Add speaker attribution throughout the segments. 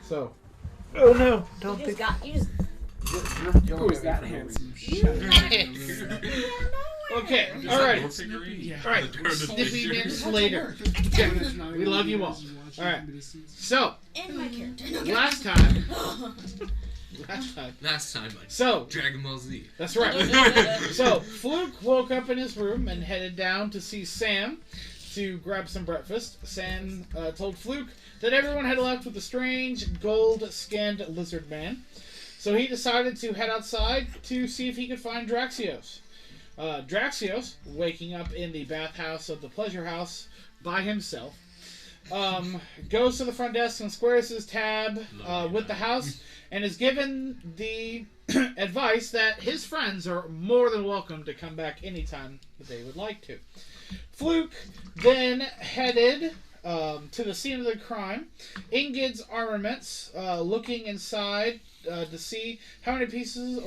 Speaker 1: So. Oh no!
Speaker 2: Don't think. You just.
Speaker 3: Who is that handsome?
Speaker 1: Okay, alright. Alright, sniffy minutes later. Okay. We love you all. Alright. So,
Speaker 2: And my character.
Speaker 1: last time. So,
Speaker 4: Dragon Ball Z.
Speaker 1: That's right. So, Fluakk woke up in his room and headed down to see Sam to grab some breakfast. Sam told Fluakk that everyone had left with the strange gold-skinned lizard man. So he decided to head outside to see if he could find Draxios. Draxios, waking up in the bathhouse of the pleasure house by himself, goes to the front desk and squares his tab with the house and is given the advice that his friends are more than welcome to come back anytime that they would like to. Fluakk then headed to the scene of the crime. Eanged's Armaments, looking inside to see how many pieces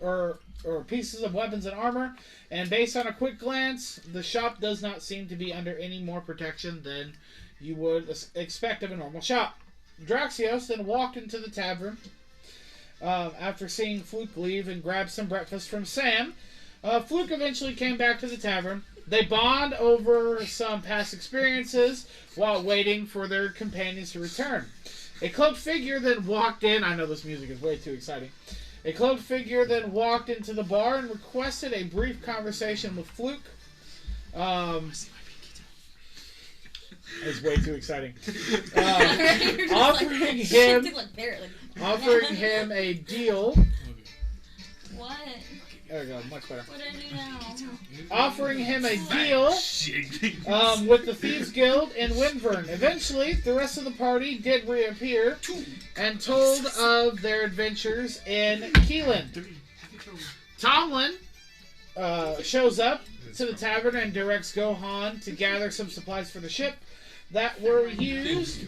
Speaker 1: or pieces of weapons and armor, and based on a quick glance, the shop does not seem to be under any more protection than you would expect of a normal shop. Draxios then walked into the tavern after seeing Fluakk leave and grabbed some breakfast from Sam. Fluakk eventually came back to the tavern. They bond over some past experiences while waiting for their companions to return. A cloaked figure then walked in. I know this music is way too exciting. A cloaked figure then walked into the bar and requested a brief conversation with Fluakk. It's way too exciting. Offering him a deal.
Speaker 2: What?
Speaker 1: There we go, much better.
Speaker 2: What do I do now?
Speaker 1: Offering him a deal with the Thieves Guild in Windburn. Eventually, the rest of the party did reappear and told of their adventures in Keelan. Tomlin shows up to the tavern and directs Gohan to gather some supplies for the ship that were used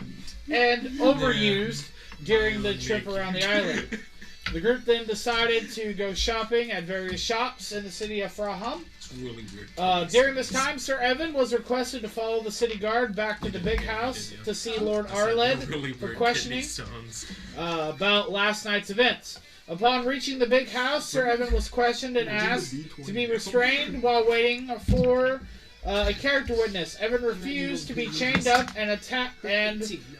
Speaker 1: and overused during the trip around the island. The group then decided to go shopping at various shops in the city of Fraham. During this time, Sir Evan was requested to follow the city guard back to the big house to see Lord Arled for questioning about last night's events. Upon reaching the big house, Sir Evan was questioned and asked to be restrained while waiting for a character witness. Evan refused to be chained up and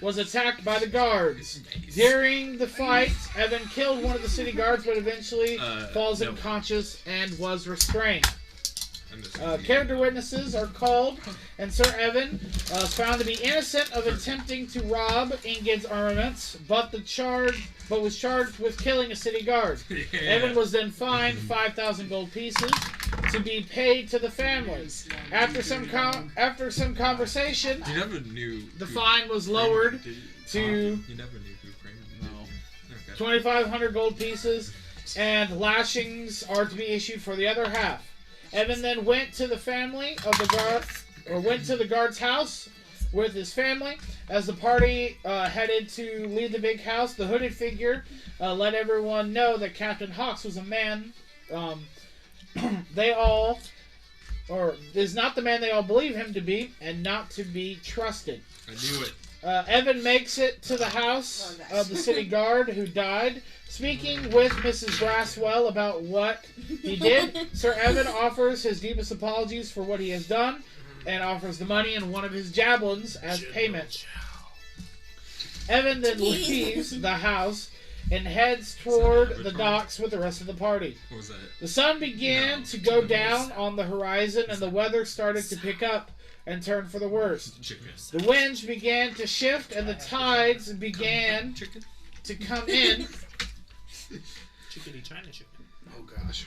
Speaker 1: was attacked by the guards. During the fight, Evan killed one of the city guards, but eventually falls unconscious and was restrained. Character witnesses are called, and Sir Evan is found to be innocent of attempting to rob Eanged's Armaments, but was charged with killing a city guard. Evan was then fined 5,000 gold pieces to be paid to the family. After some conversation, the fine was lowered to 2,500 gold pieces, and lashings are to be issued for the other half. Evan then went to the guard's house with his family. As the party headed to leave the big house, the hooded figure let everyone know that Captain Hawks was a man is not the man they all believe him to be, and not to be trusted.
Speaker 4: I knew it.
Speaker 1: Evan makes it to the house of the city guard who died. Speaking with Mrs. Braswell about what he did, Sir Evan offers his deepest apologies for what he has done and offers the money and one of his javelins as payment. Evan then leaves the house and heads toward the docks with the rest of the party.
Speaker 4: What was that?
Speaker 1: The sun began to go down on the horizon and the weather started to pick up and turn for the worst. The winds began to shift and the tides began to come in.
Speaker 5: Chickadee China chicken.
Speaker 1: Oh gosh.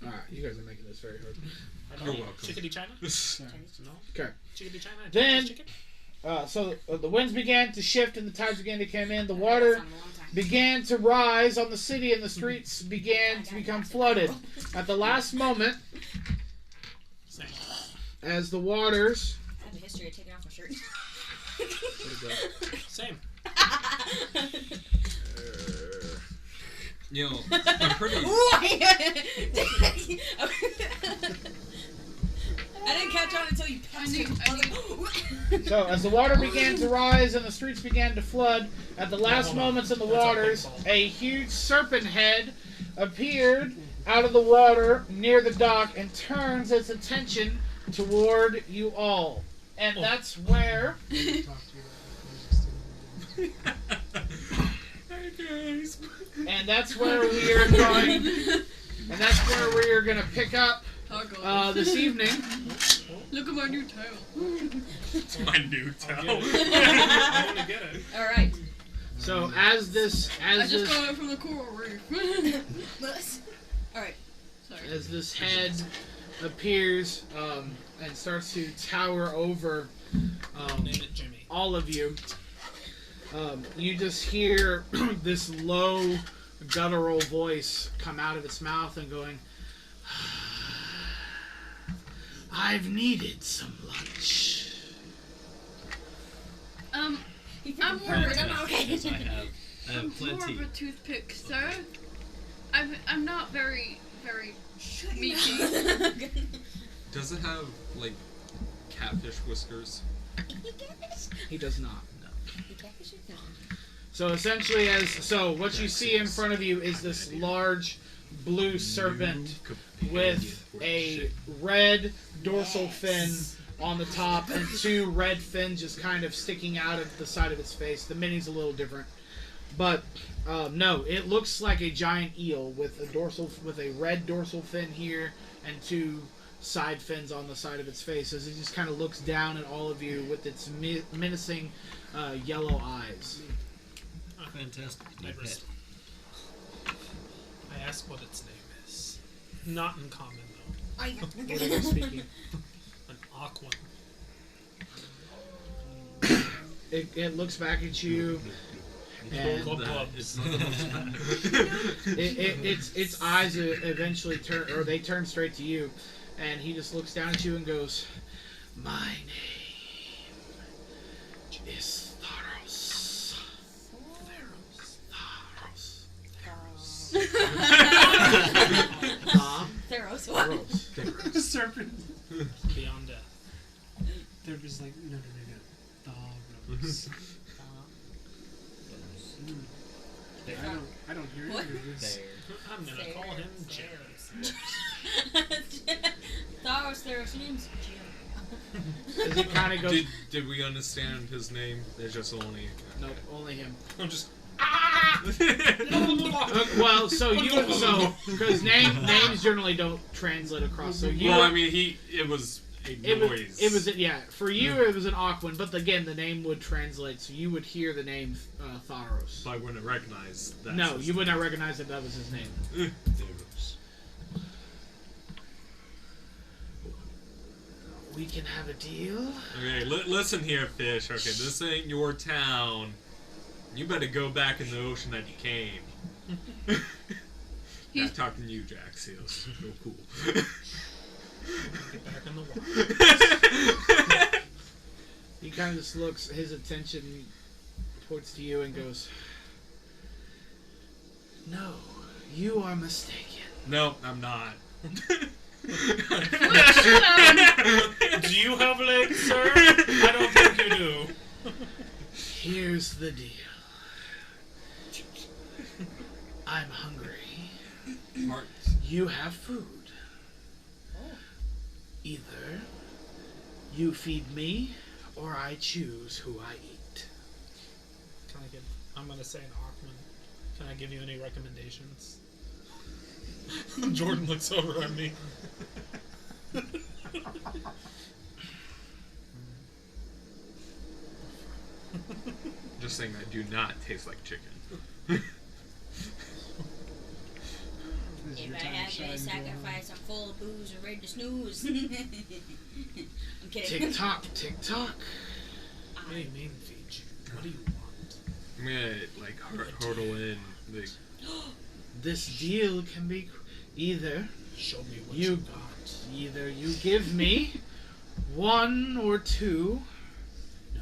Speaker 1: Alright, you guys are making this very hard.
Speaker 4: You're welcome.
Speaker 5: Chickadee China?
Speaker 1: Okay.
Speaker 5: Chickadee China?
Speaker 1: Then, so the winds began to shift and the tides began to come in. The water began to rise on the city and the streets began to become flooded. At the last moment, as the waters...
Speaker 2: I have a history of taking off my shirt.
Speaker 5: Same.
Speaker 4: Yo, I'm pretty...
Speaker 2: I I didn't catch on until you passed me.
Speaker 1: So, as the water began to rise and the streets began to flood, at the last moments in the waters, a huge serpent head appeared out of the water near the dock and turns its attention toward you all. And that's where... And that's where we are going... And that's where we are going to pick up this evening.
Speaker 6: Look at my new tail.
Speaker 4: It's my new tail.
Speaker 5: I want to get it.
Speaker 2: All right.
Speaker 1: So as this
Speaker 6: I just got it from the coral reef.
Speaker 2: All right.
Speaker 6: Sorry.
Speaker 1: as this head appears and starts to tower over
Speaker 5: Name it Jimmy.
Speaker 1: all of you, you just hear this low guttural voice come out of its mouth and going, I've needed some lunch.
Speaker 6: I'm more
Speaker 2: I'm
Speaker 6: of
Speaker 2: okay.
Speaker 7: I have plenty.
Speaker 6: a toothpick, sir. I'm not very meaty.
Speaker 4: Does it have, like, catfish whiskers?
Speaker 1: He does not. So essentially, what you see in front of you is this large blue serpent with a red dorsal fin on the top and two red fins just kind of sticking out of the side of its face. The mini's a little different, but no, it looks like a giant eel with a red dorsal fin here and two side fins on the side of its face as it just kind of looks down at all of you with its menacing yellow eyes.
Speaker 7: Fantastic.
Speaker 5: I ask what its name is. Not in common, though.
Speaker 1: What are you speaking?
Speaker 5: An aqua.
Speaker 1: It looks back at you, and
Speaker 4: It's not the most
Speaker 1: its eyes eventually turn, or they turn straight to you, and he just looks down at you and goes, "My name is Tharos."
Speaker 2: Theros.
Speaker 1: Tharos.
Speaker 3: Serpent.
Speaker 5: Beyond death.
Speaker 3: They're just like, no. Tharos. I don't hear any of this.
Speaker 5: I'm gonna call him Jim.
Speaker 2: Theros, your name's Jim.
Speaker 1: As he kind of goes,
Speaker 4: Did we understand his name? There's just only...
Speaker 1: nope, only him.
Speaker 4: I'm just...
Speaker 1: Well, because names generally don't translate across. So you.
Speaker 4: Well, I mean, it was a noise.
Speaker 1: It was for you it was an Aquan, but again the name would translate, so you would hear the name Tharos.
Speaker 4: So I wouldn't recognize that.
Speaker 1: No, you would not recognize that was his name. We can have a deal.
Speaker 4: Okay, listen here, fish. Okay, this ain't your town. You better go back in the ocean that you came. Not talking to you, Draxios. Real cool.
Speaker 5: Get back in the water.
Speaker 1: He kind of just looks his attention towards to you and goes, "No, you are mistaken."
Speaker 4: No, I'm not.
Speaker 5: Do you have legs, sir? I don't think you do.
Speaker 1: Here's the deal. I'm hungry. You have food. Either you feed me, or I choose who I eat.
Speaker 5: I'm gonna say an Ackman. Can I give you any recommendations? Jordan looks over at me.
Speaker 4: Just saying, I do not taste like chicken.
Speaker 2: If I have to sacrifice, I'm full of booze and ready to snooze. I'm kidding.
Speaker 1: Tick tock, tick tock.
Speaker 5: What do you mean, Feej? What do you want?
Speaker 4: I'm gonna, like, hurdle in. Like,
Speaker 1: This deal can be either
Speaker 5: Show me what you got.
Speaker 1: either you give me one or two, no,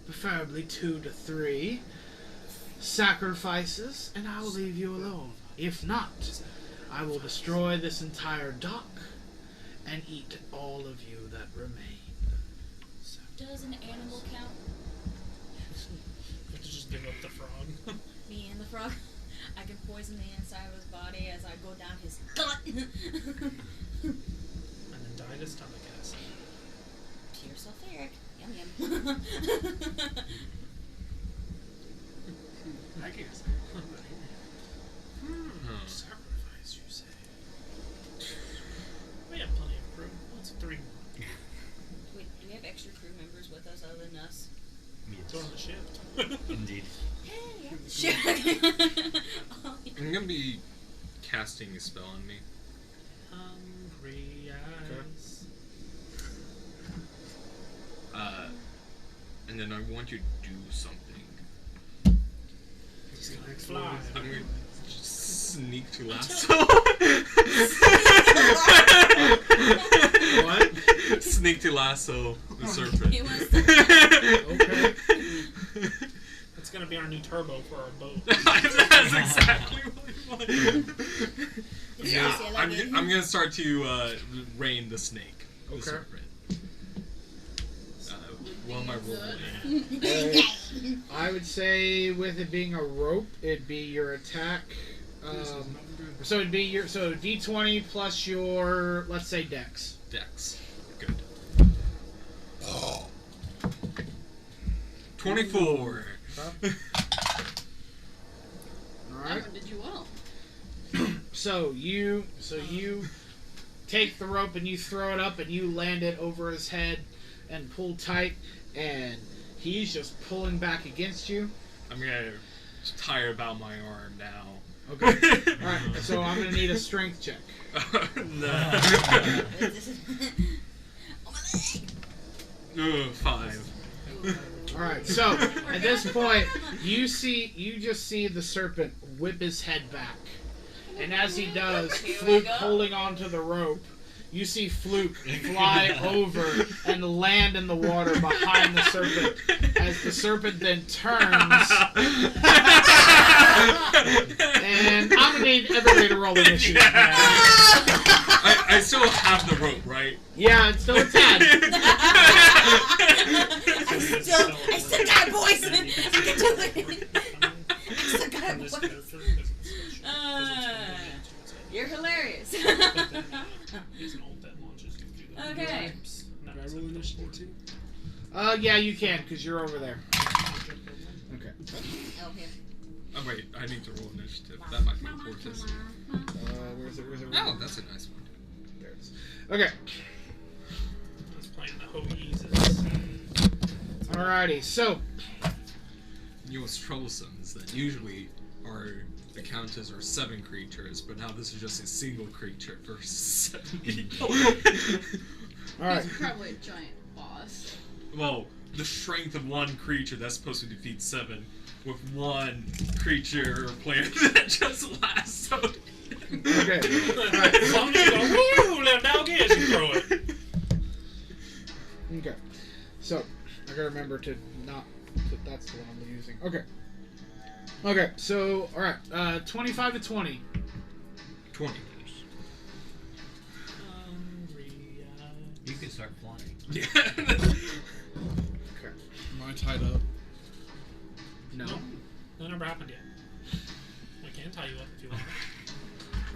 Speaker 1: preferably 2 to 3 sacrifices, and I will leave you alone. If not, I will destroy this entire dock and eat all of you that remain. So.
Speaker 2: Does an animal count?
Speaker 5: We have to just give up the frog.
Speaker 2: Me and the frog? I can poison the inside of his body as I go down his gut.
Speaker 5: And then die to stomach acid.
Speaker 2: Pure sulfuric. Yum yum.
Speaker 3: I guess.
Speaker 5: Sacrifice, you say? We have plenty of crew. What's 3 more?
Speaker 2: Wait, do we have extra crew members with us other than us?
Speaker 5: It's on the ship.
Speaker 7: Indeed.
Speaker 2: Hell yeah. Sure.
Speaker 4: I'm gonna be casting a spell on me.
Speaker 5: Hungry eyes.
Speaker 4: And then I want you to do something.
Speaker 5: Fly.
Speaker 4: I'm gonna sneak to lasso.
Speaker 1: What?
Speaker 4: Sneak to lasso the serpent.
Speaker 2: He wants to.
Speaker 1: Okay.
Speaker 5: It's gonna be our new turbo for our boat.
Speaker 4: That's exactly what I want.
Speaker 2: Yeah.
Speaker 4: I'm gonna start to rein the snake. The
Speaker 1: Okay.
Speaker 4: serpent. What am I rolling?
Speaker 1: I would say with it being a rope, it'd be your attack. So it'd be your D20 plus your, let's say, Dex.
Speaker 4: Dex. Good. 24.
Speaker 1: All right.
Speaker 6: Did you well?
Speaker 1: So you take the rope and you throw it up and you land it over his head and pull tight, and he's just pulling back against you.
Speaker 4: I'm gonna tie it about my arm now.
Speaker 1: Okay. All right. So I'm gonna need a strength check.
Speaker 4: No.
Speaker 2: Oh,
Speaker 4: 5.
Speaker 1: All right. So at this point, you just see the serpent whip his head back, and as he does, Fluakk holding onto the rope. You see Fluakk fly over and land in the water behind the serpent, as the serpent then turns. And I'm gonna need everybody to roll initiative.
Speaker 4: I still have the rope, right?
Speaker 1: Yeah, it's still attached.
Speaker 2: I still got poison. I still got poison. You're hilarious.
Speaker 5: He's an old that launches.
Speaker 2: Okay.
Speaker 3: Do I roll initiative too?
Speaker 1: Yeah, you can, because you're over there. Okay.
Speaker 2: Oh, here.
Speaker 4: Oh wait, I need to roll initiative. That might be important.
Speaker 1: Where's it?
Speaker 4: Oh, that's a nice one.
Speaker 1: There it is. Okay.
Speaker 5: He's playing the Hoagies.
Speaker 1: Alrighty, so.
Speaker 4: You know what's troublesome is that usually the counters are 7 creatures, but now this is just a single creature versus 7 people.
Speaker 1: Alright.
Speaker 6: He's probably a giant boss.
Speaker 4: Well, the strength of one creature that's supposed to defeat 7 with one creature or player that just lassoed.
Speaker 1: Okay. Alright.
Speaker 5: Somebody go, woo, let down again, you throw it.
Speaker 1: Okay. So, I gotta remember to not. That's the one I'm using. Okay. Okay, so, alright. 25 to 20.
Speaker 4: 20.
Speaker 7: You can start flying.
Speaker 4: Yeah.
Speaker 1: Okay.
Speaker 3: Am I tied up?
Speaker 1: No.
Speaker 5: That never happened yet. I can tie you up if you want.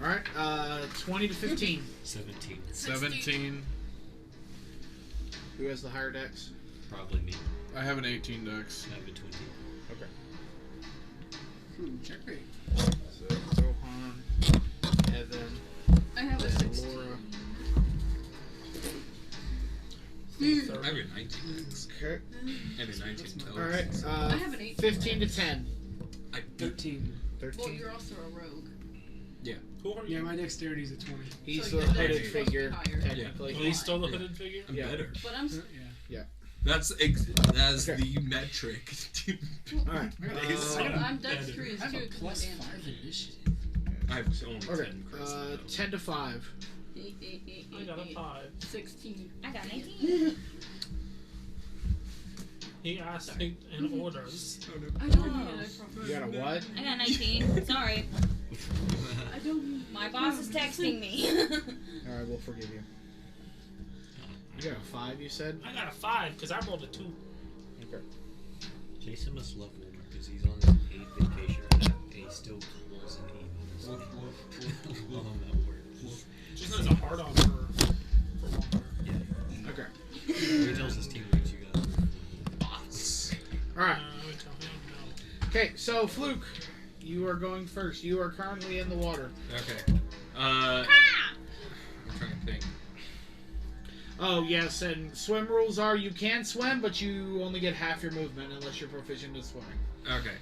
Speaker 1: Alright, 20 to 15.
Speaker 7: 17.
Speaker 3: 17.
Speaker 1: Who has the higher dex?
Speaker 7: Probably me.
Speaker 3: I have an 18 dex.
Speaker 7: I have a 20.
Speaker 1: Okay.
Speaker 3: Check rate.
Speaker 1: So, Rohan, Evan,
Speaker 6: I have a
Speaker 1: and
Speaker 6: 16.
Speaker 1: Laura.
Speaker 4: I have a 19 dex.
Speaker 1: Okay.
Speaker 4: And a 19 total.
Speaker 1: Alright,
Speaker 6: I have an 18.
Speaker 1: 15 to 10.
Speaker 3: 13.
Speaker 1: 13.
Speaker 6: Well, you're also a rogue.
Speaker 5: Who are you?
Speaker 3: Yeah, my dexterity's a 20.
Speaker 1: He's
Speaker 6: So
Speaker 1: the
Speaker 6: your
Speaker 1: hooded
Speaker 6: dex is supposed to be
Speaker 1: figure,
Speaker 6: higher.
Speaker 1: technically.
Speaker 5: Oh, he's still the hooded figure?
Speaker 4: I'm
Speaker 1: Yeah.
Speaker 4: better.
Speaker 6: But I'm.
Speaker 3: Yeah.
Speaker 4: That's
Speaker 1: Okay.
Speaker 4: the metric.
Speaker 1: Alright.
Speaker 6: I'm dexterous
Speaker 3: I have
Speaker 6: too
Speaker 3: a
Speaker 6: because
Speaker 3: plus
Speaker 6: my
Speaker 3: 5 initiative.
Speaker 4: I have only 10
Speaker 1: Okay.
Speaker 4: charisma.
Speaker 1: 10 to 5.
Speaker 5: I got a 5.
Speaker 6: 16.
Speaker 2: I got 19.
Speaker 5: He asked me in orders.
Speaker 6: I don't need it.
Speaker 1: You got a what?
Speaker 2: I got 19. Sorry.
Speaker 6: I don't need
Speaker 2: My boss is texting me.
Speaker 1: Alright, we'll forgive you. You got a 5, you said?
Speaker 5: I got a 5 because I rolled a 2.
Speaker 1: Okay.
Speaker 7: Jason must love women because he's on his 8th vacation right now, and he still calls and emails. Love him that word.
Speaker 5: Jason has a hard on for longer.
Speaker 7: Yeah.
Speaker 1: Okay.
Speaker 7: He tells his teammates you got bots.
Speaker 1: Alright.
Speaker 5: I would tell him no.
Speaker 1: Okay, so Fluke, you are going first. You are currently in the water.
Speaker 4: Okay. I'm trying to think.
Speaker 1: Oh, yes, and swim rules are you can swim, but you only get half your movement unless you're proficient in swimming.
Speaker 4: Okay.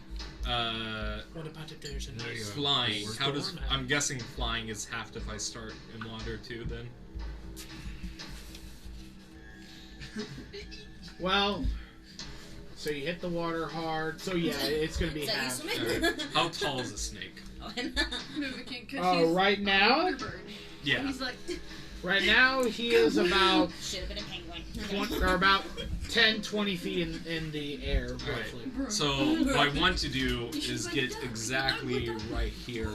Speaker 5: What about if there's a nice
Speaker 4: Flying. How does...
Speaker 5: storm
Speaker 4: I'm guessing flying is halved if I start in water too, then?
Speaker 1: Well, so you hit the water hard, so yeah, it's going to be
Speaker 2: Is that you
Speaker 1: half.
Speaker 2: swimming?
Speaker 4: Okay. How tall is a snake?
Speaker 2: Oh, and-
Speaker 1: Oh, right now?
Speaker 4: Yeah.
Speaker 6: He's like,
Speaker 1: Right now, he is about
Speaker 2: Should have been a penguin.
Speaker 1: 20, or about 10, 20 feet in the air,
Speaker 4: Alright.
Speaker 1: roughly.
Speaker 4: So what I want to do is get exactly right here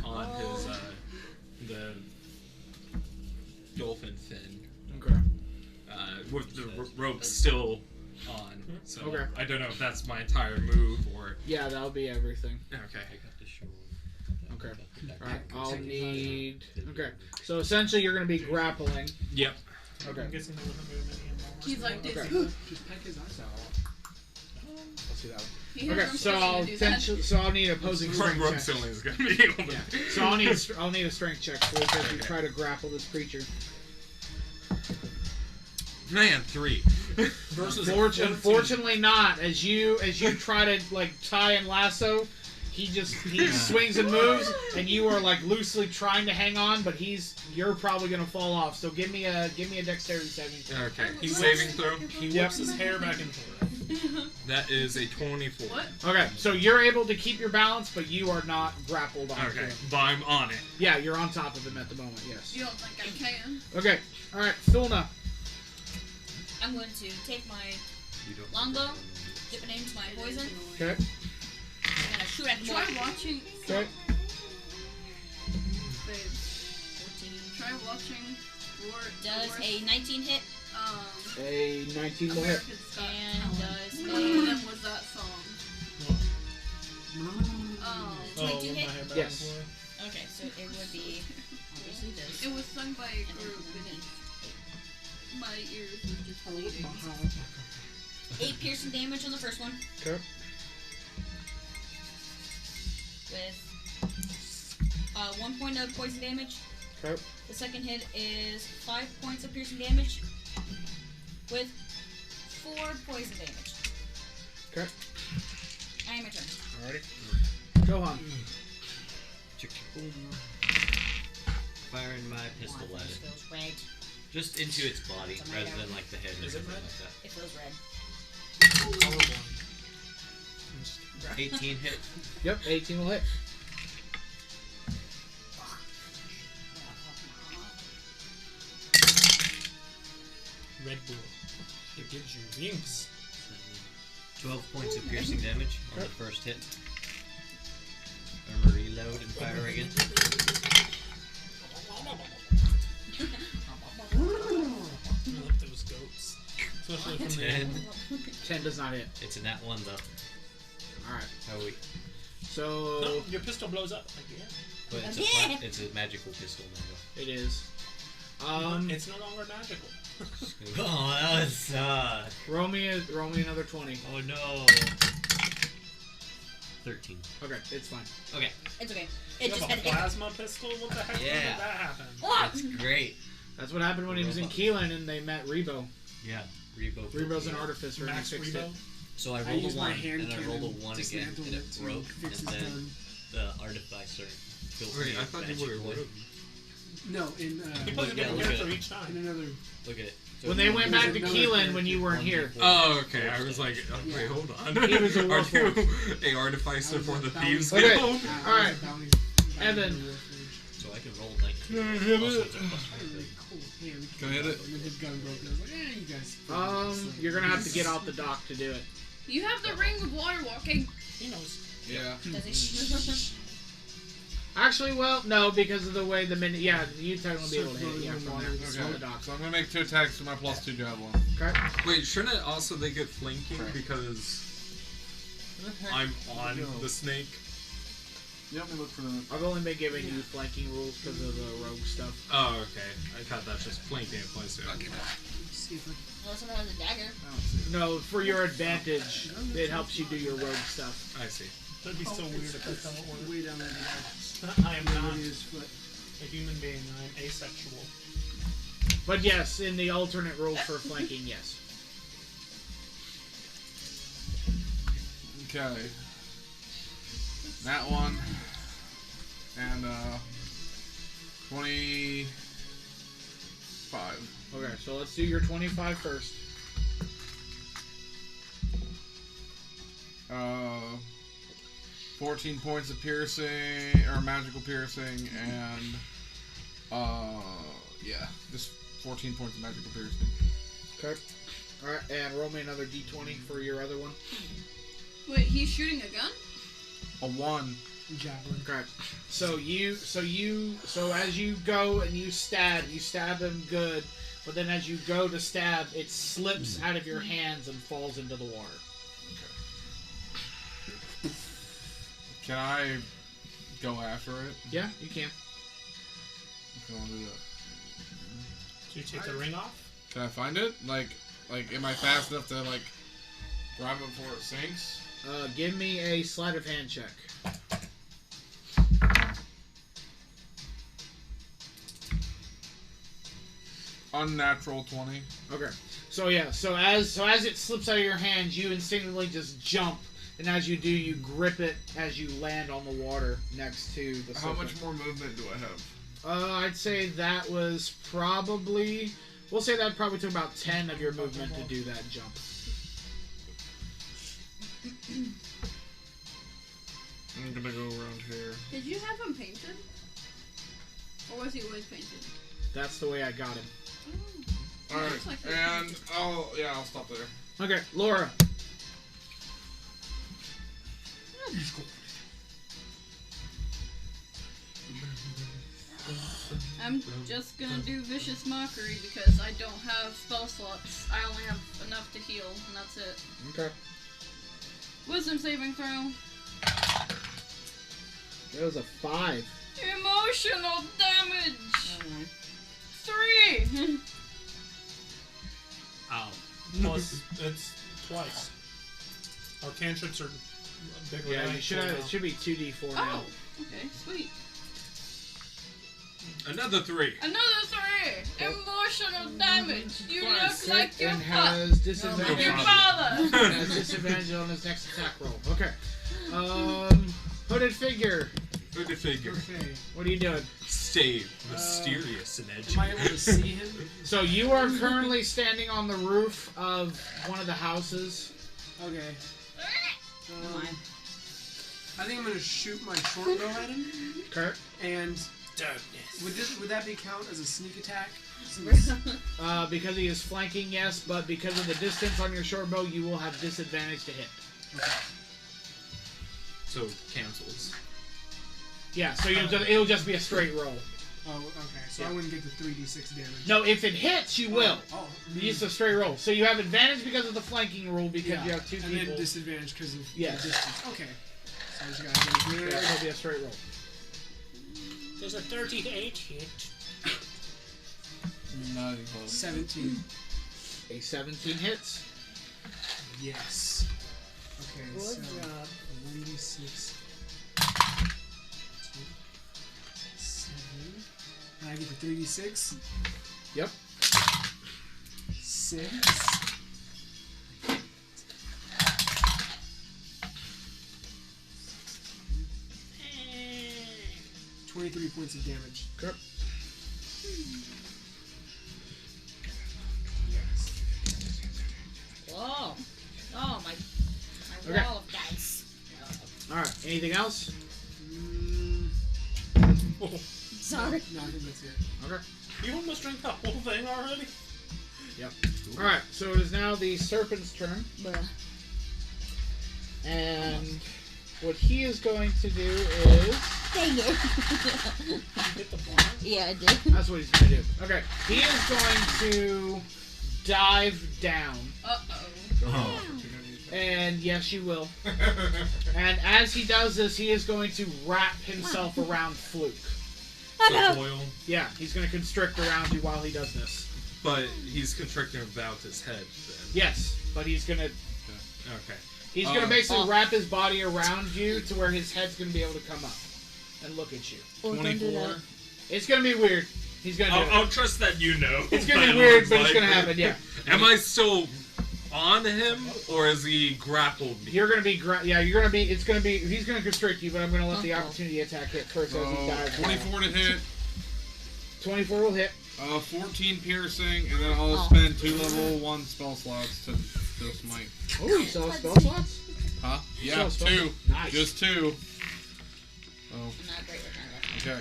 Speaker 4: on his the dolphin fin,
Speaker 1: Okay.
Speaker 4: with the rope still on. So
Speaker 1: Okay.
Speaker 4: I don't know if that's my entire move or
Speaker 1: Yeah, that'll be everything.
Speaker 4: okay.
Speaker 7: I got the shore.
Speaker 1: Okay. Alright, I'll need... Okay, so essentially you're going to be grappling.
Speaker 4: Yep.
Speaker 1: Okay.
Speaker 5: I'm guessing there wasn't very many involved.
Speaker 6: he's like,
Speaker 1: Okay.
Speaker 3: Just peck his eyes out.
Speaker 1: Let's see that one.
Speaker 6: he has
Speaker 1: Okay,
Speaker 6: room
Speaker 1: so
Speaker 6: for you
Speaker 1: I'll
Speaker 6: to do that.
Speaker 1: I'll need opposing
Speaker 4: Front
Speaker 1: strength
Speaker 4: rope
Speaker 1: checks.
Speaker 4: ceiling is gonna be able to.
Speaker 1: Yeah. So I'll need a strength check for if you
Speaker 4: Okay.
Speaker 1: try to grapple this creature.
Speaker 4: Man, 3.
Speaker 5: Versus
Speaker 1: Unfortunately not. As you try to like tie and lasso, he swings and moves, and you are like loosely trying to hang on, but you're probably gonna fall off. So give me a dexterity saving throw.
Speaker 4: Okay. He's saving throw.
Speaker 5: He whips his hair back and forth.
Speaker 4: That is a 24.
Speaker 6: What?
Speaker 1: Okay, so you're able to keep your balance, but you are not grappled onto
Speaker 4: Okay,
Speaker 1: him.
Speaker 4: but I'm on it.
Speaker 1: Yeah, you're on top of him at the moment. Yes.
Speaker 6: You don't think I can?
Speaker 1: Okay. All right, Thulna.
Speaker 2: I'm going to take my
Speaker 7: You don't
Speaker 2: longbow, dip it into my poison,
Speaker 1: Okay.
Speaker 2: I'm going to shoot at the boy.
Speaker 6: Try watching.
Speaker 1: Okay.
Speaker 6: Babe,
Speaker 2: 14.
Speaker 6: try watching.
Speaker 2: Does a 19 hit,
Speaker 1: A 19 will hit.
Speaker 6: American Scott
Speaker 2: and
Speaker 6: Talent.
Speaker 2: does
Speaker 6: Which
Speaker 2: a
Speaker 6: one was that song?
Speaker 2: 22
Speaker 5: with my
Speaker 2: hit.
Speaker 5: hair back
Speaker 1: Yes.
Speaker 5: and forth.
Speaker 2: Okay, so it would be obviously this.
Speaker 6: It was sung by a group, and my ears were just bleeding.
Speaker 2: 8 piercing damage on the first one,
Speaker 1: Okay.
Speaker 2: with 1 point of poison damage.
Speaker 1: Okay.
Speaker 2: The second hit is 5 points of piercing damage, with 4 poison damage.
Speaker 1: Okay.
Speaker 2: And my turn.
Speaker 1: Alrighty. Go on.
Speaker 7: Chick-boom. Firing my pistol at
Speaker 2: It
Speaker 7: it.
Speaker 2: feels red.
Speaker 7: Just into its body,
Speaker 2: It's a
Speaker 7: rather
Speaker 2: radar.
Speaker 7: than like the head or
Speaker 5: Is it
Speaker 7: something
Speaker 5: red?
Speaker 7: like that.
Speaker 2: It feels red.
Speaker 5: Colorblind.
Speaker 7: 18 hit.
Speaker 1: Yep, 18 will hit.
Speaker 5: Red Bull. It gives you wings.
Speaker 7: 12 points of piercing damage on the first hit. I'm reload and fire again.
Speaker 5: I love those goats. Especially from the
Speaker 7: 10.
Speaker 1: 10 does not hit.
Speaker 7: It's a nat 1 though.
Speaker 1: Alright.
Speaker 7: How we?
Speaker 1: So
Speaker 5: No, your pistol blows up again.
Speaker 7: But it's a it's a magical pistol now
Speaker 1: it is.
Speaker 5: It's no longer magical.
Speaker 7: though. Oh, that was
Speaker 1: Roll me another 20.
Speaker 7: Oh no. 13.
Speaker 1: Okay, it's fine.
Speaker 7: Okay.
Speaker 2: It's okay.
Speaker 5: You
Speaker 2: It just
Speaker 5: have
Speaker 2: had
Speaker 5: a
Speaker 2: hit.
Speaker 5: plasma pistol? What the heck? When
Speaker 7: Yeah.
Speaker 5: did that happen?
Speaker 7: That's great.
Speaker 1: That's what happened when he was in Keelan and they met Rebo.
Speaker 7: Yeah. Rebo.
Speaker 1: Rebo's an artificer and he
Speaker 5: Max
Speaker 1: fixed
Speaker 5: Rebo?
Speaker 1: it.
Speaker 7: So I
Speaker 3: I
Speaker 7: rolled a
Speaker 3: used my
Speaker 7: 1,
Speaker 3: hand
Speaker 7: and I rolled a
Speaker 3: cannon
Speaker 7: 1
Speaker 3: to
Speaker 7: again,
Speaker 3: dismantle
Speaker 7: and it
Speaker 3: it to
Speaker 7: broke,
Speaker 3: fix
Speaker 7: and
Speaker 3: his
Speaker 7: then
Speaker 3: gun.
Speaker 7: the artificer killed
Speaker 4: Wait,
Speaker 7: me
Speaker 4: I
Speaker 7: with
Speaker 4: thought you
Speaker 7: magic
Speaker 4: were
Speaker 7: wood.
Speaker 4: rogue.
Speaker 3: No, in
Speaker 5: He
Speaker 7: But
Speaker 5: puts a
Speaker 7: yeah,
Speaker 5: different
Speaker 7: look at
Speaker 5: character
Speaker 7: it.
Speaker 5: each time.
Speaker 3: in another.
Speaker 7: Look at it. So
Speaker 1: When they went
Speaker 3: There's
Speaker 1: back to
Speaker 3: another
Speaker 1: Keelan
Speaker 3: character.
Speaker 1: when you weren't here.
Speaker 4: Oh, okay. I was like, wait, hold on.
Speaker 1: He was a
Speaker 4: Are
Speaker 1: wolf.
Speaker 4: you a artificer for the Thieves
Speaker 1: Okay.
Speaker 4: Guild?
Speaker 1: Alright. Evan.
Speaker 7: So I can roll 19.
Speaker 1: Yeah,
Speaker 7: Also,
Speaker 1: but-
Speaker 7: it's a plus 3.
Speaker 3: Go
Speaker 4: ahead.
Speaker 3: And then his gun broke, and I was like, you guys.
Speaker 1: You're gonna have to get off the dock to do it.
Speaker 6: You have the ring of water walking.
Speaker 5: He knows.
Speaker 4: Yeah.
Speaker 2: Does it?
Speaker 1: Actually, well, no, because of the way the minute. Yeah, you technically be able to hit. Yeah, from there.
Speaker 8: Okay.
Speaker 1: From the dock.
Speaker 8: So I'm gonna make 2 attacks with my +2 javelin.
Speaker 1: Okay.
Speaker 4: Wait, shouldn't it also they get flanking
Speaker 8: Right.
Speaker 4: because
Speaker 8: Where the heck
Speaker 4: I'm
Speaker 8: did
Speaker 4: on
Speaker 8: it go?
Speaker 4: the snake?
Speaker 8: You help me look for the.
Speaker 1: I've only been giving you flanking rules because of the rogue stuff.
Speaker 4: Oh, okay. I thought that's just flanking and place it.
Speaker 3: See if I
Speaker 2: Unless someone has a dagger.
Speaker 8: I don't see it.
Speaker 1: No, for your advantage, it helps you do your rogue stuff.
Speaker 4: I see.
Speaker 5: That'd be so weird if that's how it
Speaker 3: can
Speaker 5: works.
Speaker 3: way down there.
Speaker 5: I am not
Speaker 3: His foot.
Speaker 5: a human being. I am asexual.
Speaker 1: But yes, in the alternate rules for flanking, yes.
Speaker 8: Okay. That one. And 25.
Speaker 1: Okay, so let's do your 25 first.
Speaker 8: 14 points of piercing, or magical piercing, and yeah, just 14 points of magical piercing.
Speaker 1: Okay. Alright, and roll me another d20 for your other one.
Speaker 6: Wait, he's shooting a gun?
Speaker 8: A 1.
Speaker 3: Javelin.
Speaker 1: Okay. So as you go and you stab him good, but then as you go to stab, it slips out of your hands and falls into the water.
Speaker 8: Can I go after it?
Speaker 1: Yeah, you can.
Speaker 8: If I want to do that.
Speaker 5: Do you take the ring off?
Speaker 8: Can I find it? Like, am I fast enough to like grab it before it sinks?
Speaker 1: Give me a sleight of hand check.
Speaker 8: Unnatural 20.
Speaker 1: Okay. So yeah, so as it slips out of your hands, you instinctively just jump, and as you do, you grip it as you land on the water next to the
Speaker 8: How
Speaker 1: serpent.
Speaker 8: much more movement do I have?
Speaker 1: I'd say that was probably... We'll say that probably took about 10 of your movement to do that jump.
Speaker 8: I'm gonna go around here.
Speaker 6: Did you have him painted? Or was he always painted?
Speaker 1: That's the way I got him.
Speaker 6: Oh.
Speaker 8: Alright,
Speaker 6: Looks like
Speaker 8: and I'll stop there.
Speaker 1: Okay, Laura.
Speaker 6: I'm just gonna do Vicious Mockery because I don't have spell slots. I only have enough to heal, and that's it.
Speaker 1: Okay.
Speaker 6: Wisdom saving throw.
Speaker 1: That was a 5.
Speaker 6: Emotional damage!
Speaker 2: Oh,
Speaker 6: 3!
Speaker 4: Ow.
Speaker 5: Plus, it's twice. Our cantrips are bigger
Speaker 1: Yeah,
Speaker 5: than
Speaker 1: you should have, it should be 2d4 now.
Speaker 6: Oh! Okay, sweet.
Speaker 4: Another 3.
Speaker 6: Another 3! Emotional damage! You look
Speaker 1: Right,
Speaker 6: like your
Speaker 1: and
Speaker 6: father!
Speaker 1: has disadvantage.
Speaker 6: Your father!
Speaker 1: Has disadvantage on his next attack roll. Okay. Hooded figure.
Speaker 4: Hooded figure.
Speaker 3: Okay.
Speaker 1: What are you doing?
Speaker 4: Stay mysterious and edgy.
Speaker 3: Am I able to see him?
Speaker 1: So you are currently standing on the roof of one of the houses.
Speaker 3: Okay.
Speaker 2: Mine.
Speaker 3: I think I'm gonna shoot my short bow at him.
Speaker 1: Kurt.
Speaker 3: And
Speaker 5: darkness.
Speaker 3: would that be count as a sneak attack? Since
Speaker 1: Because he is flanking, yes, but because of the distance on your short bow, you will have disadvantage to hit.
Speaker 3: okay.
Speaker 4: So cancels.
Speaker 1: Yeah, so it'll just be a straight roll.
Speaker 3: Oh, okay. So
Speaker 1: Yeah.
Speaker 3: I wouldn't get the 3d6 damage.
Speaker 1: No, if it hits, you will.
Speaker 3: Oh.
Speaker 1: It's a straight roll. So you have advantage because of the flanking rule because
Speaker 3: Yeah.
Speaker 1: you have 2
Speaker 3: and
Speaker 1: people.
Speaker 3: then disadvantage because of
Speaker 1: Yes.
Speaker 3: the distance. Okay. So I just gotta get
Speaker 1: Yeah,
Speaker 3: good.
Speaker 1: it'll be a straight roll.
Speaker 5: There's a 38 hit.
Speaker 8: Not even close.
Speaker 3: 17.
Speaker 1: A 17 hits.
Speaker 3: Yes. Okay,
Speaker 5: Good
Speaker 3: so
Speaker 5: job.
Speaker 3: 1d6. 7. And I get the 3d6.
Speaker 1: Yep.
Speaker 3: 6. 23 points of damage.
Speaker 1: Okay.
Speaker 3: Yes.
Speaker 2: Whoa. Oh, my
Speaker 1: Okay.
Speaker 2: wall of dice.
Speaker 1: Alright, anything else?
Speaker 2: Sorry.
Speaker 3: No, I think that's it.
Speaker 1: Okay.
Speaker 5: You almost drank the whole thing already?
Speaker 1: Yep. Alright, so it is now the serpent's turn.
Speaker 2: Bruh.
Speaker 1: And what he is going to do is
Speaker 2: Dang it.
Speaker 5: Hit the bar.
Speaker 2: Yeah, I did.
Speaker 1: That's what he's gonna do. Okay, he is going to dive down,
Speaker 6: Uh-oh.
Speaker 1: and yes, you will. And as he does this, he is going to wrap himself around Fluakk.
Speaker 4: So foil.
Speaker 1: Yeah, he's going to constrict around you while he does this.
Speaker 4: But he's constricting about his head then.
Speaker 1: Yes, but he's going to
Speaker 4: Okay.
Speaker 1: He's going to basically wrap his body around you to where his head's going to be able to come up and look at you.
Speaker 8: 24.
Speaker 1: It's going to be weird. He's going to do it.
Speaker 4: I'll trust that you know.
Speaker 1: It's going to be weird, but it's going to happen, yeah.
Speaker 4: Am I still on him, or is he grappled me?
Speaker 1: You're going to be... you're going to be... It's going to be... He's going to constrict you, but I'm going to let the opportunity attack hit first as he dives down.
Speaker 8: 24 to hit.
Speaker 1: 24 will hit.
Speaker 8: 14 piercing, and then I'll spend 2 level 1 spell slots to smite.
Speaker 1: Oh, you still have spell slots?
Speaker 8: Huh?
Speaker 1: You
Speaker 8: Yeah,
Speaker 1: still
Speaker 8: 2.
Speaker 1: Nice.
Speaker 8: Just 2. Oh.
Speaker 2: I'm not great with my
Speaker 8: Okay,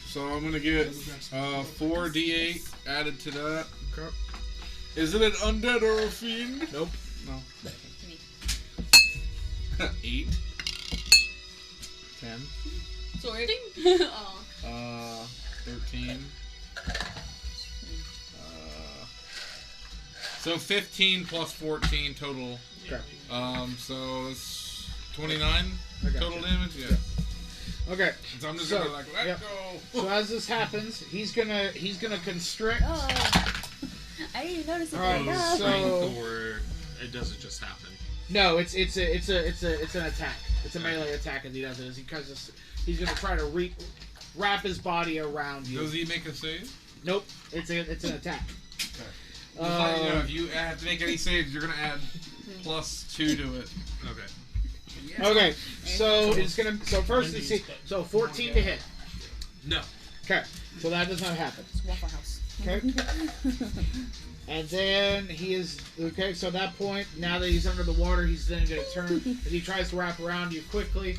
Speaker 8: so I'm gonna get 4d8 added to that.
Speaker 1: Okay.
Speaker 8: Is it an undead or a fiend?
Speaker 1: Nope.
Speaker 8: No.
Speaker 2: luck.
Speaker 8: 8. 10.
Speaker 6: Sorry.
Speaker 8: 13. So 15 plus 14 total.
Speaker 1: Okay.
Speaker 8: So it's 29
Speaker 1: Okay.
Speaker 8: total damage. Yeah.
Speaker 1: Okay.
Speaker 8: So I'm just
Speaker 1: So,
Speaker 8: gonna like let
Speaker 1: yep.
Speaker 8: go.
Speaker 1: So as this happens, he's gonna constrict.
Speaker 2: Oh. I didn't even notice it
Speaker 1: Alright,
Speaker 2: right now.
Speaker 1: so-
Speaker 4: Or it doesn't just happen.
Speaker 1: No, it's an attack. It's a melee attack as he does it. Because he's gonna try to wrap his body around you.
Speaker 8: Does he make a save?
Speaker 1: Nope. It's an attack.
Speaker 8: Okay. Just you know, if you have to make any saves, you're gonna add plus 2 to it.
Speaker 4: Okay.
Speaker 1: Okay. So it's gonna. So first, you see. So 14 to hit.
Speaker 4: No.
Speaker 1: Okay. So that does not happen.
Speaker 2: It's Waffle House.
Speaker 1: Okay. And then he is okay. So at that point, now that he's under the water, he's then going to turn as he tries to wrap around you quickly.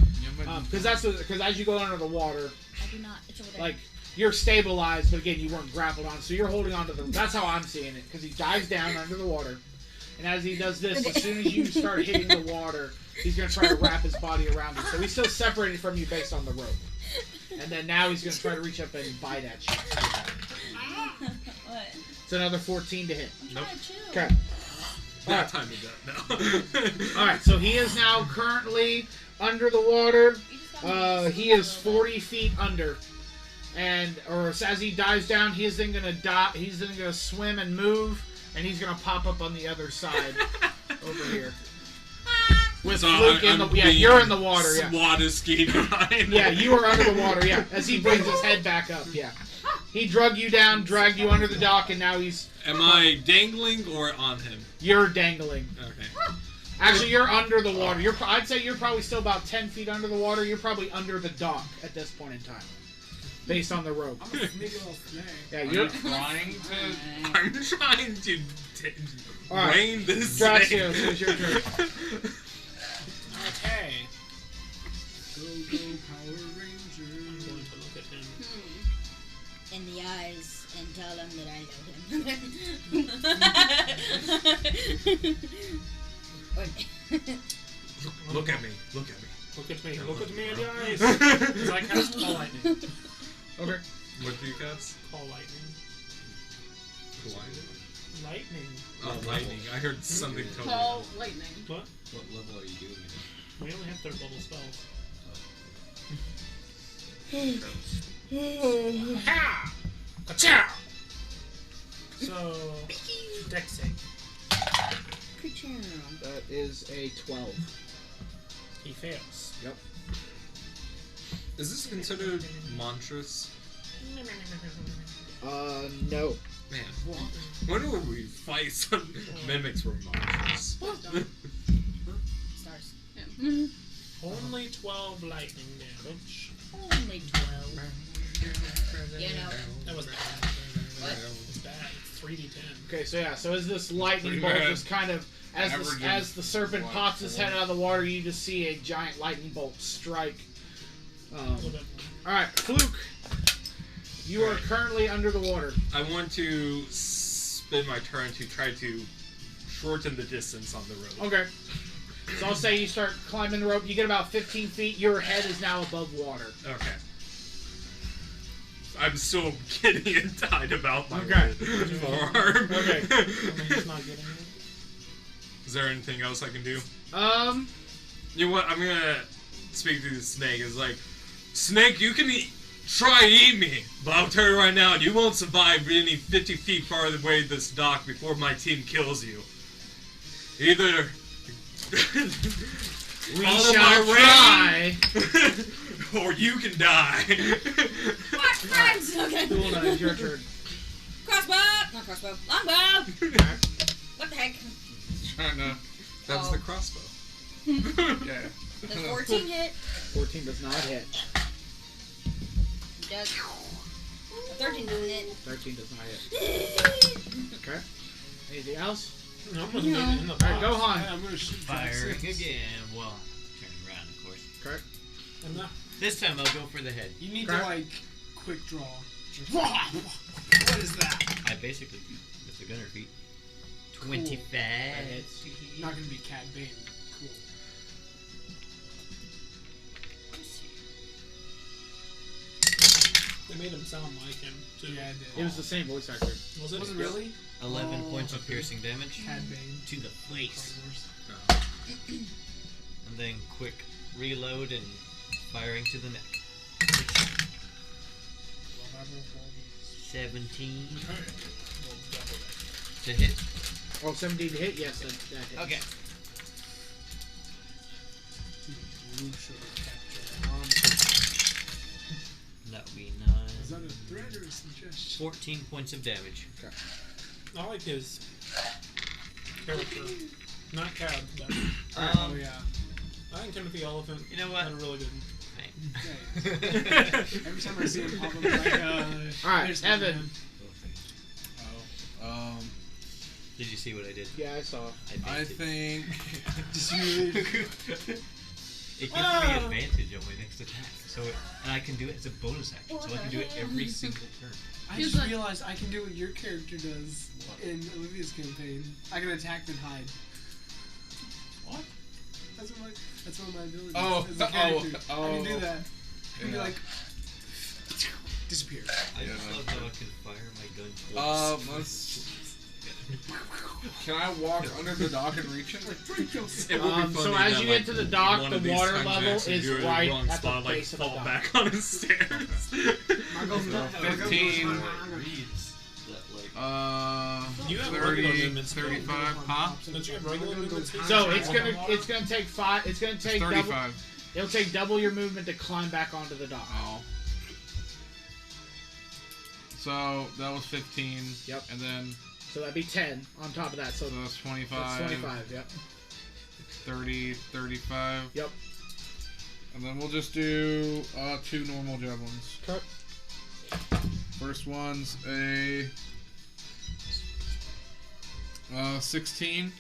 Speaker 1: Because as you go under the water,
Speaker 2: I do not. It's over there.
Speaker 1: like you're stabilized, but again, you weren't grappled on, so you're holding on to the. That's how I'm seeing it. Because he dives down under the water, and as he does this, as soon as you start hitting the water, he's going to try to wrap his body around you. So he's still separated from you based on the rope. And then now he's going to try to reach up and bite at you.
Speaker 2: What?
Speaker 1: It's another 14 to hit.
Speaker 2: I'm
Speaker 4: Nope.
Speaker 2: trying to chill.
Speaker 1: Okay.
Speaker 4: Not time to that now.
Speaker 1: Alright, so he is now currently under the water.
Speaker 2: You just gotta
Speaker 1: He is 40 feet under. Or as he dives down, he is then going to die. He's then going to swim and move. And he's going to pop up on the other side. Over here. With
Speaker 4: So
Speaker 1: Fluakk in the... Yeah, you're in the water, yeah.
Speaker 4: SWAT escape behind.
Speaker 1: Yeah, you are under the water, yeah. As he brings his head back up, yeah. He drug you down, dragged you under the dock, and now he's...
Speaker 4: Am I dangling or on him?
Speaker 1: You're dangling.
Speaker 4: Okay.
Speaker 1: Actually, you're under the water. I'd say you're probably still about 10 feet under the water. You're probably under the dock at this point in time. Based on the rope.
Speaker 3: I'm a sneaky little snake.
Speaker 1: Yeah,
Speaker 8: Are
Speaker 1: you're...
Speaker 8: you trying to?
Speaker 4: I'm trying to
Speaker 1: All right.
Speaker 4: rein this
Speaker 1: Draxios,
Speaker 4: thing.
Speaker 1: it's your turn.
Speaker 5: Okay.
Speaker 3: Go, Power Ranger.
Speaker 5: I'm going to look at him.
Speaker 2: in the eyes and tell him that I know him.
Speaker 4: Look at me. Look at me.
Speaker 5: Look at me. Look at me in the eyes. Because I cast Call Lightning.
Speaker 1: Okay.
Speaker 4: What do you cast?
Speaker 5: Call Lightning. Lightning.
Speaker 4: Oh, lightning. I heard something totally.
Speaker 6: Call lightning.
Speaker 5: What?
Speaker 7: What level are you doing it?
Speaker 5: We only have third level spells.
Speaker 1: Ha! Ka-chow!
Speaker 5: So, dex save.
Speaker 1: That is a 12.
Speaker 5: He fails.
Speaker 1: Yep.
Speaker 4: Is this considered monstrous?
Speaker 1: No.
Speaker 4: Man, when would we fight some mimics were monstrous?
Speaker 2: Stars.
Speaker 5: Only 12 lightning damage.
Speaker 2: Only 12. You know.
Speaker 5: That was bad.
Speaker 2: What?
Speaker 5: It's bad. It's 3d10.
Speaker 1: Okay, so yeah, so as this lightning
Speaker 8: Pretty
Speaker 1: bolt
Speaker 8: bad.
Speaker 1: just kind of, as the serpent
Speaker 8: what,
Speaker 1: pops his
Speaker 8: 4?
Speaker 1: head out of the water, you just see a giant lightning bolt strike.
Speaker 5: A little bit more.
Speaker 1: Alright, Fluakk, you are currently under the water.
Speaker 4: I want to spin my turn to try to shorten the distance on the road.
Speaker 1: Okay. So I'll say you start climbing the rope. You get about 15 feet. Your head is now above water.
Speaker 4: Okay. I'm still getting it tied about my
Speaker 1: Okay.
Speaker 4: forearm.
Speaker 1: Okay.
Speaker 5: He's not getting it.
Speaker 4: Is there anything else I can do?
Speaker 1: You
Speaker 4: know what? I'm gonna speak to the snake. It's like, Snake, you can try and eat me, but I'll tell you right now, you won't survive any 50 feet farther away this dock before my team kills you. Either
Speaker 1: we
Speaker 4: follow
Speaker 1: shall
Speaker 4: my
Speaker 1: try,
Speaker 4: or you can die.
Speaker 2: What friends? Okay.
Speaker 1: Cool, now it's your turn.
Speaker 2: Crossbow! Not crossbow. Longbow! What the heck?
Speaker 8: Trying to.
Speaker 4: That was the crossbow.
Speaker 8: Yeah.
Speaker 2: Does 14 hit?
Speaker 1: 14 does not hit.
Speaker 2: Does. 13 doesn't hit.
Speaker 1: 13 does not hit. Okay. Anything else?
Speaker 5: No, I'm gonna get it in the box.
Speaker 1: Alright, go on.
Speaker 3: I'm gonna shoot
Speaker 7: Firing
Speaker 3: Draxios.
Speaker 7: again. Well, turning around, of course.
Speaker 1: Okay.
Speaker 5: I'm not.
Speaker 7: This time I'll go for the head.
Speaker 3: You need
Speaker 1: Okay.
Speaker 3: to like quick draw. What is that?
Speaker 7: I basically, with the gunner feet, 25.
Speaker 1: hits.
Speaker 3: Not gonna be Cad Bane. Cool.
Speaker 5: They made him sound like him too.
Speaker 3: Yeah, I did.
Speaker 1: It was the same voice actor.
Speaker 5: Was it?
Speaker 3: Was it really?
Speaker 7: 11
Speaker 3: Oh,
Speaker 7: points of piercing damage
Speaker 3: Cad Bane.
Speaker 7: to the face.
Speaker 3: Carnivores.
Speaker 7: And then quick reload and firing to the neck. 17 to hit.
Speaker 1: Oh, 17 to hit? Yes, that hits.
Speaker 7: Okay.
Speaker 3: You should capture Armaments.
Speaker 7: That would be
Speaker 3: Is that a threat or a suggestion?
Speaker 7: 14 points of damage.
Speaker 5: I like his character. Not Cad, but
Speaker 3: Oh yeah.
Speaker 5: I think Timothy Elephant
Speaker 7: You know what?
Speaker 5: had a really good.
Speaker 3: Okay. Every time I see him pop up, I'm like,
Speaker 1: Alright,
Speaker 3: there's the
Speaker 1: Evan.
Speaker 3: man.
Speaker 8: Oh.
Speaker 7: Did you see what I did?
Speaker 1: Yeah, I saw.
Speaker 8: I
Speaker 7: fainted.
Speaker 8: think.
Speaker 3: Just really.
Speaker 7: It gives me advantage on my next attack. So and I can do it as a bonus action. So I can do it every single turn.
Speaker 3: I
Speaker 6: He's
Speaker 3: just
Speaker 6: like-
Speaker 3: realized I can do what your character does in Olivia's campaign. I can attack then hide.
Speaker 8: What?
Speaker 3: That's one of my abilities.
Speaker 8: Oh,
Speaker 3: as a character.
Speaker 8: oh,
Speaker 3: I can do
Speaker 8: oh.
Speaker 3: that. I can be
Speaker 8: Yeah.
Speaker 3: like disappear.
Speaker 7: I
Speaker 8: Yeah,
Speaker 7: just
Speaker 8: no.
Speaker 7: love how I can fire my gun twice.
Speaker 8: Let's. Can I walk under the dock and reach it?
Speaker 4: It would be funny
Speaker 1: So as
Speaker 4: that,
Speaker 1: you
Speaker 4: like,
Speaker 1: get to the dock,
Speaker 4: one
Speaker 1: the
Speaker 4: of these
Speaker 1: water
Speaker 4: times you
Speaker 1: level
Speaker 4: actually
Speaker 1: is
Speaker 4: do it in the
Speaker 1: right
Speaker 4: wrong
Speaker 1: at the
Speaker 4: spot, like
Speaker 1: base of the
Speaker 4: fall
Speaker 1: dock.
Speaker 4: back on his stairs.
Speaker 8: 15.
Speaker 7: Reads that like
Speaker 5: You have regular
Speaker 8: 30,
Speaker 5: movement speed.
Speaker 8: 35, huh?
Speaker 5: Don't you have regular movement speed?
Speaker 1: So it's gonna take 5. It's gonna take double.
Speaker 8: 35.
Speaker 1: It'll take double your movement to climb back onto the dock.
Speaker 8: Oh. So that was 15.
Speaker 1: Yep.
Speaker 8: And then
Speaker 1: So that'd be 10 on top of that. So
Speaker 8: so that's 25.
Speaker 1: that's 25. Yep.
Speaker 8: 30, 35.
Speaker 1: Yep.
Speaker 8: And then we'll just do 2 normal javelins.
Speaker 1: Cut.
Speaker 8: First one's a 16,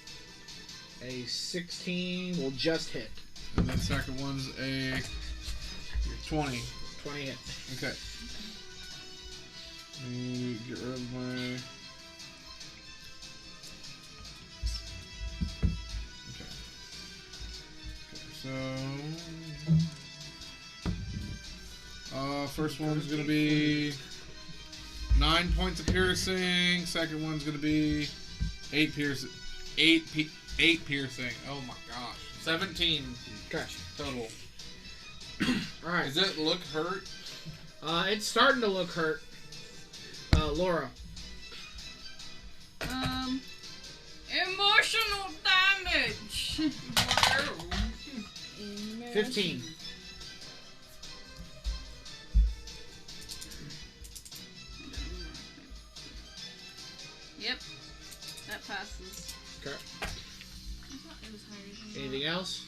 Speaker 1: A 16 will just hit.
Speaker 8: and then second one's a 20.
Speaker 1: 20 hits.
Speaker 8: Okay. Let me get rid of my. Okay. So. First one's gonna be 9 points of piercing. Second one's gonna be 8 piercing. 8 piercing. Oh my gosh. 17
Speaker 1: Okay.
Speaker 8: total.
Speaker 1: All right.
Speaker 8: Does it look hurt?
Speaker 1: It's starting to look hurt. Laura.
Speaker 6: Emotional damage.
Speaker 1: 15.
Speaker 6: Yep, that passes.
Speaker 1: Okay.
Speaker 6: I thought it was higher than
Speaker 1: Anything else?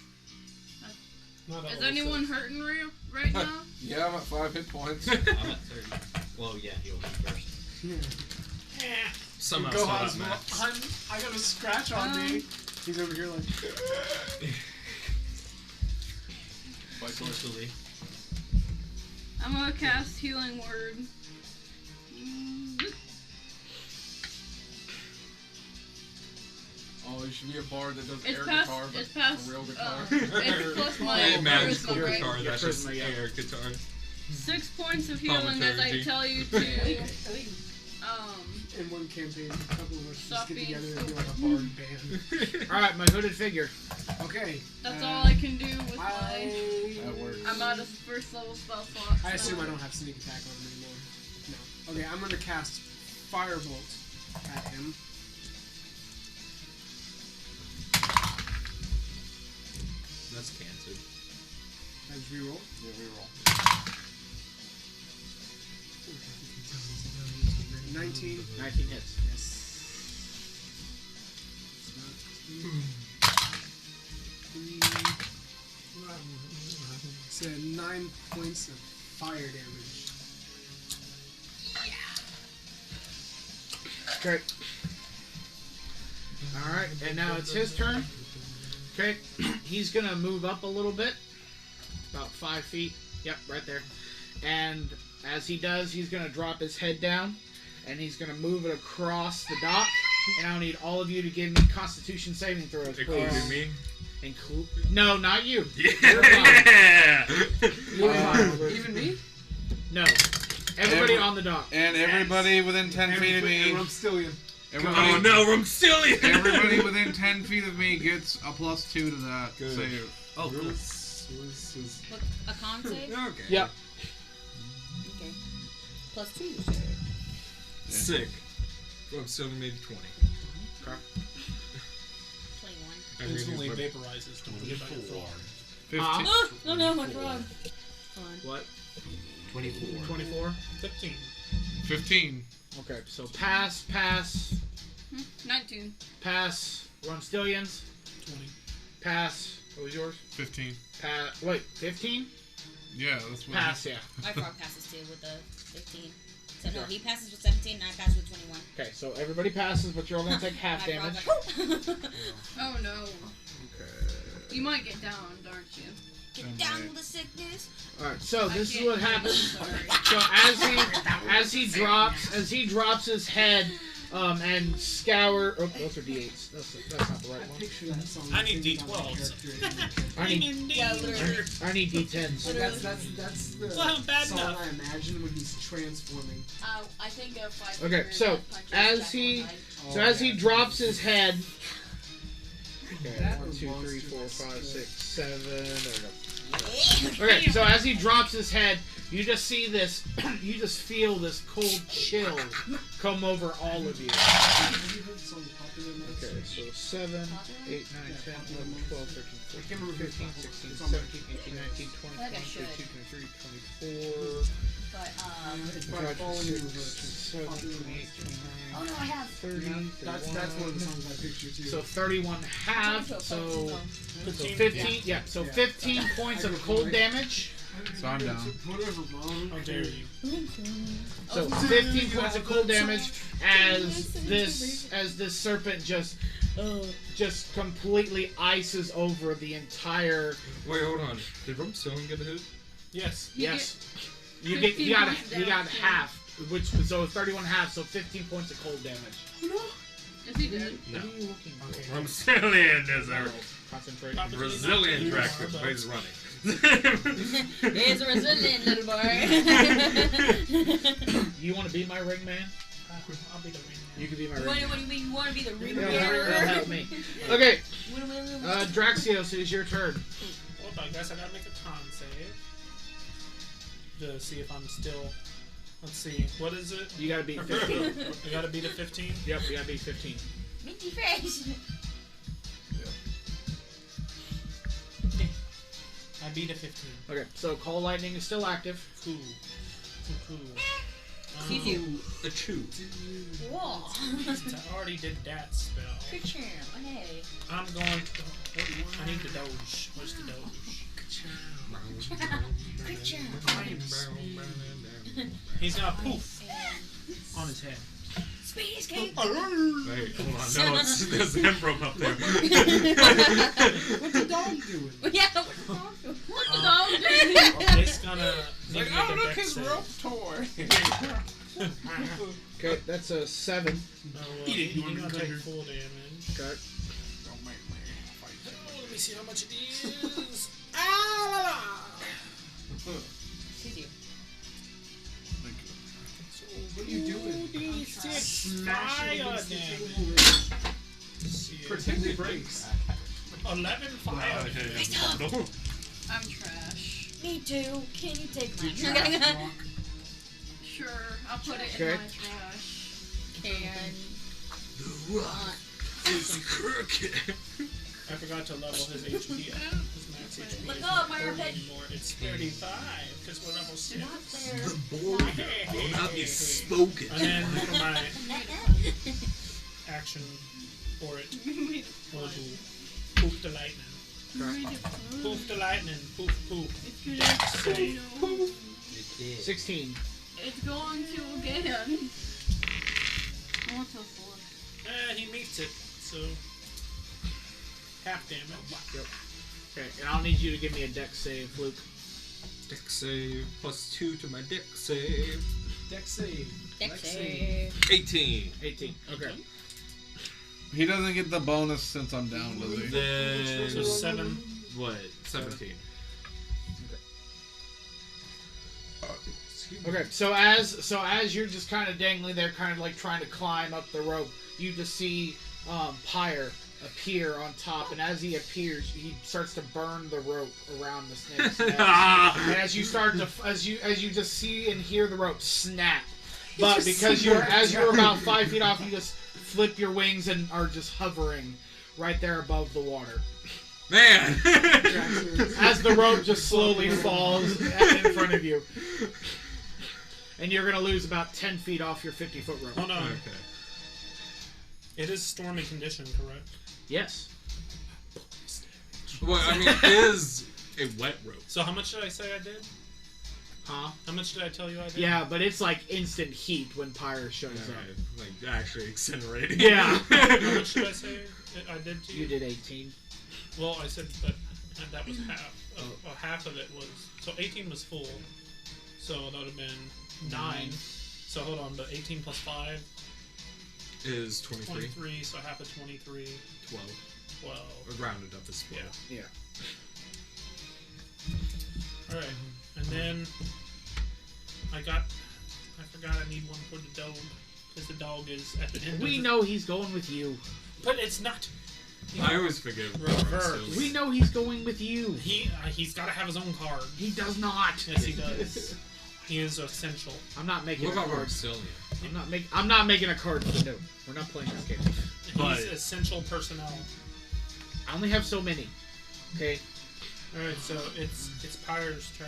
Speaker 5: Not
Speaker 6: that. Is
Speaker 5: all
Speaker 6: anyone hurting you right now?
Speaker 8: Yeah, I'm at 5 hit points.
Speaker 7: I'm at 30. Well, yeah, he'll be first.
Speaker 4: Somehow
Speaker 3: Gohan's
Speaker 4: still not max.
Speaker 3: I got a scratch on me. He's over here like.
Speaker 7: Essentially.
Speaker 6: I'm gonna cast Healing Word.
Speaker 8: Oh
Speaker 3: Oh, you should be a bard that does
Speaker 6: It's
Speaker 3: air
Speaker 6: past.
Speaker 3: guitar, but
Speaker 6: It's past.
Speaker 3: a real guitar.
Speaker 6: It's plus my
Speaker 4: Hey, magical
Speaker 6: charisma, right?
Speaker 4: guitar, that's just
Speaker 1: Charisma, yeah.
Speaker 4: air guitar.
Speaker 6: 6 points of healing as I
Speaker 4: Thaumaturgy.
Speaker 6: tell you to.
Speaker 3: In one campaign, a couple of us
Speaker 6: Stop
Speaker 3: just get
Speaker 6: being
Speaker 3: together and do like a bard band.
Speaker 1: All right, my hooded figure.
Speaker 3: Okay.
Speaker 6: That's all I can do with my.
Speaker 8: That works.
Speaker 6: I'm out of first level spell slots.
Speaker 3: I assume
Speaker 6: so-
Speaker 3: I don't have sneak attack on him anymore. No. Okay, I'm gonna cast Firebolt at him.
Speaker 4: That's canceled.
Speaker 3: I just reroll.
Speaker 8: Yeah, reroll.
Speaker 3: 19.
Speaker 1: 19 hits.
Speaker 3: So 9 points of fire damage.
Speaker 1: Great. All right, and now it's his turn. Okay, he's gonna move up a little bit, about 5 feet. Yep, right there. And as he does, he's gonna drop his head down, and he's gonna move it across the dock. And I'll need all of you to give me Constitution saving throws, please.
Speaker 4: Including me?
Speaker 1: No, not you.
Speaker 4: Yeah!
Speaker 1: You're fine.
Speaker 3: Even me?
Speaker 1: No, everybody on the dock.
Speaker 8: And everybody within 10 feet of me.
Speaker 3: Rumstillion.
Speaker 8: Everybody,
Speaker 4: Oh no, Rumstillion!
Speaker 8: everybody within 10 feet of me gets a +2 to that
Speaker 4: Good.
Speaker 8: save.
Speaker 4: Oh, cool.
Speaker 2: What, a con save?
Speaker 4: Okay.
Speaker 1: Yep.
Speaker 2: Okay. +2, you said.
Speaker 4: Sick. Rumstillion made 20.
Speaker 2: 21.
Speaker 5: Instantly vaporizes. Don't forget about your frog.
Speaker 8: 15.
Speaker 2: Oh, no, my frog. Fun.
Speaker 1: What?
Speaker 7: 24.
Speaker 1: 24?
Speaker 5: 15.
Speaker 8: 15.
Speaker 1: Okay, so pass,
Speaker 6: 19.
Speaker 1: pass, Rumstillions,
Speaker 5: 20.
Speaker 1: pass, what was yours?
Speaker 8: 15.
Speaker 1: Pass, wait, 15?
Speaker 8: Yeah, that's what.
Speaker 1: Pass, yeah.
Speaker 2: My frog passes too with a 15. So no, he passes with 17 and I pass with 21.
Speaker 1: Okay, so everybody passes, but you're all gonna take half
Speaker 2: My
Speaker 1: damage.
Speaker 2: frog's like,
Speaker 6: Oh no.
Speaker 1: Okay.
Speaker 6: You might get downed, aren't you?
Speaker 2: get down with the sickness.
Speaker 1: Alright, so this is
Speaker 6: can't-
Speaker 1: what happens.
Speaker 6: Sorry.
Speaker 1: So as he drops his head, and scour. Oh, those are D8s. That's not the right
Speaker 3: I
Speaker 1: one.
Speaker 3: picture that song.
Speaker 5: I need
Speaker 3: singing on my
Speaker 5: D12s.
Speaker 3: character.
Speaker 1: I need
Speaker 2: Yeah, literally.
Speaker 1: I need D10s.
Speaker 3: That's the
Speaker 5: Well, bad
Speaker 3: song
Speaker 5: enough.
Speaker 3: I imagine when he's transforming.
Speaker 6: I think of 5.
Speaker 1: Okay, so as he drops his head. Okay,
Speaker 3: That
Speaker 1: 1,
Speaker 3: was
Speaker 1: 2, 3,
Speaker 3: monster.
Speaker 1: 4, 5,
Speaker 3: That's
Speaker 1: 6, 7. There we go.
Speaker 2: Yeah.
Speaker 1: Okay, so as he drops his head, you just see this, you just feel this cold chill come over all of you.
Speaker 3: Have you heard the song Popular Notes?
Speaker 1: Okay, so 7, 8, 9, 10, 11, 12, 13, 14, 15, 16, 17, 18, 19, 20,
Speaker 2: I think I
Speaker 1: 21,
Speaker 2: should.
Speaker 1: 22, 23, 24,
Speaker 2: But,
Speaker 3: It's by
Speaker 1: 25,
Speaker 3: Fallen
Speaker 1: 26,
Speaker 3: Universe.
Speaker 1: 27,
Speaker 3: Popular
Speaker 1: 28,
Speaker 3: Notes.
Speaker 1: 29,
Speaker 2: oh no, I have.
Speaker 1: 30,
Speaker 3: That's one of the songs I picture too.
Speaker 1: So 31 half, so
Speaker 5: 15.
Speaker 1: 15, yeah, so 15 points of cold damage.
Speaker 8: So I'm down.
Speaker 3: Whatever, Mom.
Speaker 5: How dare you?
Speaker 1: So 15 points of cold damage as this serpent just completely ices over the entire.
Speaker 4: Wait, hold on. Did Rumstillion get a hit?
Speaker 5: Yes.
Speaker 1: Yes, you
Speaker 6: 15
Speaker 1: got
Speaker 6: points
Speaker 1: you got
Speaker 6: damage,
Speaker 1: half, which so 31 half, so 15 points of cold damage.
Speaker 6: Is he dead?
Speaker 1: What are you looking for?
Speaker 4: Rumstillion is a
Speaker 1: Concentrate.
Speaker 4: Brazilian Draxios, but he's running.
Speaker 2: There's a resilient little boy.
Speaker 1: You want to be my ring man?
Speaker 5: I'll be the ring.
Speaker 1: You can be my ring
Speaker 2: What
Speaker 1: man.
Speaker 2: do you mean? You want to be the ring
Speaker 1: That'll
Speaker 2: bearer?
Speaker 1: help me. Okay, Draxios, it is your turn.
Speaker 5: Well, I guess I gotta make a con save to see if I'm still. Let's see. What is it?
Speaker 1: You gotta beat 15.
Speaker 5: I gotta beat a 15.
Speaker 1: Yep, you gotta beat 15.
Speaker 2: Minty face.
Speaker 5: I beat a 15.
Speaker 1: Okay, so Call Lightning is still active.
Speaker 5: Cool. Cool.
Speaker 2: See you.
Speaker 4: A chew.
Speaker 2: Whoa.
Speaker 5: I already did that spell.
Speaker 2: Good charm. Hey.
Speaker 5: I'm going. I need the Doge. Where's the Doge?
Speaker 2: Good charm.
Speaker 5: He's gonna poof on his head.
Speaker 2: Speed escape.
Speaker 4: Wait, hold on. No, there's an emperor up there.
Speaker 3: What's the dog doing?
Speaker 2: Yeah. What's the dog doing?
Speaker 6: What's the dog doing?
Speaker 5: It's gonna. need to make a dex save.
Speaker 8: toy.
Speaker 1: Okay, that's a 7.
Speaker 5: No,
Speaker 3: Eat it, you
Speaker 5: you're gonna
Speaker 3: undercutter.
Speaker 5: take full damage.
Speaker 1: Okay.
Speaker 5: see how much it is. Ah la la.
Speaker 2: Excuse you.
Speaker 3: So what are you doing?
Speaker 5: 2d6
Speaker 3: Smashing
Speaker 5: fire
Speaker 3: against the
Speaker 5: damage.
Speaker 3: table.
Speaker 5: Let's see here.
Speaker 3: Pretend it breaks.
Speaker 5: 11 fire damage.
Speaker 6: I'm trash.
Speaker 2: Me too. Can you take mine?
Speaker 3: Trash rock.
Speaker 6: Sure, I'll put it
Speaker 1: Okay.
Speaker 6: in my trash.
Speaker 2: Can.
Speaker 4: The rock is crooked.
Speaker 5: I forgot to level his HP up. His max HP
Speaker 2: Look
Speaker 5: is
Speaker 2: up,
Speaker 5: not
Speaker 2: my
Speaker 5: 30
Speaker 2: armpit.
Speaker 5: anymore. It's 35 because we're level 6.
Speaker 2: Not there.
Speaker 4: The boy will not be spoken.
Speaker 5: And then for my action for it,
Speaker 6: You made it
Speaker 5: we'll
Speaker 6: fun.
Speaker 5: do poof the lightning.
Speaker 6: You made it fun.
Speaker 5: Poof the lightning. Poof poof.
Speaker 6: It's gonna explode.
Speaker 7: It did.
Speaker 1: 16.
Speaker 6: It's going to again. I want to four.
Speaker 5: He meets it, so half damage.
Speaker 1: Okay, and I'll need you to give me a dex save, Fluke.
Speaker 4: Dex save +2 to my dex save.
Speaker 3: Dex save.
Speaker 2: Dex
Speaker 3: Dex
Speaker 2: save.
Speaker 4: 18.
Speaker 1: 18. Okay.
Speaker 8: He doesn't get the bonus since I'm down, does he?
Speaker 4: Then
Speaker 5: So 7.
Speaker 4: what? 17.
Speaker 1: Okay, so as you're just kind of dangling there, kind of like trying to climb up the rope, you just see Pyre appear on top, and as he appears, he starts to burn the rope around the snake's neck. And as you start to, as you just see and hear the rope snap, but because you're about 5 feet off, you just flip your wings and are just hovering right there above the water.
Speaker 4: Man!
Speaker 1: As the rope just slowly falls in front of you. And you're going to lose about 10 feet off your 50-foot rope.
Speaker 5: Oh no.
Speaker 4: Okay.
Speaker 5: It is stormy condition, correct?
Speaker 1: Yes.
Speaker 4: Well, I mean, it is a wet rope.
Speaker 5: So how much did I say I did?
Speaker 1: Huh?
Speaker 5: How much did I tell you I did?
Speaker 1: Yeah, but it's like instant heat when Pyre shows up.
Speaker 4: Like, actually incinerating.
Speaker 1: Yeah.
Speaker 5: How much did I say I did to you?
Speaker 1: You did 18.
Speaker 5: Well, I said, but that was half. Half of it was... So 18 was full. So that would have been 9. So hold on, but 18 plus 5?
Speaker 4: Is 23.
Speaker 5: 23, so half of 23.
Speaker 4: 12.
Speaker 5: 12.
Speaker 4: Or rounded up as 12.
Speaker 5: Yeah.
Speaker 1: Yeah.
Speaker 5: Alright. And then... I forgot I need one for the dog. Because the dog is at the end
Speaker 1: We
Speaker 5: of
Speaker 1: know he's going with you.
Speaker 5: But it's not...
Speaker 4: I always forget.
Speaker 5: Reverse.
Speaker 1: We know he's going with you.
Speaker 5: He's got to have his own card.
Speaker 1: He does not.
Speaker 5: Yes, he does. He is essential.
Speaker 1: I'm not making
Speaker 4: What
Speaker 1: a
Speaker 4: about
Speaker 1: card.
Speaker 4: Roxillian?
Speaker 1: I'm not making a card for no. We're not playing this game.
Speaker 4: But-
Speaker 5: He's essential personnel.
Speaker 1: I only have so many. Okay.
Speaker 5: Alright, so it's Pyre's turn.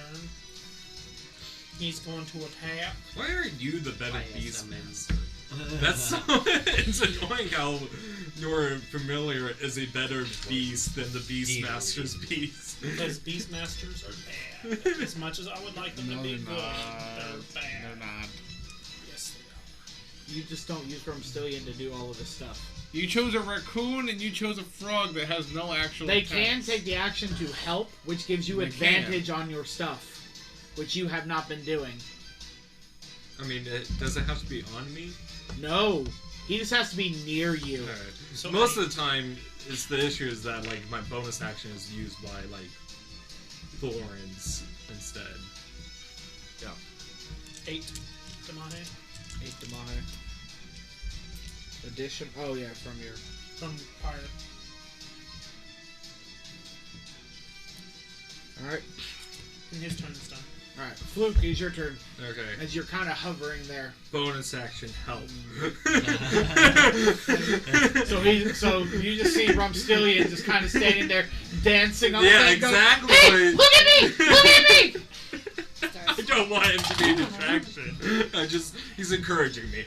Speaker 5: He's going to attack.
Speaker 4: Why are you the better
Speaker 7: I am
Speaker 4: Beastmaster? That's so... It's annoying how you're familiar as a better beast than the Beastmaster's beast.
Speaker 5: Because Beastmasters are bad. As much as I would like them to be good, they're bad.
Speaker 8: They're not.
Speaker 5: Yes, they
Speaker 1: You just don't use Rumstillion to do all of this stuff.
Speaker 8: You chose a raccoon and you chose a frog that has no actual
Speaker 1: They
Speaker 8: attacks.
Speaker 1: can take the action to help, which gives you
Speaker 8: They
Speaker 1: advantage on your stuff, which you have not been doing.
Speaker 4: I mean, does it have to be on me?
Speaker 1: No. He just has to be near you.
Speaker 4: Alright.
Speaker 5: So
Speaker 4: Most of the time, the issue is that like my bonus action is used by like thorns instead.
Speaker 1: Yeah.
Speaker 5: 8 Damahe
Speaker 1: 8 Damahe. Addition. Oh yeah, from your.
Speaker 5: from Pyre.
Speaker 1: All right.
Speaker 5: And his turn is done.
Speaker 1: All right. Fluke, it's your turn.
Speaker 4: Okay.
Speaker 1: As you're kind of hovering there.
Speaker 4: Bonus action help.
Speaker 1: So you just see Rumstillion just kind of standing there dancing on the
Speaker 4: Yeah,
Speaker 1: thing, going,
Speaker 4: exactly.
Speaker 1: Hey, look at me! Look at me!
Speaker 4: I don't want him to be a distraction. He's encouraging me.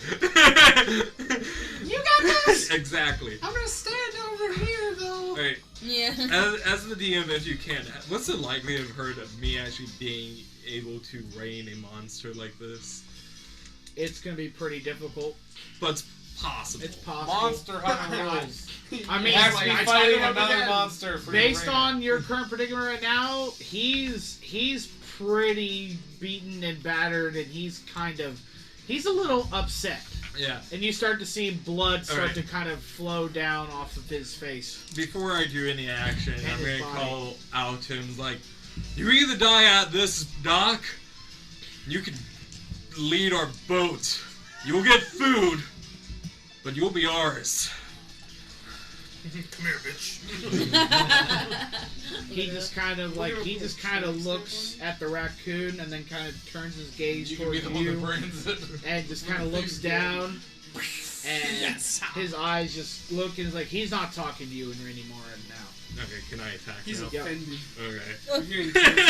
Speaker 1: You got this!
Speaker 4: Exactly.
Speaker 3: I'm gonna stand over here though.
Speaker 4: Alright,
Speaker 2: Yeah.
Speaker 4: as the DM, if you can, what's the likelihood of me actually being able to reign a monster like this?
Speaker 1: It's gonna be pretty difficult.
Speaker 4: But it's possible.
Speaker 1: It's possible.
Speaker 8: Monster Hunter rules.
Speaker 1: I mean,
Speaker 8: Actually
Speaker 1: I
Speaker 8: fighting
Speaker 1: tell you
Speaker 8: another
Speaker 1: again,
Speaker 8: monster for
Speaker 1: based
Speaker 8: your
Speaker 1: on your current predicament right now, he's pretty beaten and battered, and he's a little upset.
Speaker 4: Yeah.
Speaker 1: And you start to see blood start
Speaker 4: Alright.
Speaker 1: to kind of flow down off of his face.
Speaker 4: Before I do any action,
Speaker 1: And
Speaker 4: I'm
Speaker 1: his
Speaker 4: gonna
Speaker 1: body.
Speaker 4: call out to him like, you either die at this dock, you can lead our boat. You'll get food, but you'll be ours.
Speaker 5: Come here, bitch.
Speaker 1: He just kind of looks at the raccoon and then kind of turns his gaze
Speaker 8: You can be
Speaker 1: towards
Speaker 8: the one that
Speaker 1: you
Speaker 8: brands it.
Speaker 1: and just kind of looks down. And
Speaker 5: Yes.
Speaker 1: his eyes just look and is like, he's not talking to you anymore now.
Speaker 4: Okay, can I attack
Speaker 3: He's
Speaker 4: now?
Speaker 3: offended.
Speaker 4: Okay.
Speaker 3: You're getting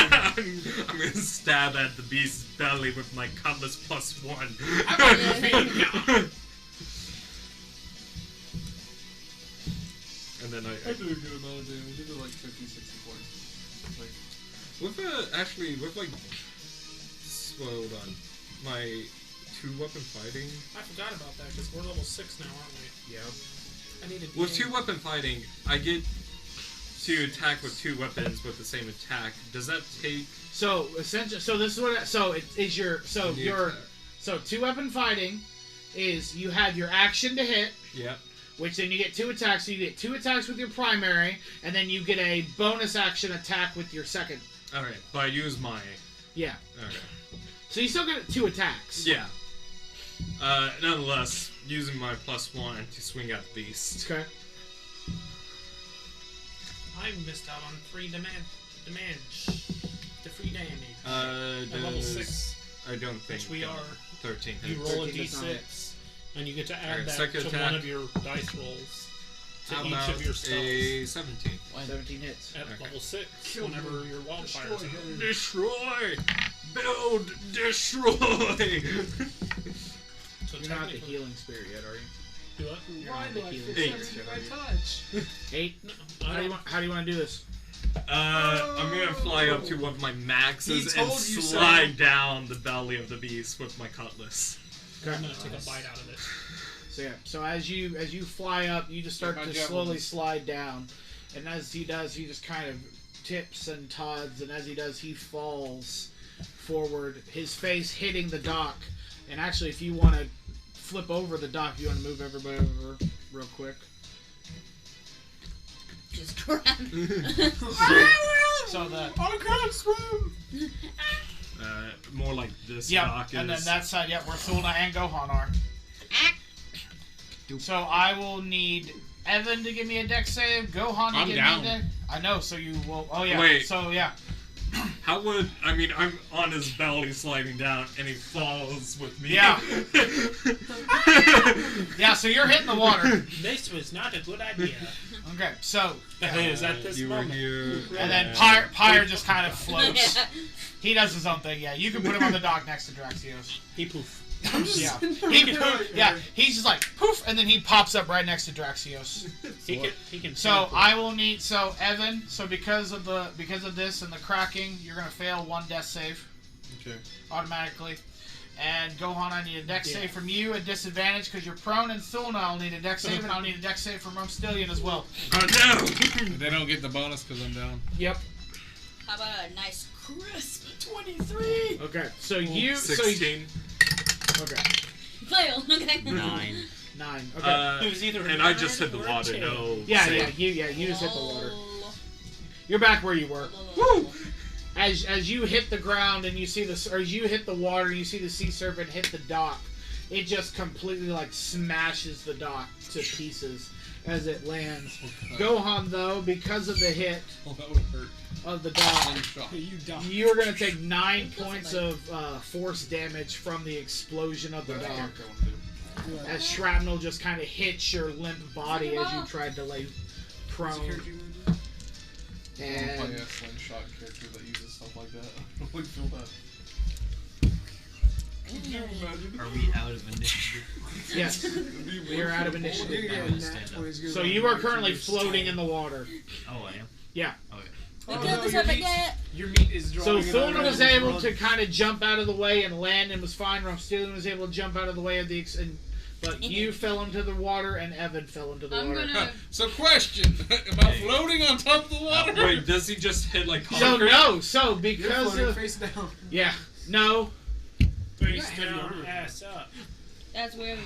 Speaker 4: I'm gonna stab at the beast's belly with my cutlass +1. And then
Speaker 8: I did a good amount of damage. I did like 50, 60 points. Like,
Speaker 4: with hold on, my 2-weapon fighting.
Speaker 5: I forgot about that because we're level 6 now, aren't we?
Speaker 1: Yeah.
Speaker 5: I need to.
Speaker 4: With 2-weapon fighting, I get to attack with 2 weapons with the same attack. Does that take?
Speaker 1: So essentially, so this is what. So it is your. So
Speaker 4: New
Speaker 1: your.
Speaker 4: attack.
Speaker 1: So 2-weapon fighting is you have your action to hit,
Speaker 4: Yep.
Speaker 1: which then you get 2 attacks. So you get 2 attacks with your primary, and then you get a bonus action attack with your second.
Speaker 4: All right, but I use my.
Speaker 1: Yeah.
Speaker 4: Okay.
Speaker 1: So you still get 2 attacks.
Speaker 4: Yeah. Nonetheless, using my +1 to swing at the beast.
Speaker 1: Okay.
Speaker 5: I missed out on 3 damage. The free damage.
Speaker 4: Does,
Speaker 5: At level 6,
Speaker 4: I don't think.
Speaker 5: which we are.
Speaker 4: 13
Speaker 5: You
Speaker 4: hits.
Speaker 5: roll a
Speaker 1: 13 does not hit.
Speaker 5: d6, and you get to add
Speaker 4: Alright,
Speaker 5: that
Speaker 4: second
Speaker 5: to
Speaker 4: attack.
Speaker 5: one of your dice rolls to
Speaker 4: How
Speaker 5: each
Speaker 4: about
Speaker 5: of your spells.
Speaker 4: a 17?
Speaker 1: 17 hits.
Speaker 5: At
Speaker 4: Okay.
Speaker 5: level 6,
Speaker 3: Kill
Speaker 5: whenever
Speaker 3: him.
Speaker 5: your wildfire
Speaker 3: Destroy
Speaker 5: is out.
Speaker 3: him.
Speaker 4: Destroy! Build! Destroy!
Speaker 5: So
Speaker 1: You're not the
Speaker 5: technically-
Speaker 1: healing spirit yet, are you?
Speaker 5: Do what?
Speaker 3: Why do I feel
Speaker 4: Eight.
Speaker 3: everything I touch?
Speaker 1: 8.
Speaker 5: No,
Speaker 1: How
Speaker 5: I
Speaker 1: do you
Speaker 5: don't.
Speaker 1: want? How do you want to do this?
Speaker 4: I'm gonna fly up to one of my
Speaker 3: He
Speaker 4: maxes
Speaker 3: told
Speaker 4: and
Speaker 3: you so.
Speaker 4: slide down the belly of the beast with my cutlass.
Speaker 5: I'm gonna take a bite out of it.
Speaker 1: So yeah. So as you fly up, you just start
Speaker 8: Like my
Speaker 1: to
Speaker 8: javelins.
Speaker 1: slowly slide down, and as he does, he just kind of tips and tods, and as he does, he falls forward, his face hitting the dock. And actually, if you want to flip over the dock, you want to move everybody over real quick.
Speaker 2: Just grab.
Speaker 1: So the
Speaker 3: I can't swim!
Speaker 4: More like this
Speaker 1: yeah,
Speaker 4: dock is.
Speaker 1: and then that side, yeah, where Thulna and Gohan are. So I will need Evan to give me a dex save. Gohan to
Speaker 8: I'm
Speaker 1: give
Speaker 8: down.
Speaker 1: me a dex. I know. So you will. Oh yeah.
Speaker 4: Wait.
Speaker 1: So yeah.
Speaker 4: How would I'm on his belly sliding down and he falls with me.
Speaker 1: Yeah. Yeah. So you're hitting the water.
Speaker 5: This was not a good idea.
Speaker 1: Okay. So
Speaker 5: Is at this
Speaker 4: you were
Speaker 5: moment.
Speaker 4: here.
Speaker 1: and then Pyre just kind of floats. He does his own thing. Yeah. You can put him on the dock next to Draxios.
Speaker 5: He poof.
Speaker 1: Yeah. He's just like poof, and then he pops up right next to Draxios.
Speaker 5: He can.
Speaker 1: So I will need Evan. So because of this and the cracking, you're gonna fail 1 death save
Speaker 8: okay.
Speaker 1: automatically. And Gohan, I need a dex
Speaker 5: Yeah.
Speaker 1: save from you at disadvantage because you're prone, and Thulna, I'll need a dex save, and I'll need a dex save from Rumstillion as well.
Speaker 4: Oh no!
Speaker 8: They don't get the bonus because I'm down.
Speaker 1: Yep.
Speaker 2: How about a nice crisp 23?
Speaker 1: Okay. So you.
Speaker 4: 16.
Speaker 1: Okay.
Speaker 2: Fail. Okay.
Speaker 7: 9.
Speaker 1: 9. Okay.
Speaker 5: It was either
Speaker 4: And I just hit the water. No.
Speaker 1: yeah.
Speaker 4: save.
Speaker 1: You just hit the water.
Speaker 2: Lol.
Speaker 1: You're back where you were.
Speaker 2: Woo!
Speaker 1: As you hit the ground and you see as you hit the water, you see the sea serpent hit the dock. It just completely like smashes the dock to pieces as it lands. Gohan, though, because of the hit
Speaker 8: Oh, that would hurt.
Speaker 1: of the dock,
Speaker 8: One shot.
Speaker 3: You dumb.
Speaker 1: you're gonna take 9 points of force damage from the explosion of the
Speaker 8: That's
Speaker 1: dock.
Speaker 8: what I want to do.
Speaker 1: As shrapnel just kind of hits your limp body as you tried to lay prone.
Speaker 8: I
Speaker 1: And
Speaker 8: want to play a slingshot character that uses stuff like that. I don't really feel that. Can you imagine?
Speaker 7: Are we out of initiative?
Speaker 1: yes, you're out of initiative.
Speaker 3: You're
Speaker 7: I'm
Speaker 3: getting
Speaker 7: gonna
Speaker 3: that
Speaker 7: stand up.
Speaker 3: toys good
Speaker 1: So
Speaker 3: on
Speaker 1: you are
Speaker 3: the
Speaker 1: currently
Speaker 3: market.
Speaker 1: floating in the water.
Speaker 7: Oh, I am?
Speaker 1: Yeah.
Speaker 7: Okay.
Speaker 2: Look
Speaker 3: Oh,
Speaker 2: at
Speaker 3: no,
Speaker 2: this
Speaker 3: your
Speaker 2: up
Speaker 3: meat-
Speaker 2: again.
Speaker 3: Your meat is
Speaker 1: So
Speaker 3: drawing.
Speaker 1: Thulna was able to kind of jump out of the way and land and was fine. Rumstillion was able to jump out of the way of but you fell into the water and Evan fell into the
Speaker 6: I'm
Speaker 1: water.
Speaker 6: gonna.
Speaker 8: So, question: am I floating on top of the water?
Speaker 4: Wait, does he just hit like
Speaker 1: So
Speaker 4: concrete?
Speaker 1: no, so
Speaker 3: You're
Speaker 1: because
Speaker 3: floating
Speaker 1: of
Speaker 3: face down.
Speaker 1: no,
Speaker 5: Face
Speaker 3: Heavy
Speaker 5: down,
Speaker 3: armor.
Speaker 5: ass up.
Speaker 2: That's where.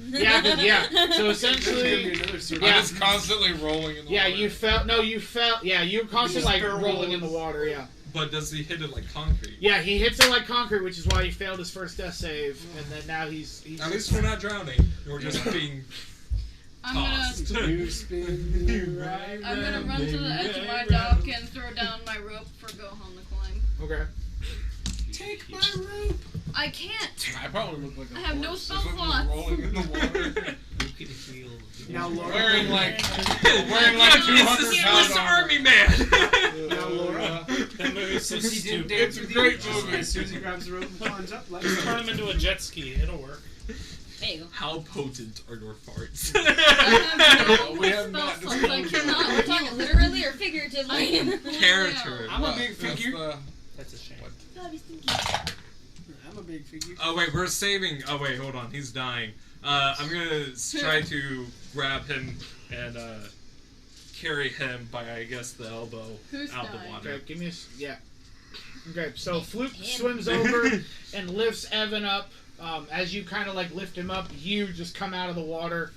Speaker 1: Yeah. So
Speaker 3: There's gonna be
Speaker 1: essentially,
Speaker 3: another serpent.
Speaker 1: Yeah.
Speaker 8: I'm just constantly rolling in the water.
Speaker 1: you fell. No, you fell. Yeah, you were constantly like rolling in the water. Yeah.
Speaker 4: But does he hit it like concrete?
Speaker 1: Yeah, he hits it like concrete, which is why he failed his first death save, and then now he's
Speaker 4: At least we're not drowning. We're just being
Speaker 6: I'm gonna
Speaker 4: tossed.
Speaker 3: You spin me right
Speaker 6: I'm gonna
Speaker 3: round,
Speaker 6: run to the
Speaker 3: baby,
Speaker 6: edge of my
Speaker 3: right
Speaker 6: dock
Speaker 3: round.
Speaker 6: and throw down my rope for Gohan to climb.
Speaker 1: okay.
Speaker 3: Take my rope.
Speaker 6: I can't.
Speaker 8: I probably look like a
Speaker 6: I have no
Speaker 8: horse
Speaker 6: spell
Speaker 8: just
Speaker 6: slots.
Speaker 8: rolling in the water.
Speaker 7: You can feel.
Speaker 3: Now, Laura.
Speaker 8: wearing like
Speaker 4: Yeah,
Speaker 8: 200
Speaker 4: it's the
Speaker 8: pound
Speaker 4: Swiss
Speaker 8: armor.
Speaker 4: Army man.
Speaker 3: Now, Laura.
Speaker 5: That movie's so
Speaker 3: Susie didn't
Speaker 5: stupid.
Speaker 3: dance
Speaker 8: It's a
Speaker 3: with
Speaker 8: great
Speaker 3: you.
Speaker 8: movie.
Speaker 3: As Susie grabs the rope and climbs up. Like
Speaker 5: Just turn him into a jet ski. It'll work.
Speaker 2: There you go.
Speaker 4: How potent are your farts?
Speaker 6: I have no
Speaker 8: We have
Speaker 6: spell
Speaker 8: not
Speaker 6: slots. I
Speaker 8: disclosed
Speaker 6: cannot.
Speaker 2: We're talking literally or figuratively.
Speaker 4: Character.
Speaker 3: I'm a
Speaker 8: Well,
Speaker 3: big
Speaker 8: that's
Speaker 3: figure.
Speaker 8: the-
Speaker 5: That's a shame.
Speaker 3: I'm a big figure.
Speaker 4: Oh wait, we're saving. Oh wait, hold on. He's dying. I'm gonna try to grab him and carry him by, I guess, the elbow
Speaker 6: Who's
Speaker 4: out the
Speaker 6: dying?
Speaker 4: water.
Speaker 1: Okay, give me yeah. Okay, so Fluke
Speaker 2: Him.
Speaker 1: swims over and lifts Evan up. As you kind of like lift him up, you just come out of the water.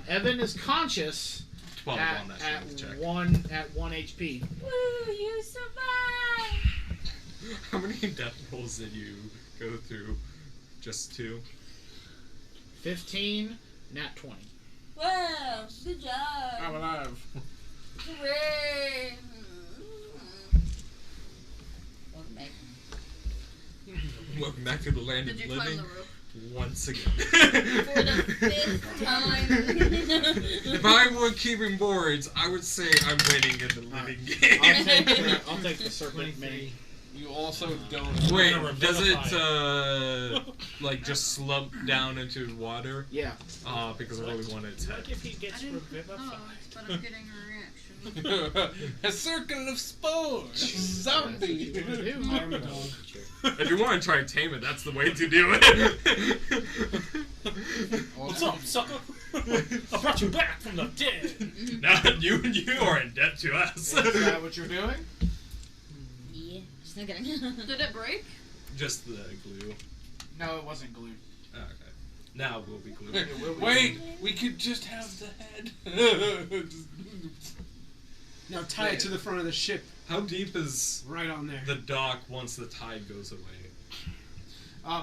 Speaker 1: Evan is conscious
Speaker 4: 12
Speaker 1: at,
Speaker 4: on that
Speaker 1: at
Speaker 4: strength check.
Speaker 1: 1 HP.
Speaker 2: Woo! You survived.
Speaker 4: How many death rolls did you go through? Just 2?
Speaker 1: 15, nat 20.
Speaker 2: Wow! Good job.
Speaker 8: I'm alive.
Speaker 2: Hooray! Welcome back.
Speaker 4: Welcome back to the land
Speaker 6: Did
Speaker 4: of
Speaker 6: you climb
Speaker 4: living
Speaker 6: the rope?
Speaker 4: once again.
Speaker 2: For the 5th time.
Speaker 4: If I were keeping boards, I would say I'm winning in the living game.
Speaker 1: I'll take the serpent mini.
Speaker 8: You also don't.
Speaker 4: Wait,
Speaker 5: I'm gonna
Speaker 4: does it
Speaker 5: revivify
Speaker 4: like just slump down into water?
Speaker 1: Yeah.
Speaker 4: Because I really wanted its head.
Speaker 5: What if he
Speaker 6: I
Speaker 5: gets
Speaker 6: didn't
Speaker 5: revivified?
Speaker 6: know, but I'm getting a reaction.
Speaker 8: A circle of spores.
Speaker 1: That's what
Speaker 8: Zombie.
Speaker 1: you wanna do.
Speaker 3: Armadillo.
Speaker 4: If you want to try and tame it, that's the way to do it.
Speaker 5: What's up, sucker? I brought you back from the dead.
Speaker 4: Now you are in debt to us.
Speaker 1: Is that what you're doing?
Speaker 2: Yeah. Just not kidding.
Speaker 6: Did it break?
Speaker 4: Just the glue.
Speaker 1: No, it wasn't glued.
Speaker 4: Oh, okay. Now we'll be glued.
Speaker 8: Wait, we could just have the head.
Speaker 3: Now tie it to the front of the ship.
Speaker 4: How deep is
Speaker 3: Right on there.
Speaker 4: the dock once the tide goes away?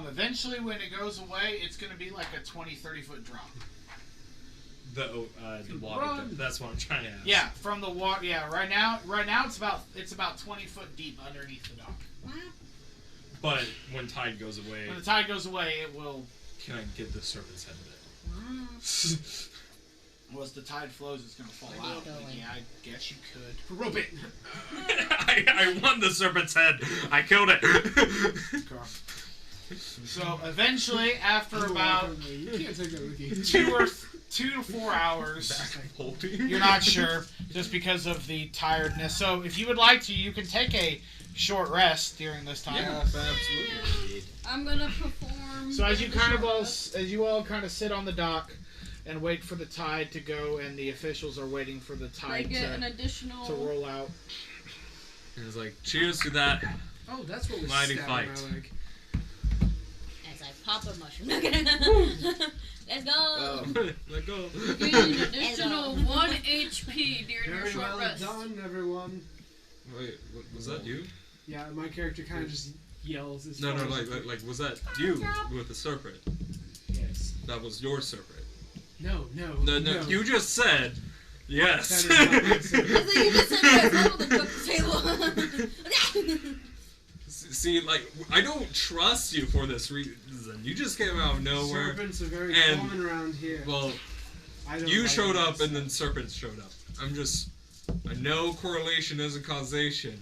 Speaker 1: Eventually, when it goes away, it's going to be like a 20, 30-foot drop.
Speaker 4: The water
Speaker 3: Run.
Speaker 4: depth. That's what I'm trying to ask.
Speaker 1: Yeah, from the water. Yeah, right now it's about 20 foot deep underneath the dock.
Speaker 4: But when tide goes away,
Speaker 1: When the tide goes away, it will.
Speaker 4: can I get the serpent's head of it?
Speaker 1: Well, as the tide flows, it's going to fall
Speaker 2: Where are you
Speaker 1: out. But
Speaker 2: going?
Speaker 1: yeah, I guess you could.
Speaker 3: Rope it.
Speaker 4: I won the serpent's head. I killed it.
Speaker 1: So eventually, after about
Speaker 3: You can't take that with you.
Speaker 1: 2 to 4 hours,
Speaker 4: Holding.
Speaker 1: you're not sure, just because of the tiredness. So if you would like to, you can take a short rest during this time.
Speaker 8: Yes, absolutely.
Speaker 6: I'm gonna perform.
Speaker 1: So as you
Speaker 6: the
Speaker 1: kind of
Speaker 6: short
Speaker 1: all,
Speaker 6: rest.
Speaker 1: as you all kind of sit on the dock and wait for the tide to go, and the officials are waiting for the
Speaker 6: I
Speaker 1: tide
Speaker 6: get an
Speaker 1: to
Speaker 6: additional.
Speaker 1: roll out.
Speaker 4: It was like, cheers to that.
Speaker 3: Oh, that's what was
Speaker 4: Mighty
Speaker 3: stabbing
Speaker 4: fight.
Speaker 3: my leg.
Speaker 2: As I pop a mushroom. Let's go.
Speaker 4: Let go.
Speaker 6: You get an additional 1 HP during your
Speaker 3: Very
Speaker 6: short
Speaker 3: well
Speaker 6: rest.
Speaker 3: done, everyone.
Speaker 4: Wait, was that you?
Speaker 3: Yeah, my character kind of just yells. As
Speaker 4: No,
Speaker 3: far
Speaker 4: no,
Speaker 3: as-
Speaker 4: like, was that you with the serpent?
Speaker 3: Yes.
Speaker 4: That was your serpent.
Speaker 3: No.
Speaker 4: No, you just said yes.
Speaker 3: That is not my serpent.
Speaker 2: I think you just said yes. I would have took the table.
Speaker 4: See, like, I don't trust you for this reason. You just came out of nowhere.
Speaker 3: Serpents are very
Speaker 4: And-
Speaker 3: common around here.
Speaker 4: Well,
Speaker 3: I don't
Speaker 4: you
Speaker 3: like
Speaker 4: showed up
Speaker 3: this.
Speaker 4: and then serpents showed up. I know correlation isn't causation,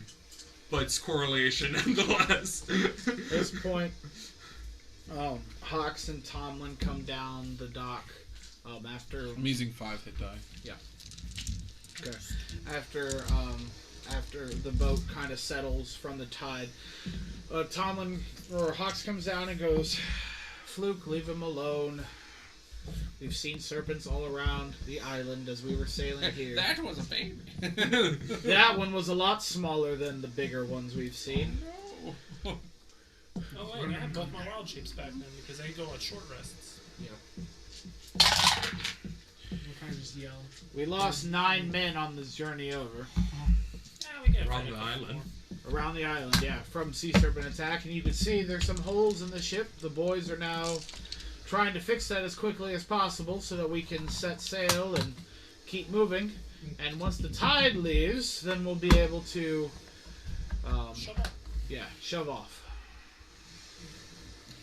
Speaker 4: but it's correlation nonetheless.
Speaker 1: At this point, Hawks and Tomlin come down the dock after
Speaker 8: I'm using 5 hit die.
Speaker 1: okay, after the boat kind of settles from the tide. Tomlin or Hawks comes down and goes, "Fluke, leave him alone. We've seen serpents all around the island as we were sailing here.
Speaker 8: That was a baby.
Speaker 1: That one was a lot smaller than the bigger ones we've seen."
Speaker 5: Oh wait, I have both my wild shapes back then because they go on short rests.
Speaker 3: We'll kind of just yell.
Speaker 1: We lost 9 men on this journey over.
Speaker 5: We get
Speaker 4: Around the island.
Speaker 1: Around the island, yeah, from sea serpent attack, and you can see there's some holes in the ship. The boys are now trying to fix that as quickly as possible so that we can set sail and keep moving. And once the tide leaves, then we'll be able to, shove off.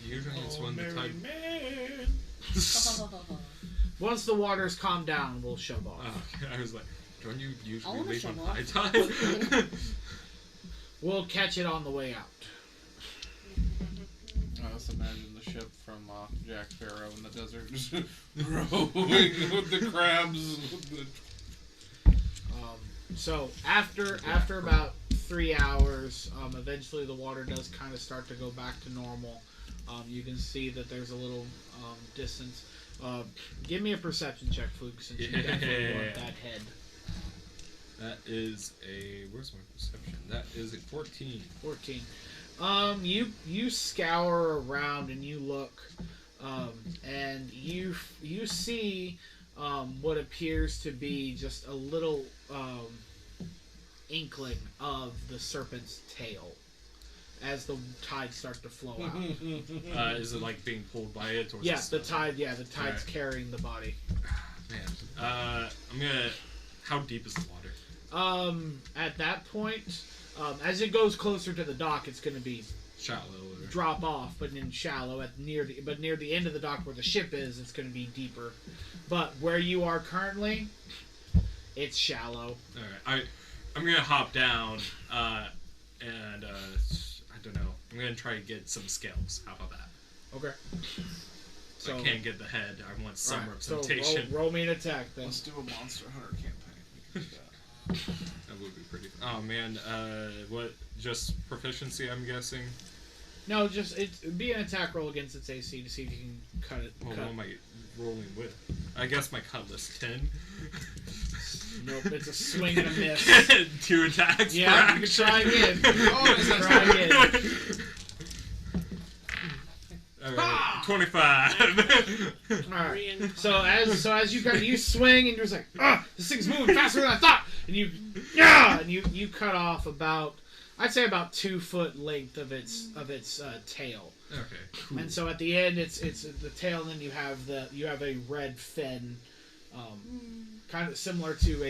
Speaker 4: Usually it's when the tide.
Speaker 1: Once the waters calm down, we'll shove off.
Speaker 4: Oh, okay. I was like, don't you
Speaker 2: I
Speaker 4: usually
Speaker 2: wanna
Speaker 4: leave on
Speaker 2: shove
Speaker 4: high
Speaker 2: off.
Speaker 4: tide?
Speaker 1: We'll catch it on the way out.
Speaker 8: Let's imagine the ship from Jack Sparrow in the desert, just rowing with the crabs.
Speaker 1: So after about 3 hours, eventually the water does kind of start to go back to normal. You can see that there's a little distance. Give me a perception check, Fluakk, since you definitely want that head.
Speaker 4: That is a. Where's my perception? That is a 14.
Speaker 1: 14. You scour around and you look, and you see what appears to be just a little inkling of the serpent's tail as the tides start to flow out.
Speaker 4: Is it like being pulled by it? Or
Speaker 1: Yeah, the tide's
Speaker 4: Right.
Speaker 1: carrying the body.
Speaker 4: Man, I'm gonna. How deep is the water?
Speaker 1: At that point, as it goes closer to the dock, it's going to be
Speaker 4: Shallow. Or...
Speaker 1: drop off, but in shallow. Near the end of the dock where the ship is, it's going to be deeper. But where you are currently, it's shallow.
Speaker 4: All right, I'm gonna hop down, and I don't know. I'm gonna try to get some scales. How about that?
Speaker 1: Okay.
Speaker 4: So I can't get the head. I want some
Speaker 1: Alright,
Speaker 4: representation.
Speaker 1: So roll me an attack then.
Speaker 8: Let's do a Monster Hunter campaign. We can do that.
Speaker 4: That would be pretty. Oh man, what? Just proficiency? I'm guessing.
Speaker 1: No, just be an attack roll against its AC to see if you can cut it.
Speaker 4: Well, what am I rolling with? I guess my cutlass 10.
Speaker 1: Nope, it's a swing and a miss.
Speaker 4: 2 attacks.
Speaker 1: Yeah,
Speaker 4: per
Speaker 1: you
Speaker 4: action.
Speaker 1: can try again. Try again.
Speaker 4: Alright, 25.
Speaker 1: Alright. So as you swing and you're just like, this thing's moving faster than I thought, and you cut off about, I'd say about 2 foot length of its tail.
Speaker 4: Okay, cool.
Speaker 1: And so at the end, it's the tail, and then you have a red fin, kind of similar to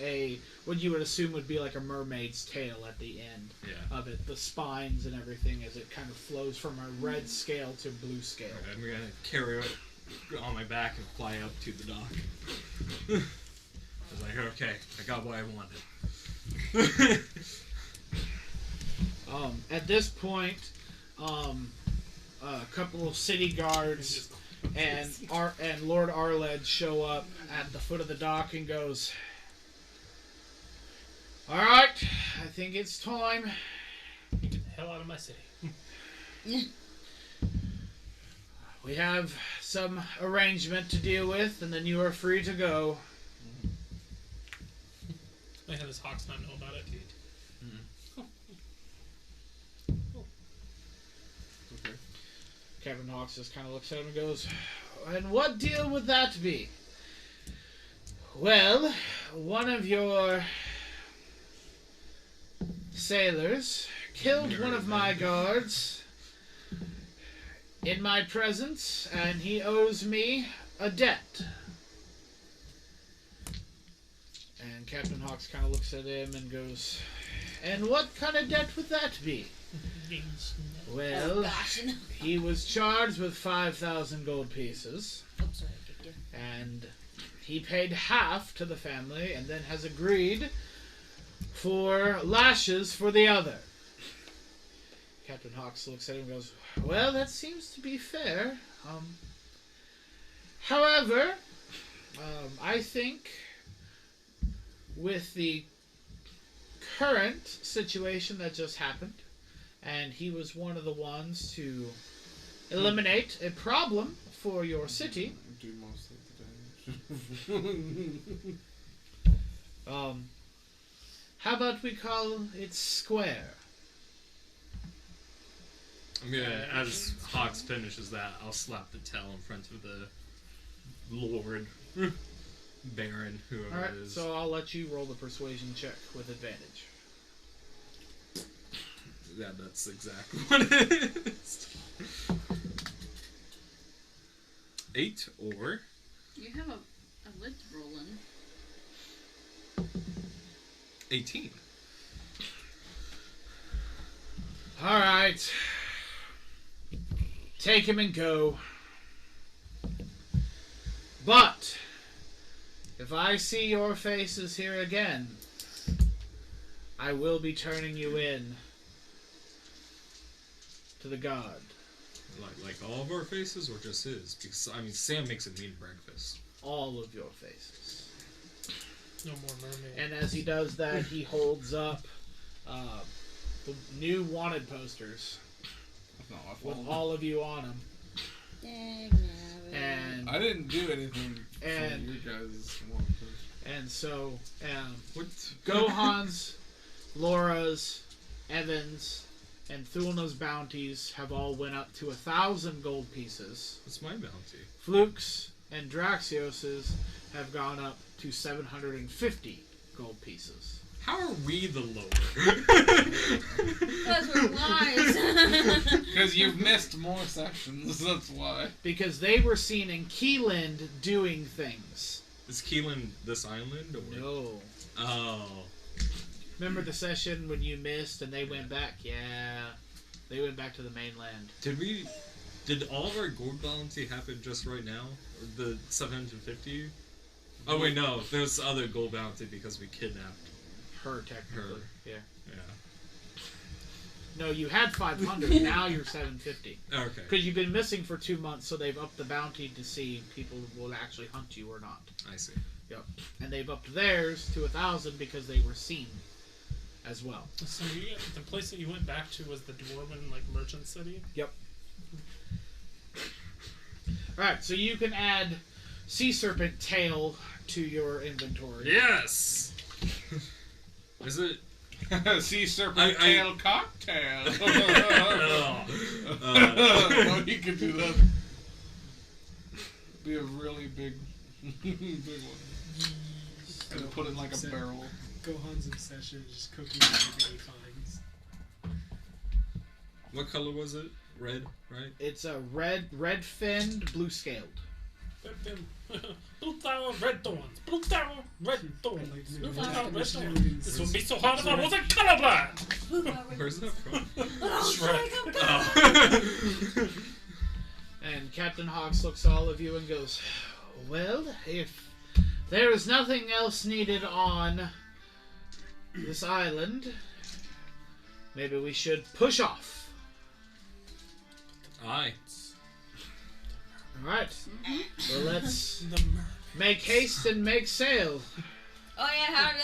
Speaker 1: a what you would assume would be like a mermaid's tail at the end of it. The spines and everything as it kind of flows from a red scale to blue scale.
Speaker 4: Okay, I'm gonna carry it on my back and fly up to the dock. I was like, okay, I got what I wanted.
Speaker 1: At this point, a couple of city guards and Lord Arled show up at the foot of the dock and goes, "All right, I think it's time.
Speaker 5: Get the hell out of my city."
Speaker 1: We have some arrangement to deal with, and then you are free to go."
Speaker 5: I have this Hawks not know about it.
Speaker 8: Okay.
Speaker 1: Captain Hawks just kind of looks at him and goes, "And what deal would that be?" "Well, one of your sailors killed one of my guards in my presence, and he owes me a debt." And Captain Hawks kind of looks at him and goes, "And what kind of debt would that be?" "Well, he was charged with 5,000 gold pieces,
Speaker 2: Sorry, I kicked you.
Speaker 1: and he paid half to the family, and then has agreed for lashes for the other." Captain Hawks looks at him and goes, "Well, that seems to be fair. However, I think with the current situation that just happened, and he was one of the ones to eliminate a problem for your city,
Speaker 8: Do most of the damage.
Speaker 1: how about we call it square?"
Speaker 4: I'm gonna, as Hawks finishes that, I'll slap the tail in front of the Lord, Baron, whoever
Speaker 1: Alright,
Speaker 4: it is.
Speaker 1: so I'll let you roll the persuasion check with advantage.
Speaker 4: Yeah, that's exactly what it is. 8 or
Speaker 6: You have a lid to roll in.
Speaker 4: 18.
Speaker 1: Alright. Take him and go. But if I see your faces here again, I will be turning you in to the god.
Speaker 4: Like all of our faces, or just his? Because I mean, Sam makes a mean breakfast.
Speaker 1: All of your faces.
Speaker 5: No more mermaids.
Speaker 1: And as he does that, he holds up the new wanted posters
Speaker 8: That's not my
Speaker 1: with
Speaker 8: fault.
Speaker 1: all of you on them.
Speaker 2: Dang,
Speaker 1: And
Speaker 8: I didn't do anything
Speaker 1: And-
Speaker 8: for you guys. One person.
Speaker 1: and so
Speaker 4: What?
Speaker 1: Gohan's, Laura's, Evan's, and Thulna's bounties have all went up to 1,000 gold pieces.
Speaker 4: What's my bounty?
Speaker 1: Fluke's and Draxios's have gone up to 750 gold pieces.
Speaker 4: How are we the lower?
Speaker 2: Because we're wise.
Speaker 8: Because you've missed more sessions, that's why.
Speaker 1: Because they were seen in Keeland doing things.
Speaker 4: Is Keelan this island or?
Speaker 1: No.
Speaker 4: Oh.
Speaker 1: Remember the session when you missed and they went back? Yeah. They went back to the mainland.
Speaker 4: Did all of our gold bounty happen just right now? Or the 750? Oh wait, no. There's other gold bounty because we kidnapped
Speaker 1: Her, technically.
Speaker 4: her.
Speaker 1: Yeah.
Speaker 4: Yeah.
Speaker 1: No, you had 500. Now you're 750.
Speaker 4: Okay.
Speaker 1: Because you've been missing for 2 months, so they've upped the bounty to see if people will actually hunt you or not.
Speaker 4: I see.
Speaker 1: Yep. And they've upped theirs to 1,000 because they were seen as well.
Speaker 5: So the place that you went back to was the Dwarven merchant city.
Speaker 1: Yep. Alright, so you can add sea serpent tail to your inventory.
Speaker 4: Yes. Is it?
Speaker 8: Sea serpent tail cocktail.
Speaker 4: Oh.
Speaker 8: You could do that. Be a really big, big one. And put it in like a barrel.
Speaker 3: Gohan's obsession is just cooking everything he finds.
Speaker 4: What color was it? Red, right?
Speaker 1: It's a red finned, blue scaled.
Speaker 5: Blue flower, red thorns. Blue flower, red thorns. Blue flower, red thorns. This would be so hard if I wasn't colorblind.
Speaker 4: Where's that from?
Speaker 2: Shrek.
Speaker 4: Oh.
Speaker 1: And Captain Hawks looks at all of you and goes, well, if there is nothing else needed on this island, maybe we should push off.
Speaker 4: Aye.
Speaker 1: Alright. Well, let's
Speaker 5: The mermaid.
Speaker 1: make haste and make sail.
Speaker 2: Oh yeah, how did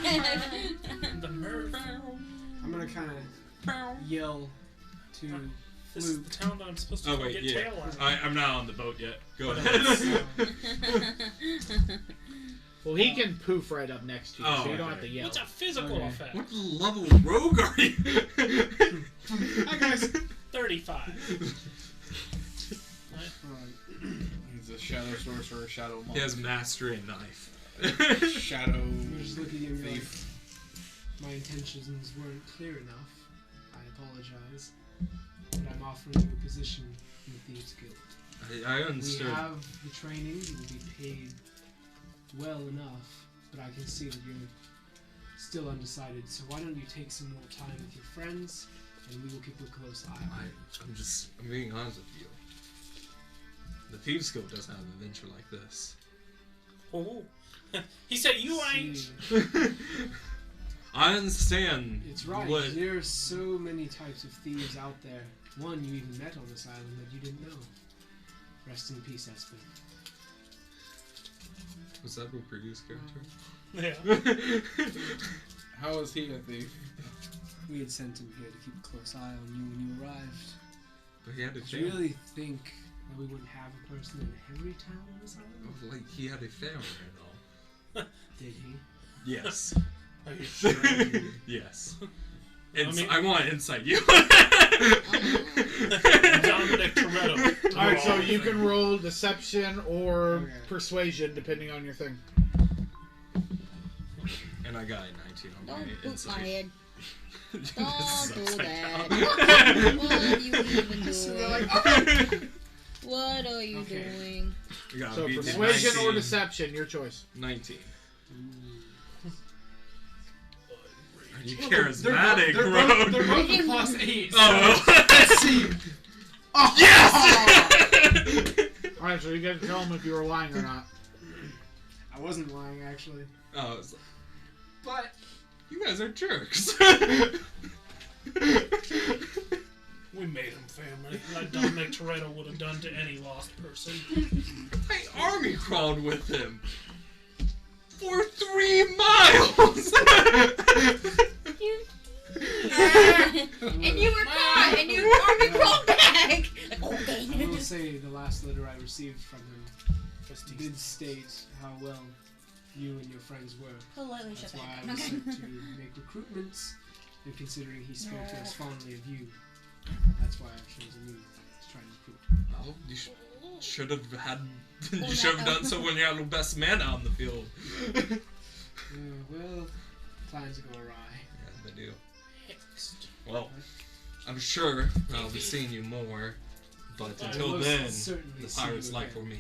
Speaker 2: I...
Speaker 5: The mermaid.
Speaker 3: I'm gonna kind of yell to
Speaker 5: This is
Speaker 3: Fluke.
Speaker 5: the town that I'm supposed to
Speaker 4: Oh
Speaker 5: go
Speaker 4: wait,
Speaker 5: get
Speaker 4: yeah.
Speaker 5: tail out.
Speaker 4: I'm not on the boat yet. Go ahead.
Speaker 1: Well, he can poof right up next to you,
Speaker 4: Oh,
Speaker 1: so you don't
Speaker 4: okay.
Speaker 1: have to yell.
Speaker 5: What's a physical
Speaker 3: Okay.
Speaker 5: effect?
Speaker 4: What level rogue are you?
Speaker 3: Hi guys.
Speaker 5: 35.
Speaker 8: He's a shadow sorcerer, shadow monk.
Speaker 4: He has mastery in knife.
Speaker 8: Shadow
Speaker 3: I'm just looking at you and be like,
Speaker 8: thief.
Speaker 3: my intentions weren't clear enough. I apologize. But I'm offering you a position in the Thieves Guild.
Speaker 4: I
Speaker 3: We
Speaker 4: understood.
Speaker 3: have the training, you will be paid well enough, but I can see that you're still undecided, so why don't you take some more time with your friends, and we will keep a close eye on it.
Speaker 4: I'm being honest with you. The Thieves Guild doesn't have an adventure like this.
Speaker 5: Oh. He said you ain't.
Speaker 3: See,
Speaker 4: I understand.
Speaker 3: it's right,
Speaker 4: What?
Speaker 3: there are so many types of thieves out there. One you even met on this island that you didn't know. Rest in peace, Espen.
Speaker 4: Was that a previous character?
Speaker 5: Yeah.
Speaker 8: How is he a thief?
Speaker 3: We had sent him here to keep a close eye on you when you arrived.
Speaker 4: But he had a
Speaker 3: Did you
Speaker 4: family.
Speaker 3: really think that we wouldn't have a person in every town on this island?
Speaker 4: Like he had a family and all.
Speaker 3: Did he?
Speaker 4: Yes.
Speaker 5: Are you sure?
Speaker 4: Yes. I want to insight you.
Speaker 5: Dominic Toretto.
Speaker 1: Alright, so you can roll deception or persuasion, depending on your thing.
Speaker 4: And I got a 19 on
Speaker 2: Don't
Speaker 4: my
Speaker 2: poop my
Speaker 4: insight.
Speaker 2: head.
Speaker 4: This
Speaker 2: Don't
Speaker 4: is
Speaker 2: do
Speaker 4: upside
Speaker 2: that.
Speaker 4: down.
Speaker 2: What are you even doing? What are you
Speaker 3: Okay.
Speaker 2: doing?
Speaker 4: You gotta
Speaker 1: So
Speaker 4: beat the
Speaker 1: persuasion or
Speaker 4: 19.
Speaker 1: deception, your choice.
Speaker 4: 19. Are you
Speaker 3: Well,
Speaker 4: charismatic,
Speaker 3: they're
Speaker 4: Road?
Speaker 3: both plus 8. So
Speaker 4: Oh.
Speaker 3: let's see.
Speaker 4: Yes!
Speaker 1: Alright, so you guys tell them if you were lying or not.
Speaker 3: I wasn't lying, actually.
Speaker 4: Oh, it's like,
Speaker 3: But
Speaker 4: you guys are jerks.
Speaker 5: We made him family. Like Dominic Toretto would have done to any lost person.
Speaker 4: I army crawled with him for 3 miles.
Speaker 2: And you were caught, and you army crawled back. Like,
Speaker 3: I
Speaker 2: okay.
Speaker 3: will say the last letter I received from him did state how well you and your friends were.
Speaker 2: Politely shut
Speaker 3: That's why
Speaker 2: that
Speaker 3: I was
Speaker 2: down.
Speaker 3: sent to make recruitments, and considering he spoke to us fondly of you, that's why I've chosen you to try and recruit.
Speaker 4: Well, you should have had. You should have done so when you had the best man out in the field.
Speaker 3: Well, plans go awry.
Speaker 4: Yeah, they do. Well, I'm sure I'll be seeing you more, but
Speaker 3: I
Speaker 4: until
Speaker 3: will
Speaker 4: then,
Speaker 3: certainly
Speaker 4: the
Speaker 3: see
Speaker 4: pirate's
Speaker 3: you
Speaker 4: life
Speaker 3: again.
Speaker 4: for me.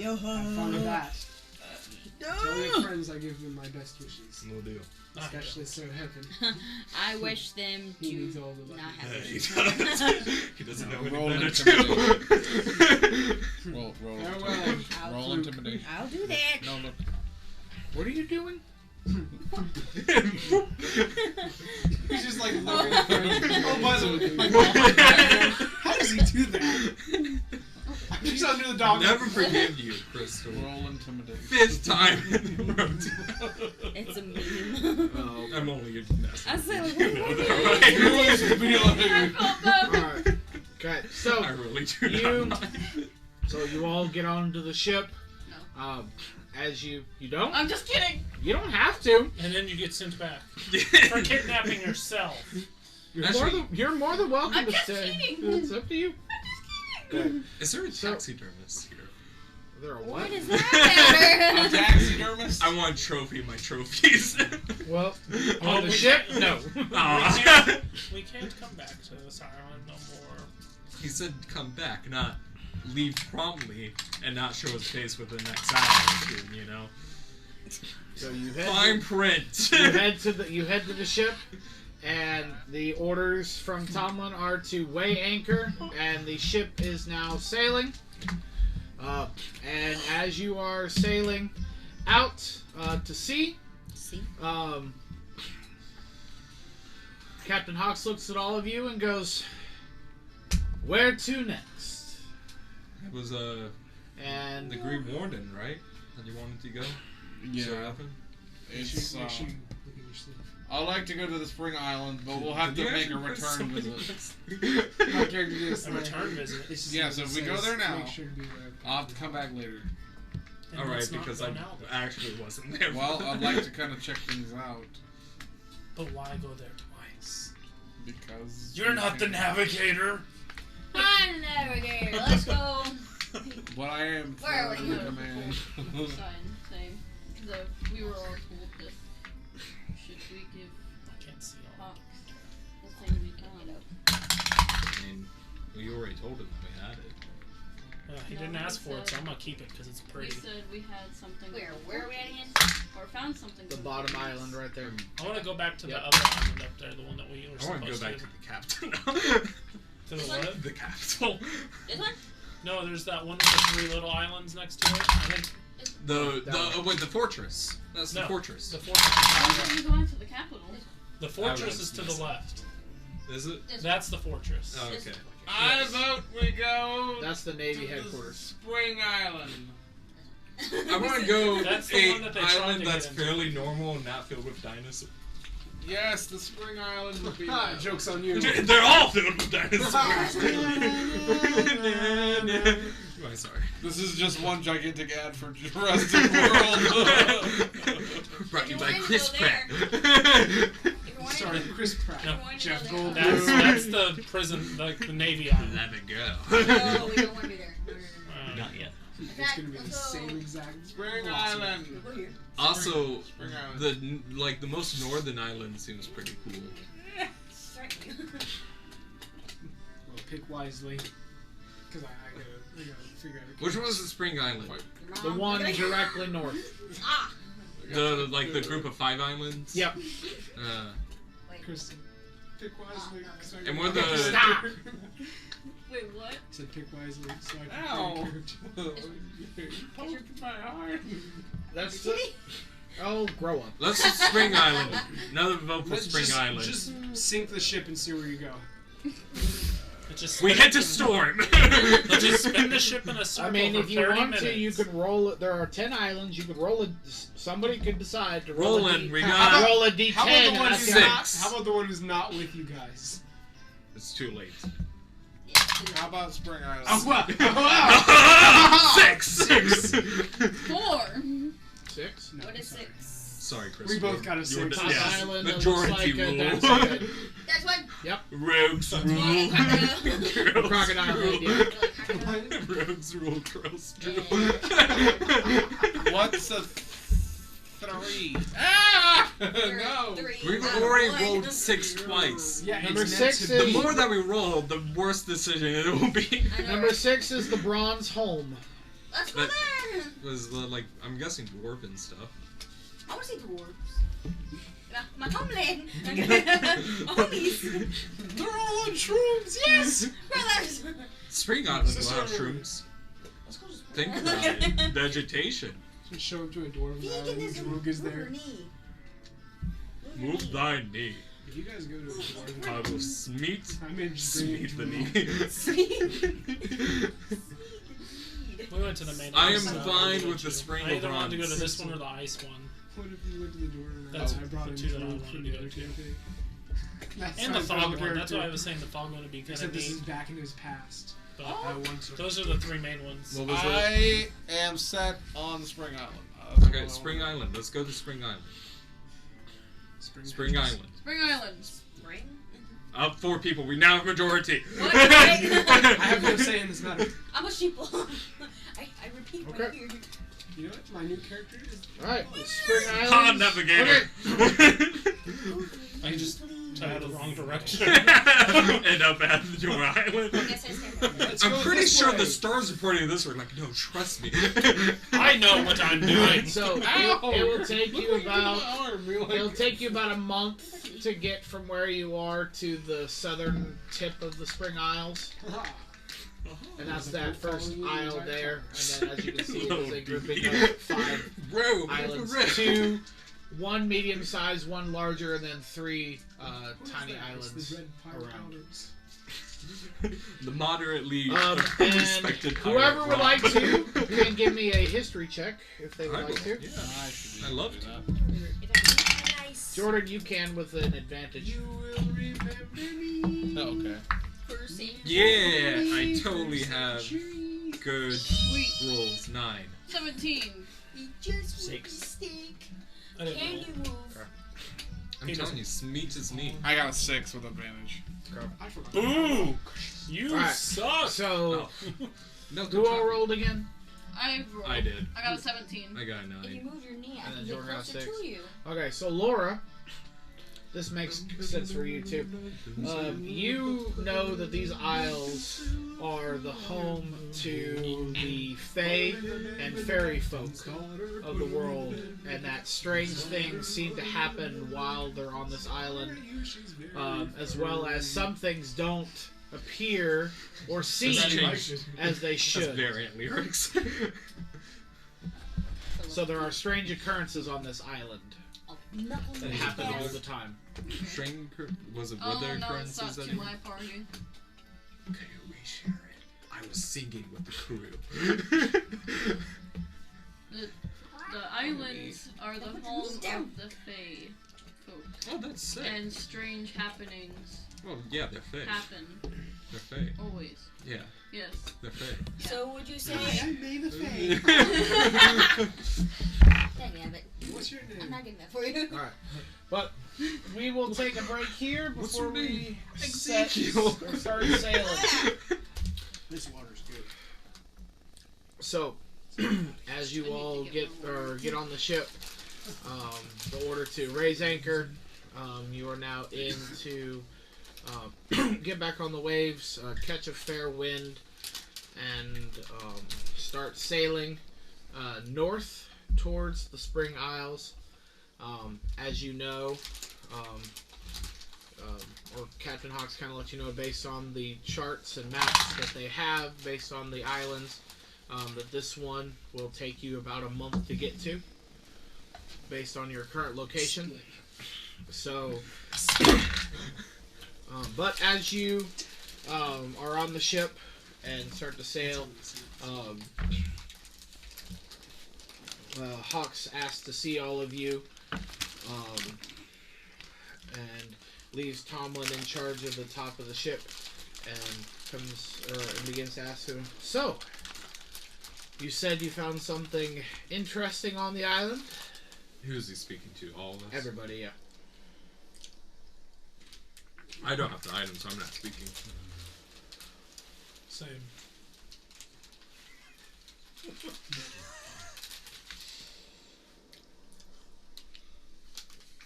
Speaker 3: Have fun with that. Tell your friends I give them my best wishes,
Speaker 4: Will do.
Speaker 3: especially Sir Heaven.
Speaker 2: I wish them
Speaker 3: He
Speaker 2: to
Speaker 3: needs all the luck.
Speaker 2: not have
Speaker 4: He
Speaker 2: wishes.
Speaker 4: does. He doesn't know
Speaker 8: Roll
Speaker 4: any better too.
Speaker 8: Roll
Speaker 3: Farewell.
Speaker 8: roll intimidation.
Speaker 2: I'll do that.
Speaker 8: No, look.
Speaker 1: What are you doing?
Speaker 3: He's just like looking at friends. Oh, by the way, how does he do that? He's under the dog.
Speaker 4: Never forgive you, Crystal.
Speaker 8: Roll intimidation.
Speaker 4: 5th time in a row.
Speaker 2: It's a meme.
Speaker 8: Oh,
Speaker 4: I'm only your
Speaker 2: I said, like,
Speaker 4: You know that, right?
Speaker 1: Alright. Okay, so
Speaker 4: I really do
Speaker 1: You-
Speaker 4: not mind.
Speaker 1: so you all get onto the ship.
Speaker 6: No.
Speaker 1: As you don't?
Speaker 6: I'm just kidding.
Speaker 1: You don't have to.
Speaker 5: And then you get sent back for kidnapping yourself.
Speaker 1: You're more than welcome
Speaker 6: I'm
Speaker 1: to
Speaker 6: just
Speaker 1: stay.
Speaker 6: kidding.
Speaker 1: It's up to you. Okay.
Speaker 4: Is there a
Speaker 1: So-
Speaker 4: taxidermist here?
Speaker 1: There are
Speaker 2: What
Speaker 1: what?
Speaker 2: does that
Speaker 8: a
Speaker 2: matter?
Speaker 8: taxidermist?
Speaker 4: I want a trophy of my trophies.
Speaker 1: Well,
Speaker 5: Oh,
Speaker 1: on the
Speaker 5: we
Speaker 1: ship,
Speaker 5: can't-
Speaker 1: no.
Speaker 4: Aw.
Speaker 5: We can't come back to this island no more.
Speaker 4: He said come back, not leave promptly and not show his face with the next island, you know?
Speaker 1: So you head.
Speaker 4: Fine print.
Speaker 1: You head to the ship, and the orders from Tomlin are to weigh anchor, and the ship is now sailing. And as you are sailing out to sea,
Speaker 2: See?
Speaker 1: Captain Hawks looks at all of you and goes, "Where to next?"
Speaker 4: It was
Speaker 1: And
Speaker 4: the Green Warden, right? That you wanted to go?
Speaker 8: Yeah.
Speaker 4: So happened?
Speaker 8: It's,
Speaker 3: Make sure you look at your sleeve.
Speaker 8: I'd like to go to the Spring Island, but we'll have
Speaker 4: Did
Speaker 8: to
Speaker 4: you
Speaker 8: make a
Speaker 4: actually put
Speaker 8: return
Speaker 4: something
Speaker 8: visit.
Speaker 4: in
Speaker 3: My character did
Speaker 5: A return visit.
Speaker 3: It's just
Speaker 8: Yeah,
Speaker 3: as
Speaker 8: so
Speaker 3: it
Speaker 8: if we go
Speaker 3: says,
Speaker 8: there now,
Speaker 3: make sure to be aware of
Speaker 8: I'll have to come back later.
Speaker 5: Then
Speaker 4: Alright,
Speaker 5: let's not
Speaker 4: because
Speaker 5: go
Speaker 4: I
Speaker 5: now, then.
Speaker 4: actually wasn't there.
Speaker 8: Well, I'd like to kind of check things out
Speaker 5: But why go there twice?
Speaker 8: because
Speaker 5: You're not the navigator.
Speaker 2: I'm navigator. Let's go.
Speaker 8: But I am
Speaker 2: Where are we
Speaker 8: in
Speaker 2: going?
Speaker 8: command.
Speaker 6: Sign, same. We were all told that should we give
Speaker 5: I can't see all.
Speaker 6: Hawks the thing
Speaker 4: I mean, we already told him that we had it.
Speaker 5: He
Speaker 6: No,
Speaker 5: didn't
Speaker 6: we
Speaker 5: ask for it, so
Speaker 6: said-
Speaker 5: I'm gonna keep it because it's
Speaker 6: we
Speaker 5: pretty.
Speaker 6: said we had something.
Speaker 2: Where are we at again?
Speaker 6: Or found something.
Speaker 1: the
Speaker 6: that
Speaker 1: bottom
Speaker 6: was
Speaker 1: island right there.
Speaker 5: I want to go back to
Speaker 1: Yep.
Speaker 5: the other island up there, the one that we were
Speaker 4: I want to go
Speaker 5: supposed
Speaker 4: back
Speaker 5: to.
Speaker 4: to the capital now.
Speaker 5: To the what?
Speaker 4: The capital.
Speaker 2: This one?
Speaker 5: No, there's that one with the 3 little islands next to it. I think
Speaker 4: The fortress. That's the
Speaker 5: No.
Speaker 4: fortress.
Speaker 5: the
Speaker 6: Why
Speaker 5: fortress.
Speaker 6: are we going to the capital?
Speaker 5: The fortress
Speaker 4: was
Speaker 5: is to the
Speaker 4: missing.
Speaker 5: left.
Speaker 4: Is it?
Speaker 2: This
Speaker 5: That's the fortress.
Speaker 4: Oh,
Speaker 2: This
Speaker 4: okay.
Speaker 8: I vote we go
Speaker 1: That's the Navy
Speaker 8: to the
Speaker 1: headquarters.
Speaker 8: Spring Island.
Speaker 4: I want to go
Speaker 5: That's the
Speaker 4: a
Speaker 5: one that they tried
Speaker 4: island
Speaker 5: to
Speaker 4: that's
Speaker 5: get into.
Speaker 4: fairly normal and not filled with dinosaurs.
Speaker 8: Yes, the Spring Island would be
Speaker 3: Ah,
Speaker 8: nice.
Speaker 3: joke's on you.
Speaker 4: They're all filled with dinosaurs. I'm sorry.
Speaker 8: This is just one gigantic ad for Jurassic World.
Speaker 4: Brought to you by
Speaker 2: wanna
Speaker 4: Chris
Speaker 2: go
Speaker 4: Pratt.
Speaker 2: If you want
Speaker 3: Sorry,
Speaker 2: to,
Speaker 5: No.
Speaker 2: want to
Speaker 3: Jeff
Speaker 2: go
Speaker 3: Goldblum.
Speaker 2: there.
Speaker 5: That's the prison, like the Navy Island.
Speaker 4: Let it go.
Speaker 2: No, we don't want to be there.
Speaker 7: Not yet.
Speaker 3: It's gonna be the same exact.
Speaker 8: Spring
Speaker 3: Awesome.
Speaker 8: Island.
Speaker 2: Go here.
Speaker 4: Also,
Speaker 8: Spring Island.
Speaker 4: the most northern island seems pretty cool.
Speaker 2: Strike me.
Speaker 3: Well, pick wisely. Because I gotta figure out.
Speaker 4: Which one was the Spring Island?
Speaker 1: The one directly north.
Speaker 2: Ah!
Speaker 4: The group of 5 islands.
Speaker 1: Yep.
Speaker 2: Wait.
Speaker 3: Kristen, pick wisely. So I
Speaker 4: And
Speaker 3: can
Speaker 4: we're
Speaker 3: pick
Speaker 4: the-
Speaker 3: a
Speaker 1: Stop!
Speaker 6: Wait, what?
Speaker 3: I said pick wisely so I can
Speaker 8: Ow!
Speaker 3: pick a character.
Speaker 8: You poked my heart.
Speaker 1: That's the. Oh, grow up.
Speaker 4: Let's do Spring Island. Another vote for
Speaker 3: Let's
Speaker 4: Spring Island.
Speaker 3: Just sink the ship and see where you go.
Speaker 5: Let's just
Speaker 4: We
Speaker 5: spin
Speaker 4: hit
Speaker 5: it-
Speaker 4: the storm.
Speaker 5: Let's just spin the ship in a circle
Speaker 1: I mean,
Speaker 5: for
Speaker 1: if you
Speaker 5: 30
Speaker 1: want
Speaker 5: minutes.
Speaker 1: to, you could roll it. There are 10 islands. You could roll it. Somebody could decide to roll
Speaker 4: Roll
Speaker 1: a
Speaker 4: in,
Speaker 1: D.
Speaker 4: we
Speaker 1: How
Speaker 4: got-
Speaker 1: about roll a D10?
Speaker 3: How about the one
Speaker 1: and
Speaker 3: who's
Speaker 1: that's
Speaker 3: not?
Speaker 4: 6.
Speaker 3: How about the one who's not with you guys?
Speaker 4: It's too late.
Speaker 8: How about Spring Island?
Speaker 3: Oh, wow.
Speaker 4: 6.
Speaker 6: 4.
Speaker 1: 6.
Speaker 3: No,
Speaker 2: What is
Speaker 3: sorry.
Speaker 2: 6?
Speaker 4: Sorry, Chris.
Speaker 3: We both got a
Speaker 4: You were
Speaker 3: 6.
Speaker 4: the-
Speaker 1: Top
Speaker 4: yes.
Speaker 1: island. That looks
Speaker 4: Majority
Speaker 1: like a
Speaker 4: rule.
Speaker 1: dance.
Speaker 2: That's one.
Speaker 4: Rogues rule.
Speaker 1: Crocodile
Speaker 4: rule.
Speaker 1: head, yeah.
Speaker 4: Rogues rule. Girls rule.
Speaker 8: What's a 3? Ah! No.
Speaker 4: We've already rolled 6 twice.
Speaker 3: Yeah,
Speaker 1: Number
Speaker 3: it's meant
Speaker 1: 6
Speaker 3: to
Speaker 1: is-
Speaker 4: The
Speaker 3: be.
Speaker 4: more that we roll, the worse decision it will be.
Speaker 1: Number 6 is the bronze home.
Speaker 2: Let's go
Speaker 4: That-
Speaker 2: there.
Speaker 4: Was like I'm guessing dwarven stuff.
Speaker 2: I want to see dwarves. My homeland. Homies.
Speaker 3: They're all on shrooms. Yes.
Speaker 2: Brothers.
Speaker 4: Spring Island will have
Speaker 3: Sister-
Speaker 4: shrooms.
Speaker 2: Let's go to
Speaker 4: Think about it. Vegetation.
Speaker 3: Just show up to a dwarven island.
Speaker 2: Veganism.
Speaker 3: Droog is there.
Speaker 4: Move thy knee.
Speaker 3: If you guys go to a dwarven
Speaker 4: I
Speaker 3: island,
Speaker 4: will smeet.
Speaker 3: I may just bring you
Speaker 4: Smeet the
Speaker 3: Droog.
Speaker 4: knee.
Speaker 5: We went to the main
Speaker 4: I am
Speaker 5: island, so
Speaker 4: fine
Speaker 5: I
Speaker 4: with the spring
Speaker 5: I either wanted to go to
Speaker 4: bronze.
Speaker 5: this one or the ice one.
Speaker 3: What if you went to the dwarven
Speaker 5: That's
Speaker 3: island? I brought
Speaker 5: the
Speaker 3: in
Speaker 5: two that I
Speaker 3: Droog
Speaker 5: wanted
Speaker 3: from
Speaker 5: to
Speaker 3: the
Speaker 5: go
Speaker 3: other
Speaker 5: to.
Speaker 3: campaign. That's
Speaker 5: And
Speaker 3: my
Speaker 5: the fog
Speaker 3: fellow
Speaker 5: one. That's why I
Speaker 3: character.
Speaker 5: was saying the fog one would be kind
Speaker 3: Except
Speaker 5: of
Speaker 3: this is
Speaker 5: neat.
Speaker 3: back in his past.
Speaker 5: But
Speaker 3: I want to.
Speaker 5: those are the 3 main ones.
Speaker 4: What was it?
Speaker 8: I am set on Spring Island.
Speaker 4: Okay, Spring Island. Let's go to Spring Island.
Speaker 3: Spring
Speaker 4: Spring Island.
Speaker 6: Spring Island.
Speaker 2: Ring?
Speaker 4: Up 4 people. We now have majority.
Speaker 2: What?
Speaker 3: I have no say in this matter.
Speaker 2: I'm a sheeple. I repeat what I
Speaker 1: Okay.
Speaker 2: hear.
Speaker 3: You know what? My new character is.
Speaker 1: Alright, Spring
Speaker 4: Con
Speaker 1: Island.
Speaker 4: navigator.
Speaker 5: I just had the wrong direction.
Speaker 4: End up at your island.
Speaker 2: I guess I stand there.
Speaker 3: Let's
Speaker 4: I'm
Speaker 3: go
Speaker 4: pretty
Speaker 3: this
Speaker 4: sure
Speaker 3: way.
Speaker 4: the stars reporting this were like, no, trust me.
Speaker 5: I know what I'm doing.
Speaker 1: So
Speaker 8: Ow!
Speaker 1: it will take
Speaker 8: Look
Speaker 1: you
Speaker 8: what did to
Speaker 1: about.
Speaker 8: my arm. You're like-
Speaker 1: It'll take you about a month to get from where you are to the southern tip of the Spring Isles. And that's that first isle there. And then, as you can see, there's a grouping of 5
Speaker 4: Bro,
Speaker 1: islands.
Speaker 4: bro.
Speaker 1: 2, 1 medium-sized, 1 larger, and then 3 tiny
Speaker 3: It's
Speaker 1: islands
Speaker 3: the red pirate
Speaker 1: around.
Speaker 3: islands.
Speaker 4: The moderately
Speaker 1: And
Speaker 4: respected
Speaker 1: whoever
Speaker 4: pirate
Speaker 1: would like
Speaker 4: rock.
Speaker 1: to can give me a history check if they would
Speaker 4: I
Speaker 1: like to.
Speaker 4: will.
Speaker 8: I should be
Speaker 4: I love
Speaker 8: able to
Speaker 4: to.
Speaker 8: do that.
Speaker 2: Nice.
Speaker 1: Jordan, you can with an advantage.
Speaker 3: You will remember me.
Speaker 8: Oh, okay.
Speaker 4: Yeah, I totally have good
Speaker 6: Sweet.
Speaker 4: rolls. 9.
Speaker 6: 17.
Speaker 2: You just
Speaker 7: 6.
Speaker 2: made a mistake.
Speaker 5: I didn't
Speaker 2: Can
Speaker 5: know.
Speaker 2: you move?
Speaker 4: I'm telling you, Smeet is me.
Speaker 8: I got a 6 with advantage.
Speaker 3: I forgot.
Speaker 5: Boo! You
Speaker 1: Alright.
Speaker 5: suck!
Speaker 1: So,
Speaker 4: No,
Speaker 1: who all rolled again?
Speaker 6: I rolled.
Speaker 4: I did.
Speaker 6: I got a 17.
Speaker 4: I got a
Speaker 2: If you
Speaker 4: 9.
Speaker 2: move your knee, I
Speaker 1: And
Speaker 2: can
Speaker 1: then
Speaker 2: get
Speaker 1: Jordan got
Speaker 2: closer
Speaker 1: 6.
Speaker 2: to you.
Speaker 1: Okay, so Laura, this makes sense for you too. You know that these isles are the home to the Fae and fairy folk of the world, and that strange things seem to happen while they're on this island, as well as some things don't appear or seem
Speaker 4: changed.
Speaker 1: as they
Speaker 4: That's
Speaker 1: should.
Speaker 4: variant lyrics.
Speaker 1: So there are strange occurrences on this island
Speaker 2: I'll knuckle
Speaker 1: that
Speaker 2: you
Speaker 1: happen all
Speaker 2: down.
Speaker 1: the time.
Speaker 4: String was it? Were
Speaker 6: Oh
Speaker 4: there
Speaker 6: no, it's
Speaker 4: occurrences
Speaker 6: not
Speaker 4: that
Speaker 6: to my party.
Speaker 4: Okay, we share it. I was singing with the crew.
Speaker 6: The islands are the home of the Fae folk,
Speaker 4: Oh, that's sick.
Speaker 6: and strange happenings
Speaker 4: Well, yeah, they're fake.
Speaker 6: happen
Speaker 4: They're fake.
Speaker 6: always.
Speaker 4: Yeah,
Speaker 6: Yes.
Speaker 4: they're fake.
Speaker 2: So would you say?
Speaker 3: I made the fade.
Speaker 2: Dang it.
Speaker 3: What's your name?
Speaker 2: not getting that for you.
Speaker 1: All right, but we will take a break here before we start sailing.
Speaker 3: This water's good.
Speaker 1: So, as you all get on the ship, the order to raise anchor. You are now in to get back on the waves, catch a fair wind, and start sailing north towards the Spring Isles. As you know, or Captain Hawks kind of let you know based on the charts and maps that they have, based on the islands, that this one will take you about a month to get to, based on your current location. So, but as you are on the ship and start to sail, Hawks asks to see all of you, and leaves Tomlin in charge of the top of the ship, and begins to ask him, "So, you said you found something interesting on the island?"
Speaker 4: Who is he speaking to? All of us?
Speaker 1: Everybody, yeah.
Speaker 4: I don't have the item, so I'm not speaking.
Speaker 5: Same.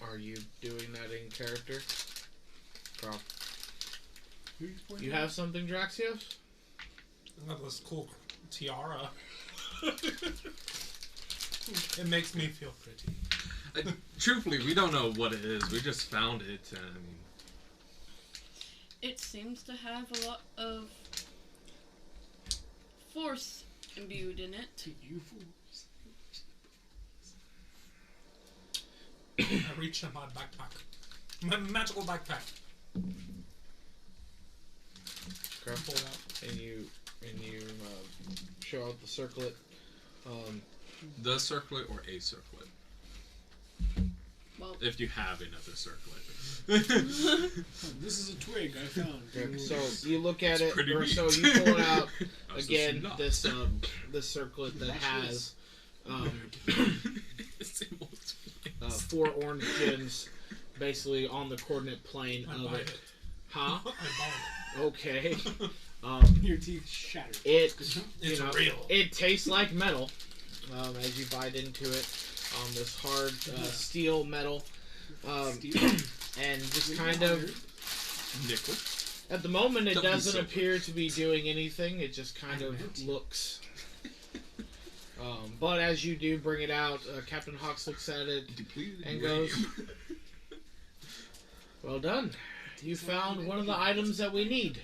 Speaker 1: Are you doing that in character? You have something, Draxios?
Speaker 5: I got this cool tiara. It makes me feel pretty.
Speaker 4: Truthfully, we don't know what it is. We just found it, and
Speaker 6: It seems to have a lot of force imbued in it.
Speaker 3: You fools.
Speaker 5: I reach in my backpack. My magical backpack.
Speaker 1: Okay.
Speaker 5: Pull it out.
Speaker 1: And you show out the circlet.
Speaker 4: the circlet or a circlet.
Speaker 6: Well,
Speaker 4: If you have another circlet.
Speaker 3: This is a twig I found.
Speaker 1: Okay, so you look at it,
Speaker 4: pretty
Speaker 1: or
Speaker 4: neat.
Speaker 1: so you pull it out
Speaker 4: How's
Speaker 1: again.
Speaker 4: this
Speaker 1: This circlet that
Speaker 3: Watch
Speaker 1: has
Speaker 4: Symbols.
Speaker 1: 4 orange gems, basically on the coordinate plane
Speaker 5: I
Speaker 1: of
Speaker 5: buy
Speaker 1: it.
Speaker 5: it.
Speaker 1: Huh?
Speaker 5: I buy
Speaker 1: Okay.
Speaker 3: Your teeth shattered.
Speaker 1: It
Speaker 5: It's real.
Speaker 1: It tastes like metal as you bite into it. This hard steel metal,
Speaker 3: Steel?
Speaker 1: and just kind of
Speaker 4: Nickel.
Speaker 1: at the moment it
Speaker 4: Don't be
Speaker 1: doesn't
Speaker 4: silver.
Speaker 1: appear to be doing anything. It just kind of looks. But as you do bring it out, Captain Hawks looks at it
Speaker 4: Depleted
Speaker 1: and
Speaker 4: uranium.
Speaker 1: goes, "Well done. You found one of the items that we need."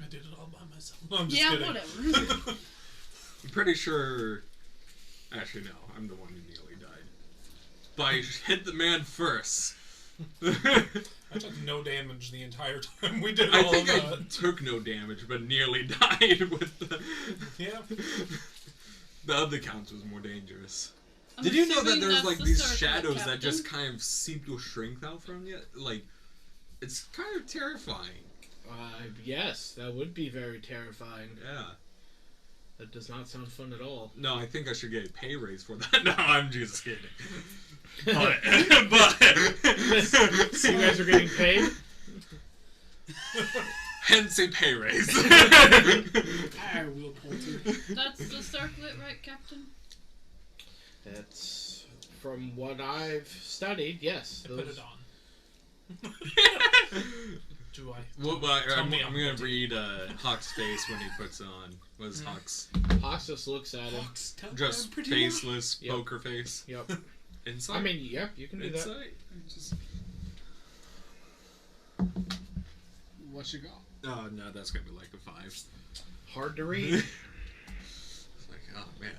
Speaker 5: I did it all by myself. No, I'm just
Speaker 6: yeah,
Speaker 5: kidding.
Speaker 6: whatever.
Speaker 4: I'm pretty sure... Actually, no. I'm the one who nearly died. But I hit the man first.
Speaker 5: I took no damage the entire time we did
Speaker 4: I
Speaker 5: all
Speaker 4: think
Speaker 5: of
Speaker 4: I
Speaker 5: that.
Speaker 4: took no damage, but nearly died with the...
Speaker 5: Yeah.
Speaker 4: The other counts was more dangerous.
Speaker 6: I'm
Speaker 4: Did you know that
Speaker 6: assuming
Speaker 4: there's
Speaker 6: that's
Speaker 4: like
Speaker 6: the
Speaker 4: these
Speaker 6: circlet,
Speaker 4: shadows that
Speaker 6: Captain.
Speaker 4: just kind of seem to shrink out from you? Like, it's kind of terrifying.
Speaker 1: Yes, that would be very terrifying.
Speaker 4: Yeah.
Speaker 1: That does not sound fun at all.
Speaker 4: No, I think I should get a pay raise for that. No, I'm just kidding. But
Speaker 1: So you guys are getting paid?
Speaker 4: hence a pay raise.
Speaker 3: I will polter.
Speaker 6: That's the circlet, right, Captain?
Speaker 1: That's from what I've studied. Yes.
Speaker 5: I put it on. Do I?
Speaker 4: Well, but
Speaker 5: Tell
Speaker 4: I'm
Speaker 5: me
Speaker 4: gonna
Speaker 5: I'm
Speaker 4: read Hawk's face when he puts it on. What is Hawk's?
Speaker 1: Hawks just looks at him.
Speaker 3: Fox, tell me
Speaker 4: Just
Speaker 3: I'm pretty
Speaker 4: faceless
Speaker 1: Yep.
Speaker 4: poker face.
Speaker 1: Yep.
Speaker 4: Insight.
Speaker 1: I mean, yep, you can do that.
Speaker 4: insight. Just...
Speaker 3: What you got?
Speaker 4: Oh no, that's gonna be like a 5.
Speaker 1: Hard to read.
Speaker 4: It's like, oh man,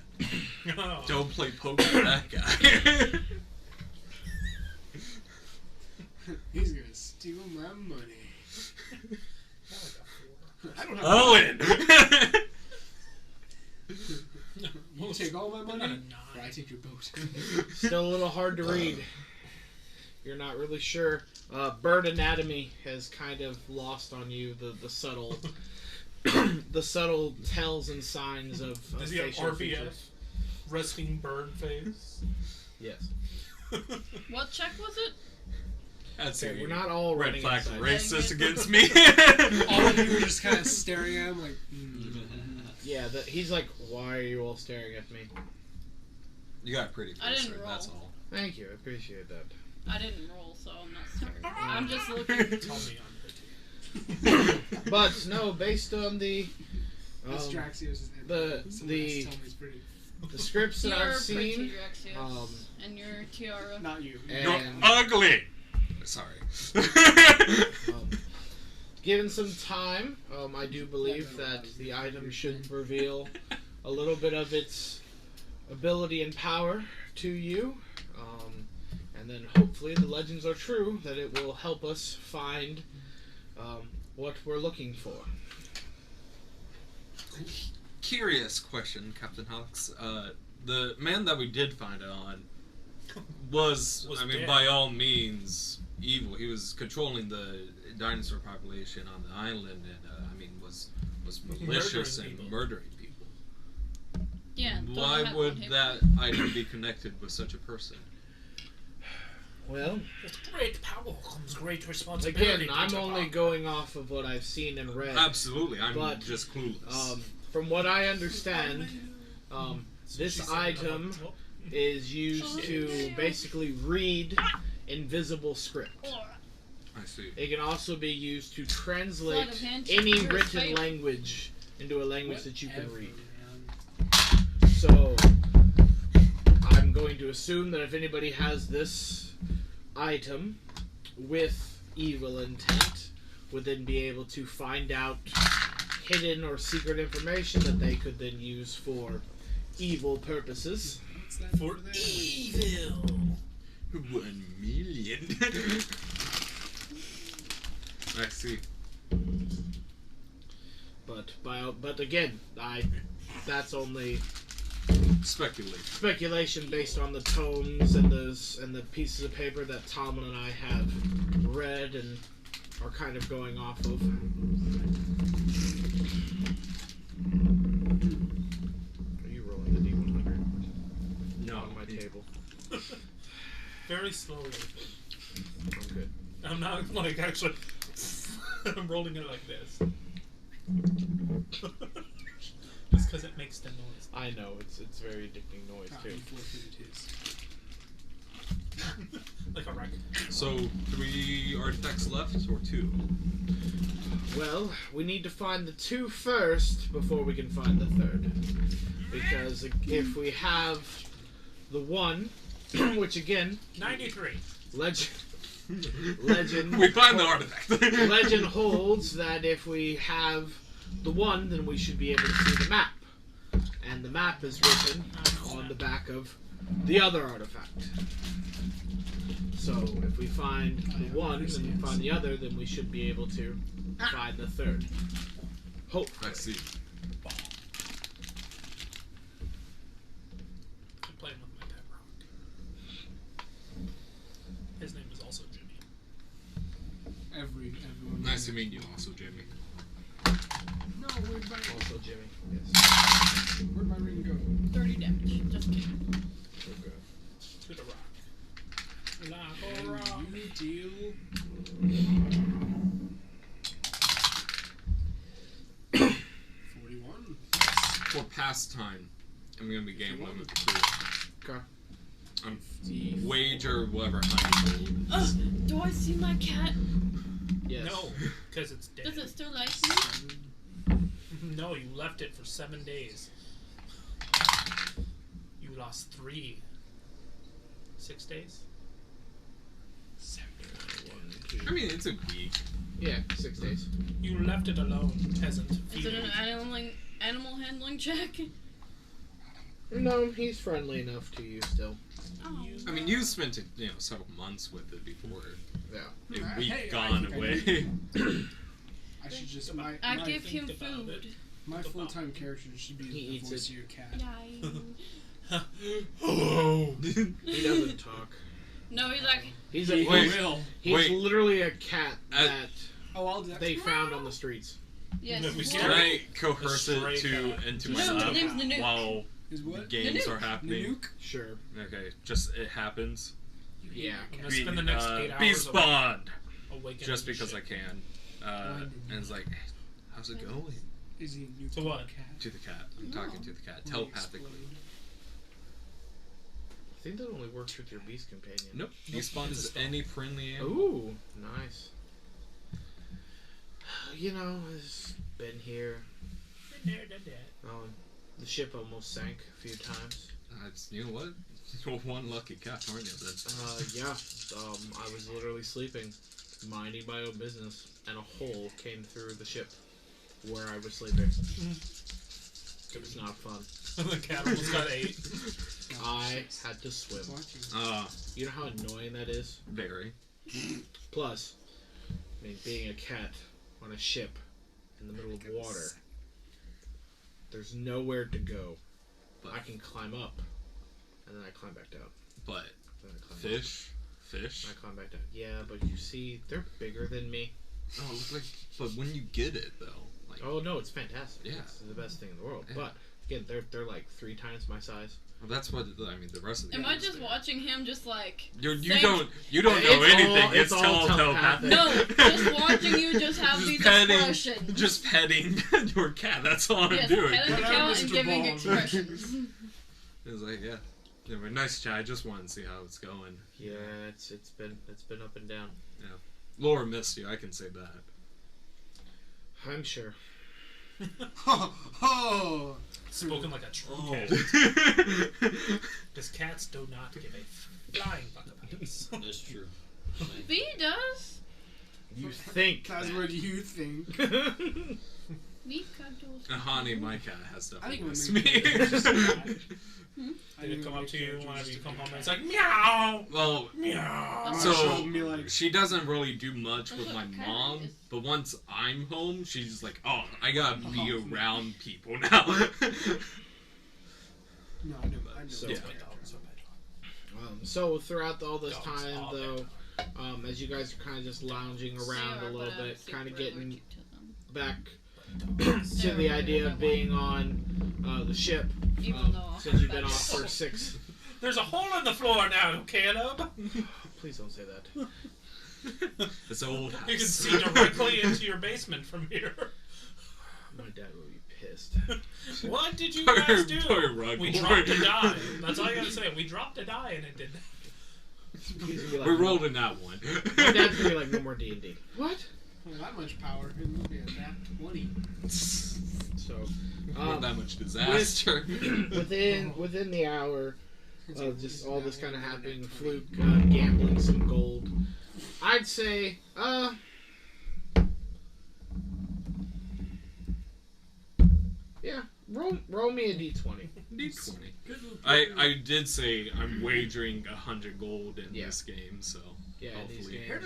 Speaker 5: Oh.
Speaker 4: don't play poker with that guy.
Speaker 3: He's gonna steal my money. I don't have
Speaker 4: Owen.
Speaker 3: You take all my
Speaker 5: I got
Speaker 3: money,
Speaker 5: a 9.
Speaker 3: or I take your boat.
Speaker 1: Still a little hard to read. You're not really sure. Bird anatomy has kind of lost on you the subtle, the subtle tells and signs of
Speaker 5: Does he have
Speaker 1: facial
Speaker 5: RPF?
Speaker 1: features.
Speaker 5: Resting bird face?
Speaker 1: Yes.
Speaker 6: What check was it?
Speaker 4: That's
Speaker 1: Okay,
Speaker 4: a
Speaker 1: we're not all
Speaker 4: red
Speaker 1: running
Speaker 4: flag
Speaker 1: inside.
Speaker 4: racist against me.
Speaker 3: All of you were just kind of staring at him like,
Speaker 1: Yeah, he's like, why are you all staring at me?
Speaker 4: You got a pretty
Speaker 6: I
Speaker 4: face,
Speaker 6: didn't
Speaker 4: sir,
Speaker 6: roll.
Speaker 4: that's all.
Speaker 1: Thank you, I appreciate that.
Speaker 6: I didn't roll, so I'm not staring. I'm just looking.
Speaker 5: Tell me I'm pretty.
Speaker 1: But no, based on the
Speaker 3: that's Draxios'
Speaker 1: the-
Speaker 3: Someone has to tell me it's pretty.
Speaker 1: the scripts that
Speaker 6: You're
Speaker 1: I've
Speaker 6: pretty,
Speaker 1: seen,
Speaker 6: Draxios. And your tiara.
Speaker 3: Not you.
Speaker 4: You're
Speaker 1: and
Speaker 4: ugly! Sorry.
Speaker 1: given some time, I do believe that the item should reveal a little bit of its ability and power to you. And then hopefully the legends are true, that it will help us find what we're looking for.
Speaker 4: Curious question, Captain Hawks. The man that we did find it on was I mean,
Speaker 5: dead.
Speaker 4: by all means, evil. He was controlling the dinosaur population on the island, and I mean, was malicious
Speaker 5: Murdering
Speaker 4: and
Speaker 5: people.
Speaker 4: murdering people.
Speaker 6: Yeah. don't
Speaker 4: Why
Speaker 6: have
Speaker 4: would
Speaker 6: one hit
Speaker 4: that item be connected with such a person?
Speaker 1: Well,
Speaker 5: With great power comes great responsibility.
Speaker 1: again, I'm
Speaker 5: Peter
Speaker 1: only
Speaker 5: Parker.
Speaker 1: going off of what I've seen and read.
Speaker 4: Absolutely, I'm
Speaker 1: But,
Speaker 4: just clueless.
Speaker 1: From what I understand, this item is used to basically read invisible script.
Speaker 4: I see.
Speaker 1: It can also be used to translate
Speaker 6: Sleight of hand
Speaker 1: any
Speaker 6: check. You're
Speaker 1: written
Speaker 6: safe.
Speaker 1: language into a language that you can
Speaker 3: Ever,
Speaker 1: read.
Speaker 3: man.
Speaker 1: So, I'm going to assume that if anybody has this item with evil intent, would then be able to find out hidden or secret information that they could then use for evil purposes.
Speaker 3: What's that
Speaker 5: For
Speaker 3: over there?
Speaker 5: evil.
Speaker 4: 1 million. I see.
Speaker 1: But again, that's only
Speaker 4: Speculate.
Speaker 1: speculation based on the tomes and the pieces of paper that Talman and I have read and are kind of going off of. Are you rolling the D100?
Speaker 4: No.
Speaker 1: On my table.
Speaker 5: Very slowly.
Speaker 1: I'm good.
Speaker 5: I'm not like actually. I'm rolling it like this. Just because it makes the noise.
Speaker 1: I know it's very addicting noise
Speaker 3: Ah,
Speaker 1: too.
Speaker 3: he forfeited his.
Speaker 5: Like a record.
Speaker 4: So 3 artifacts left, or 2?
Speaker 1: Well, we need to find the 2 first before we can find the 3rd. Because if we have the 1, which again,
Speaker 5: 93.
Speaker 1: legend
Speaker 4: We find the artifact.
Speaker 1: legend holds that if we have the 1, then we should be able to see the map. And the map is written on the back of the other artifact. So if we find the 1 and we find the other, then we should be able to find the 3rd. Hope.
Speaker 4: I see.
Speaker 5: I'm playing with my pet rock. His name is also Jimmy.
Speaker 3: Everyone.
Speaker 4: Nice to meet you also, Jamie.
Speaker 3: No, where'd my
Speaker 1: Also Jimmy. Yes.
Speaker 3: where'd my ring go?
Speaker 6: 30 damage. Just kidding.
Speaker 1: Okay.
Speaker 5: To the rock. Like a rock.
Speaker 3: And you deal. 41.
Speaker 4: For pastime, I'm gonna be gambling with the 2.
Speaker 1: Okay.
Speaker 4: Wager whatever honey
Speaker 6: Do I see my cat?
Speaker 1: Yes.
Speaker 5: No, because it's dead.
Speaker 6: Does it still like me?
Speaker 5: No, you left it for 7 days. You lost 3. 6 days?
Speaker 1: 1, 2.
Speaker 4: I mean, it's a week.
Speaker 1: Yeah, 6 days.
Speaker 5: You left it alone, peasant.
Speaker 6: Is
Speaker 5: Feed
Speaker 6: it
Speaker 5: it.
Speaker 6: an animal handling check?
Speaker 1: No, he's friendly enough to you still.
Speaker 6: Oh.
Speaker 4: I mean, you spent several months with it before
Speaker 1: Yeah.
Speaker 4: a week
Speaker 3: Hey, I
Speaker 4: gone
Speaker 3: think I
Speaker 4: away.
Speaker 3: I should just
Speaker 6: I give him
Speaker 5: think about
Speaker 6: food.
Speaker 3: my full-time character should be
Speaker 1: He
Speaker 3: the
Speaker 1: eats
Speaker 3: voice
Speaker 1: it.
Speaker 3: of your cat.
Speaker 6: Yeah.
Speaker 4: Hello.
Speaker 1: He doesn't talk.
Speaker 6: No, he's like,
Speaker 1: He's
Speaker 3: He
Speaker 1: a
Speaker 4: Wait.
Speaker 3: will.
Speaker 1: he's
Speaker 4: Wait.
Speaker 1: literally a cat that
Speaker 3: Oh, I'll do that.
Speaker 1: they found on the streets.
Speaker 6: yes.
Speaker 5: No, we
Speaker 6: what?
Speaker 4: Can I coerce
Speaker 5: The
Speaker 4: it
Speaker 5: stray cat.
Speaker 4: into
Speaker 6: No,
Speaker 4: my
Speaker 6: his
Speaker 4: lap
Speaker 6: name's Nanook.
Speaker 4: while
Speaker 3: Is what?
Speaker 4: games
Speaker 6: Nanook.
Speaker 4: are happening?
Speaker 3: Nanook?
Speaker 1: Sure.
Speaker 4: Okay, just it happens.
Speaker 1: Yeah.
Speaker 5: I'm gonna spend the next 8 hours
Speaker 4: Be spawned!
Speaker 5: awakening
Speaker 4: Just
Speaker 5: the
Speaker 4: because
Speaker 5: ship.
Speaker 4: I can. And it's like, hey, how's it going?
Speaker 3: Is he a new
Speaker 5: To what?
Speaker 3: cat?
Speaker 4: To the cat. I'm talking to the cat.
Speaker 3: Will he
Speaker 4: Telepathically.
Speaker 3: explode?
Speaker 1: I think that only works with your beast companion.
Speaker 4: Nope.
Speaker 5: Nope,
Speaker 4: Despawn
Speaker 5: it's a
Speaker 4: is
Speaker 5: spawn.
Speaker 4: any friendly animal.
Speaker 1: Ooh, nice. You know, it's been here. Oh, the ship almost sank a few times.
Speaker 4: You know what? You're one lucky cat, aren't you?
Speaker 1: Yeah. I was literally sleeping, minding my own business, and a hole came through the ship where I was sleeping. It was not fun.
Speaker 5: The cat almost got 8.
Speaker 1: I had to swim. You know how annoying that is?
Speaker 4: Very.
Speaker 1: Plus, I mean, being a cat on a ship in the middle of water, there's nowhere to go.
Speaker 4: But
Speaker 1: I can climb up, and then I climb back down.
Speaker 4: But
Speaker 1: Then I climb
Speaker 4: fish.
Speaker 1: Up, I climb back down. Yeah, but you see, they're bigger than me.
Speaker 4: Oh, like, but when you get it though, like,
Speaker 1: Oh no, it's fantastic.
Speaker 4: Yeah.
Speaker 1: It's the best thing in the world.
Speaker 4: Yeah.
Speaker 1: But again, they're like 3 times my size.
Speaker 4: well, that's what I mean. The rest of the
Speaker 6: Am
Speaker 4: game
Speaker 6: I
Speaker 4: is
Speaker 6: just
Speaker 4: there.
Speaker 6: watching him just like...
Speaker 4: You
Speaker 6: Thank-
Speaker 4: don't know
Speaker 1: It's
Speaker 4: anything.
Speaker 1: all-
Speaker 4: it's
Speaker 1: it's all
Speaker 4: all telepathic.
Speaker 1: telepathic.
Speaker 6: No, just watching you just have these expressions.
Speaker 4: Just petting your cat. That's all
Speaker 6: Yes,
Speaker 4: I'm doing.
Speaker 6: petting the
Speaker 3: Hello,
Speaker 6: cat and
Speaker 3: Mr.
Speaker 6: giving
Speaker 3: Bond.
Speaker 6: expressions.
Speaker 4: It's like, yeah, but nice chat. I just want to see how it's going.
Speaker 1: Yeah, it's been up and down.
Speaker 4: Laura missed you. I can say that.
Speaker 1: I'm sure.
Speaker 3: Oh,
Speaker 5: Spoken like a true
Speaker 4: Oh.
Speaker 5: cat. Because cats do not give a flying fuck about us.
Speaker 7: That's true.
Speaker 6: B does.
Speaker 1: You think
Speaker 3: that's
Speaker 1: that.
Speaker 3: what you think.
Speaker 6: Me cuddles.
Speaker 4: Honey, my cat has
Speaker 3: I think
Speaker 4: definitely
Speaker 3: it would
Speaker 4: missed
Speaker 3: make
Speaker 4: me.
Speaker 3: you just sad.
Speaker 5: Did it come up to you whenever you come home and it's like, meow!
Speaker 4: Well,
Speaker 5: Meow!
Speaker 4: so
Speaker 3: Showed me like
Speaker 4: she doesn't really do much with
Speaker 6: That's
Speaker 4: my
Speaker 6: what cat
Speaker 4: mom,
Speaker 6: is.
Speaker 4: but once I'm home, she's just like, oh, I gotta be around people now.
Speaker 3: no, I know.
Speaker 1: So-
Speaker 4: Yeah.
Speaker 1: So throughout all this
Speaker 5: Dogs
Speaker 1: time,
Speaker 5: all
Speaker 1: though, as you guys are kind of just lounging around a little bit, kind of getting back to the idea of being on the ship,
Speaker 6: Even though
Speaker 1: since you've been off for 6.
Speaker 5: There's a hole in the floor now, Caleb!
Speaker 1: Please don't say that.
Speaker 4: It's an old house.
Speaker 5: You can see directly into your basement from here.
Speaker 1: My dad will be pissed.
Speaker 5: What did you guys do?
Speaker 4: Poor rug
Speaker 5: We
Speaker 4: boy.
Speaker 5: dropped a die. That's all I gotta say. We dropped a die and it did that.
Speaker 1: He's gonna be like,
Speaker 4: We rolled in that one.
Speaker 1: My dad's gonna be like, no more D&D. What?
Speaker 3: well, that much power. It would be a nat 20.
Speaker 1: So,
Speaker 4: Not that much disaster.
Speaker 1: within the hour of just all this kind of happening, Fluke gambling some gold, I'd say, yeah, roll me a d20.
Speaker 4: D20. I did say I'm wagering 100 gold in
Speaker 1: Yeah.
Speaker 4: this game, so
Speaker 1: Yeah, in these
Speaker 4: hopefully.
Speaker 1: games,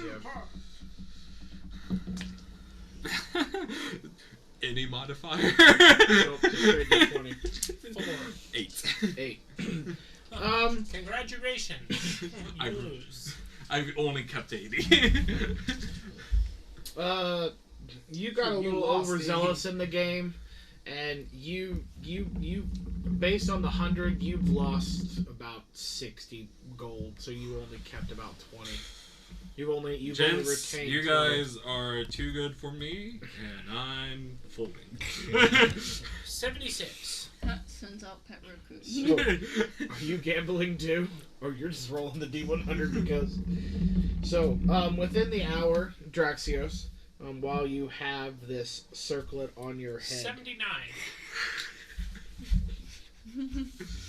Speaker 1: yeah.
Speaker 4: Any modifier?
Speaker 1: Nope, just straight d20.
Speaker 5: 4.
Speaker 4: 8.
Speaker 1: 8.
Speaker 5: Congratulations.
Speaker 4: I-
Speaker 5: You lose.
Speaker 4: I've only kept 80.
Speaker 1: You got a
Speaker 3: You
Speaker 1: little
Speaker 3: lost,
Speaker 1: overzealous in the game, and you based on the 100, you've lost about 60 gold, so you only kept about 20. You've only
Speaker 4: Gents,
Speaker 1: retained.
Speaker 4: you
Speaker 1: 20.
Speaker 4: guys are too good for me, and I'm folding.
Speaker 5: 76.
Speaker 6: Cat sends out pet raccoon.
Speaker 1: So, are you gambling too, or you're just rolling the D100 because? So, within the hour, Draxios, while you have this circlet on your head,
Speaker 5: 79.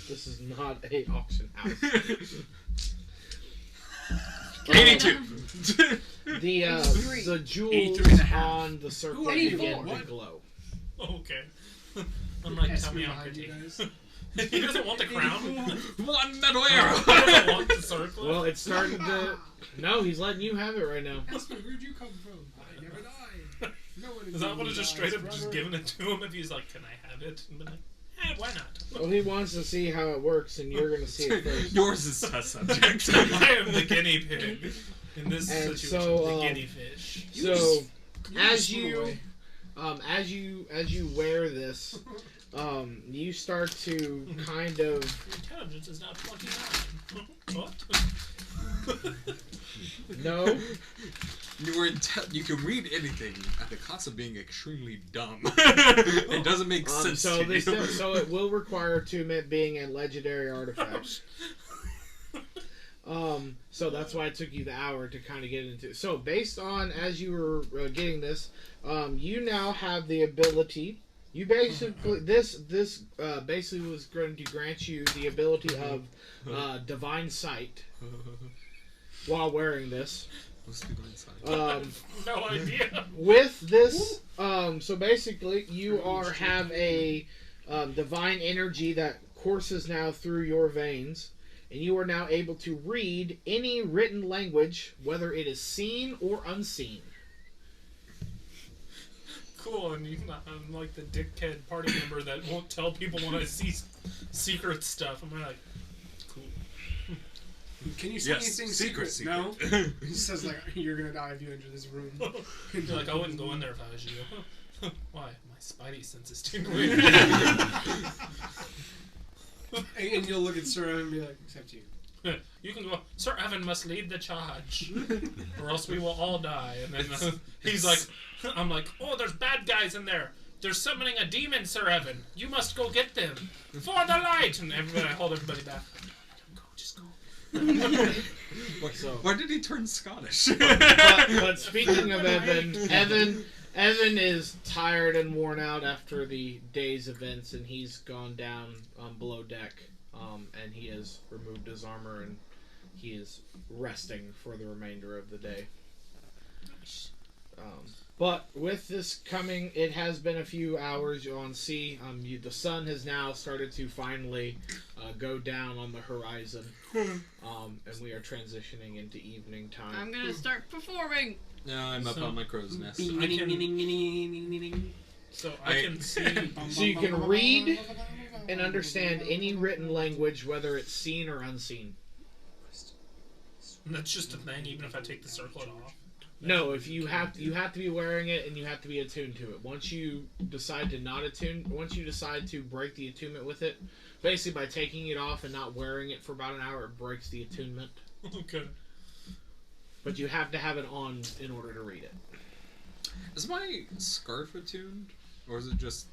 Speaker 1: this is not a auction house.
Speaker 4: 82.
Speaker 1: The jewels
Speaker 3: 83.5.
Speaker 1: on the circlet begin
Speaker 3: 84.
Speaker 1: to glow.
Speaker 5: Okay. I'm like, tell
Speaker 3: Esper
Speaker 5: me I'm
Speaker 3: behind you
Speaker 5: pretty.
Speaker 3: guys.
Speaker 5: He doesn't want the crown.
Speaker 4: One metal arrow.
Speaker 5: He doesn't want the circle.
Speaker 1: Well, it's starting to. No, he's letting you have it right now.
Speaker 3: Esper, where'd you come from? I never die. No one
Speaker 5: Is that what
Speaker 3: ever
Speaker 5: just
Speaker 3: dies
Speaker 5: straight up just
Speaker 3: forever.
Speaker 5: given it to him if he's like, can I have it? And been like, why not?
Speaker 1: Well, he wants to see how it works, and you're going to see it first.
Speaker 4: Yours is test subject.
Speaker 5: I am the guinea pig in this
Speaker 1: And
Speaker 5: situation.
Speaker 1: so,
Speaker 5: the guinea fish.
Speaker 1: So, as
Speaker 3: just
Speaker 1: you, as you wear this, you start to kind of.
Speaker 5: Your intelligence is now 29. What?
Speaker 1: No.
Speaker 4: You can read anything at the cost of being extremely dumb. It doesn't make sense to you.
Speaker 1: So it will require attunement being a legendary artifact. So that's why it took you the hour to kind of get into. So based on as you were getting this, you now have the ability. You basically this basically was going to grant you the ability of divine sight while wearing this.
Speaker 5: No idea.
Speaker 1: With this, so basically you have a divine energy that courses now through your veins. And you are now able to read any written language, whether it is seen or unseen.
Speaker 5: Cool, and I'm like the dickhead party member that won't tell people when I see secret stuff. I'm like, cool.
Speaker 3: Can you say anything secret? No. He says like, you're gonna die if you enter this room.
Speaker 5: You're like, I wouldn't go in there if I was you. Why? My spidey sense is tingling.
Speaker 3: And you'll look at Sir Evan and be like, except you.
Speaker 5: You can go, Sir Evan must lead the charge, or else we will all die. And then he's like, I'm like, oh, there's bad guys in there. They're summoning a demon, Sir Evan. You must go get them. For the light! And I hold everybody back. Go, just go.
Speaker 4: Why did he turn Scottish?
Speaker 1: But speaking of Evan is tired and worn out after the day's events, and he's gone down below deck, and he has removed his armor, and he is resting for the remainder of the day. But with this coming, it has been a few hours on sea. The sun has now started to finally go down on the horizon, and we are transitioning into evening time.
Speaker 6: I'm gonna start performing.
Speaker 4: No, I'm up on my crow's nest.
Speaker 5: So I can see.
Speaker 1: So you can read and understand any written language, whether it's seen or unseen.
Speaker 5: And that's just a thing, even if I take the circlet off.
Speaker 1: No, if you have to be wearing it, and you have to be attuned to it. Once you decide to not attune, once you decide to break the attunement with it, basically by taking it off and not wearing it for about an hour, it breaks the attunement.
Speaker 5: Okay.
Speaker 1: But you have to have it on in order to read it.
Speaker 4: Is my scarf attuned, or is it just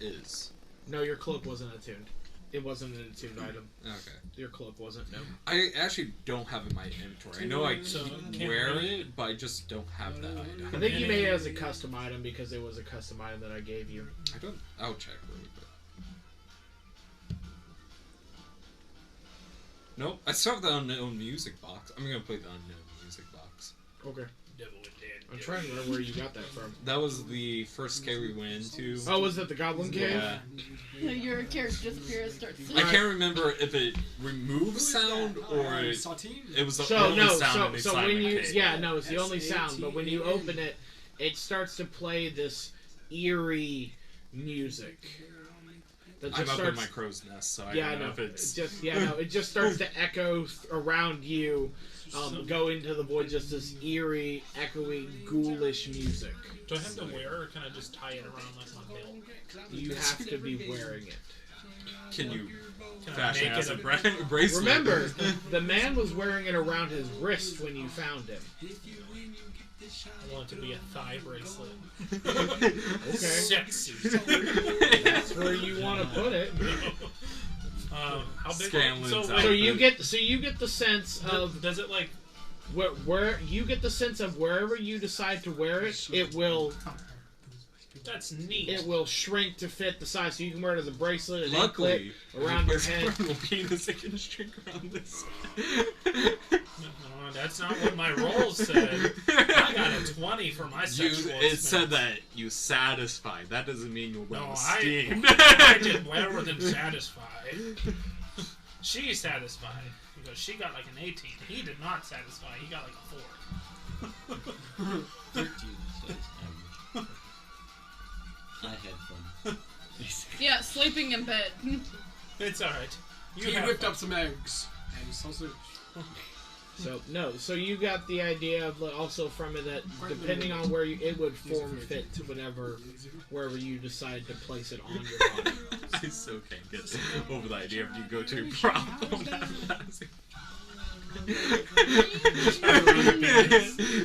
Speaker 4: is?
Speaker 1: No, your cloak wasn't attuned. It wasn't an attuned item.
Speaker 4: Okay.
Speaker 1: Your cloak wasn't. No.
Speaker 4: I actually don't have it in my inventory. I know I can wear it, but I just don't have that item.
Speaker 1: I think you made it as a custom item because it was a custom item that I gave you.
Speaker 4: I don't. I'll check really quick. Nope. I still have the unknown music box. I'm gonna play the unknown music box.
Speaker 1: Okay.
Speaker 5: Devil and dead.
Speaker 1: I'm trying to remember where you got that from.
Speaker 4: That was the first cave we went into.
Speaker 1: Oh, was it the Goblin Cave?
Speaker 4: Yeah.
Speaker 6: Your character disappears, starts
Speaker 4: I can't remember if it removes sound or it was the only sound in the
Speaker 1: when you
Speaker 4: cave.
Speaker 1: no, it's the only sound. But when you open it, it starts to play this eerie music.
Speaker 4: I'm up in my crow's nest, so I don't know if it's
Speaker 1: it just starts to echo around you. Go into the void, just this eerie, echoing, ghoulish music.
Speaker 5: Do I have to wear it, or can I just tie it around like my belt?
Speaker 1: You have to be wearing it.
Speaker 4: Can you
Speaker 5: Can I
Speaker 4: fashion
Speaker 5: make
Speaker 4: as
Speaker 5: it
Speaker 4: a bracelet?
Speaker 1: Remember, the man was wearing it around his wrist when you found him.
Speaker 5: I want it to be a thigh bracelet.
Speaker 1: Okay.
Speaker 5: Sexy.
Speaker 1: That's where you want to put it.
Speaker 5: How big?
Speaker 4: Scanlan's
Speaker 5: So
Speaker 4: outfit.
Speaker 1: So you get the sense of
Speaker 5: does it like?
Speaker 1: where you get the sense of wherever you decide to wear it, it will
Speaker 5: That's neat.
Speaker 1: it will shrink to fit the size. So you can wear it as a bracelet, an
Speaker 4: Luckily,
Speaker 1: anklet, around your head.
Speaker 4: Little penis that can shrink around this.
Speaker 5: No, that's not what my roll said. I got a 20 for my sexual
Speaker 4: It said that you satisfied. That doesn't mean you're well esteemed.
Speaker 5: I did better than satisfied. She satisfied because she got like an 18. He did not satisfy. He got like a 4.
Speaker 7: 13 says I had fun.
Speaker 6: Yeah, sleeping in bed.
Speaker 5: It's alright.
Speaker 3: He whipped up some eggs and sausage.
Speaker 1: So you got the idea of also from it that depending on where it would form fit to wherever you decide to place it on your body.
Speaker 4: I still can't get over the idea if you go to prom.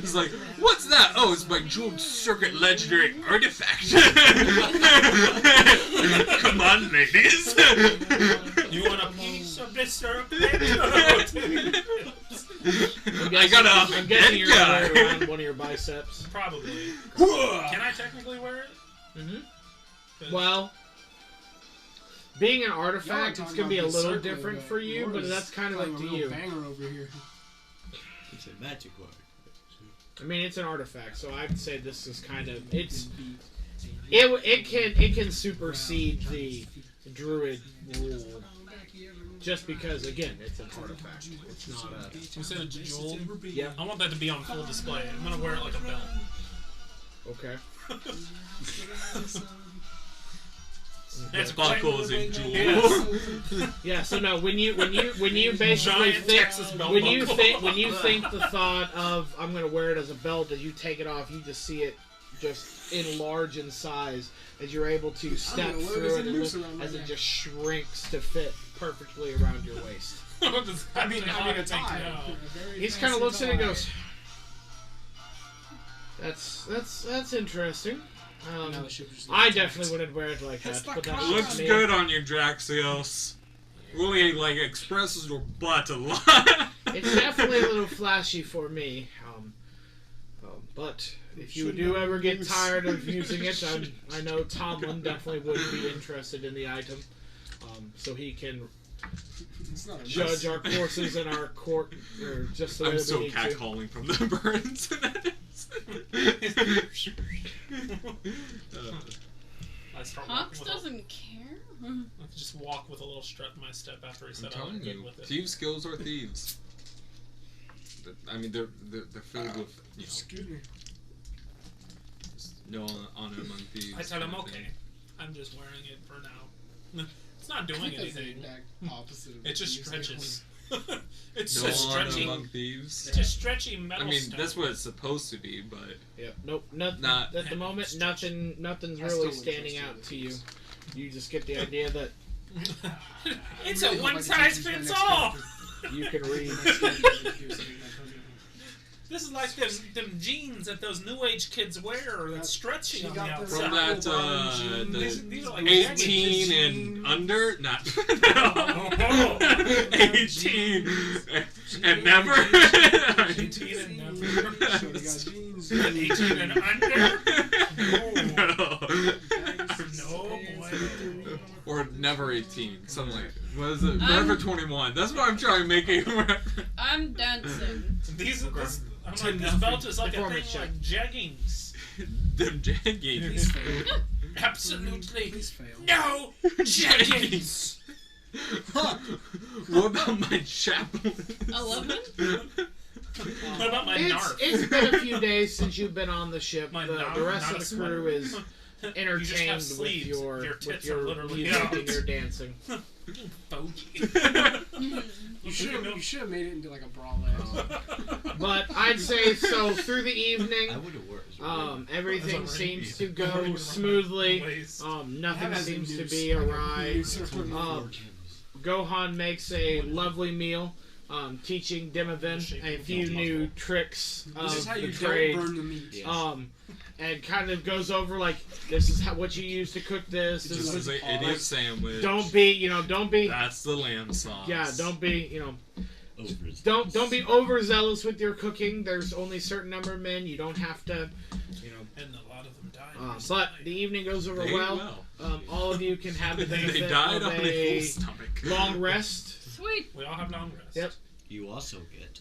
Speaker 4: It's like, what's that? Oh, it's my jeweled circuit legendary artifact. Come on, ladies.
Speaker 5: You want a piece of this circle?
Speaker 4: I got a
Speaker 1: I'm guessing you're gonna wear it
Speaker 4: guy.
Speaker 1: around one of your biceps.
Speaker 5: Probably. Can I technically wear it?
Speaker 1: Mm-hmm. Well, being an artifact, it's gonna be a little different for you, but that's kind of up to you.
Speaker 3: Banger over here.
Speaker 7: It's a magic word.
Speaker 1: I mean, it's an artifact, so I'd say this is kind of it can supersede the druid rule, just because again, it's an artifact. It's not a.
Speaker 5: You said a jewel?
Speaker 1: Yeah.
Speaker 5: I want that to be on full display. I'm gonna wear it like a belt.
Speaker 1: Okay.
Speaker 5: It's
Speaker 4: Buckle is a jewel.
Speaker 5: Yes.
Speaker 1: Yeah. So no, when you basically
Speaker 5: Giant
Speaker 1: think
Speaker 5: Texas belt
Speaker 1: when you
Speaker 5: buckle.
Speaker 1: think the thought of I'm gonna wear it as a belt, as you take it off, you just see it just enlarge in size as you're able to step through it as it just shrinks to fit perfectly around your waist.
Speaker 3: I mean, a tie.
Speaker 1: He just kind of looks at it and goes, "That's interesting. I definitely wouldn't wear it like that, but that's
Speaker 4: Looks
Speaker 1: just me."
Speaker 4: good on you, Draxios. Really, like, expresses your butt a lot.
Speaker 1: It's definitely a little flashy for me. But if you do ever get tired of using it, I know Tomlin definitely would be interested in the item, so he can judge our courses in our court, or just the way
Speaker 4: I'm
Speaker 1: we
Speaker 4: so
Speaker 1: need to.
Speaker 4: catcalling from the burns.
Speaker 5: I start
Speaker 6: Hawks
Speaker 5: walking with
Speaker 6: doesn't care.
Speaker 5: I just walk with a little strut in my step after he
Speaker 4: I'm
Speaker 5: said I was
Speaker 4: telling
Speaker 5: good
Speaker 4: you,
Speaker 5: with it.
Speaker 4: thieves' skills are thieves. I mean, they're filled with, you know,
Speaker 3: Excuse me.
Speaker 4: no honor among thieves.
Speaker 5: I said I'm
Speaker 4: kind of
Speaker 5: okay.
Speaker 4: thing.
Speaker 5: I'm just wearing it for now. It's not doing anything.
Speaker 3: Opposite of
Speaker 5: It just
Speaker 3: these,
Speaker 5: stretches. It's
Speaker 4: No
Speaker 5: just
Speaker 4: honor
Speaker 5: stretchy.
Speaker 4: among thieves.
Speaker 5: It's just stretchy metal
Speaker 4: I mean,
Speaker 5: stuff.
Speaker 4: that's what it's supposed to be, but
Speaker 1: Yeah, nope, nothing.
Speaker 4: Not-
Speaker 1: At the moment, nothing's
Speaker 3: I
Speaker 1: really
Speaker 3: still would
Speaker 1: standing
Speaker 3: trust
Speaker 1: out
Speaker 3: you.
Speaker 1: to you. You just get the idea that
Speaker 5: It's
Speaker 3: really
Speaker 5: a
Speaker 3: hope I
Speaker 5: one
Speaker 3: can
Speaker 5: size
Speaker 3: change my
Speaker 5: fits
Speaker 3: next
Speaker 5: all.
Speaker 3: character.
Speaker 1: you can read.
Speaker 5: This is like them jeans that those new age kids wear that's stretchy
Speaker 3: She
Speaker 5: on the
Speaker 3: got the
Speaker 5: outside.
Speaker 4: from that,
Speaker 5: These are like
Speaker 4: 18 and under? Not. No. 18 and never?
Speaker 5: 18 and never. 18 and under?
Speaker 4: No.
Speaker 5: No, boy.
Speaker 4: Or never 18. Something like what is it? Forever 21. That's what I'm trying to make it.
Speaker 6: I'm dancing.
Speaker 5: These I'm like, this belt is like a thing
Speaker 1: Performance
Speaker 5: like jeggings.
Speaker 4: Them jeggings.
Speaker 5: Absolutely.
Speaker 3: Please fail.
Speaker 5: No jeggings.
Speaker 4: What about my chapel?
Speaker 6: 11?
Speaker 5: What about my narf?
Speaker 1: It's been a few days since you've been on the ship.
Speaker 5: My
Speaker 1: The
Speaker 5: narf,
Speaker 1: rest
Speaker 5: not
Speaker 1: of
Speaker 5: a
Speaker 1: the crew
Speaker 5: sweater.
Speaker 1: is
Speaker 5: You just have
Speaker 1: entertained with
Speaker 5: sleeves.
Speaker 1: your
Speaker 5: Your tits
Speaker 1: with
Speaker 5: are
Speaker 1: your
Speaker 5: literally
Speaker 1: music
Speaker 5: out.
Speaker 1: and your dancing.
Speaker 5: Bogey.
Speaker 3: You should have made it into like a bralette.
Speaker 1: But I'd say so through the
Speaker 7: I
Speaker 1: evening.
Speaker 7: would have worked.
Speaker 1: Everything
Speaker 5: That's a
Speaker 1: seems to
Speaker 5: reindeer.
Speaker 1: go smoothly.
Speaker 5: Waist.
Speaker 1: Nothing seems to be awry. Gohan makes a lovely meal, teaching Dimavin a few new tricks
Speaker 3: This is
Speaker 1: of
Speaker 3: how
Speaker 1: the
Speaker 3: you
Speaker 1: trade.
Speaker 3: don't burn the meat.
Speaker 7: Yes.
Speaker 1: And kind of goes over like this is what you use to cook this.
Speaker 4: This
Speaker 1: This
Speaker 4: is
Speaker 1: is
Speaker 4: an idiot sandwich.
Speaker 1: don't be
Speaker 4: That's the lamb sauce.
Speaker 1: yeah, don't be
Speaker 7: Overzealous.
Speaker 1: don't be overzealous with your cooking. There's only a certain number of men. You don't have to,
Speaker 5: And a lot of them died.
Speaker 1: but the evening goes over
Speaker 4: They
Speaker 1: well. All of you can have the benefit
Speaker 4: They died
Speaker 1: of
Speaker 4: on a
Speaker 1: a
Speaker 4: full stomach.
Speaker 1: long rest.
Speaker 6: Sweet.
Speaker 5: We all have long rest.
Speaker 1: Yep.
Speaker 7: You also get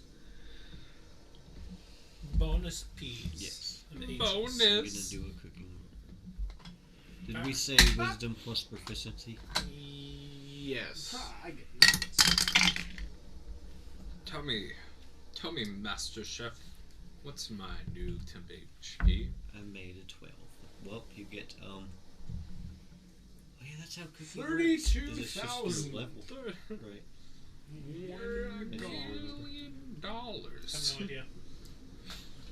Speaker 5: Bonus peas.
Speaker 7: yes.
Speaker 5: And H's.
Speaker 7: I'm gonna
Speaker 4: Bonus.
Speaker 7: do a cooking roll. Did we say wisdom plus proficiency?
Speaker 1: Yes.
Speaker 3: I get it.
Speaker 4: Tell me, Master Chef, what's my new temp HP?
Speaker 7: I made a 12. Well, you get Oh yeah, that's how cooking
Speaker 3: 32,000.
Speaker 7: works. Is it just your level? Right.
Speaker 4: $1 million.
Speaker 5: I have no idea.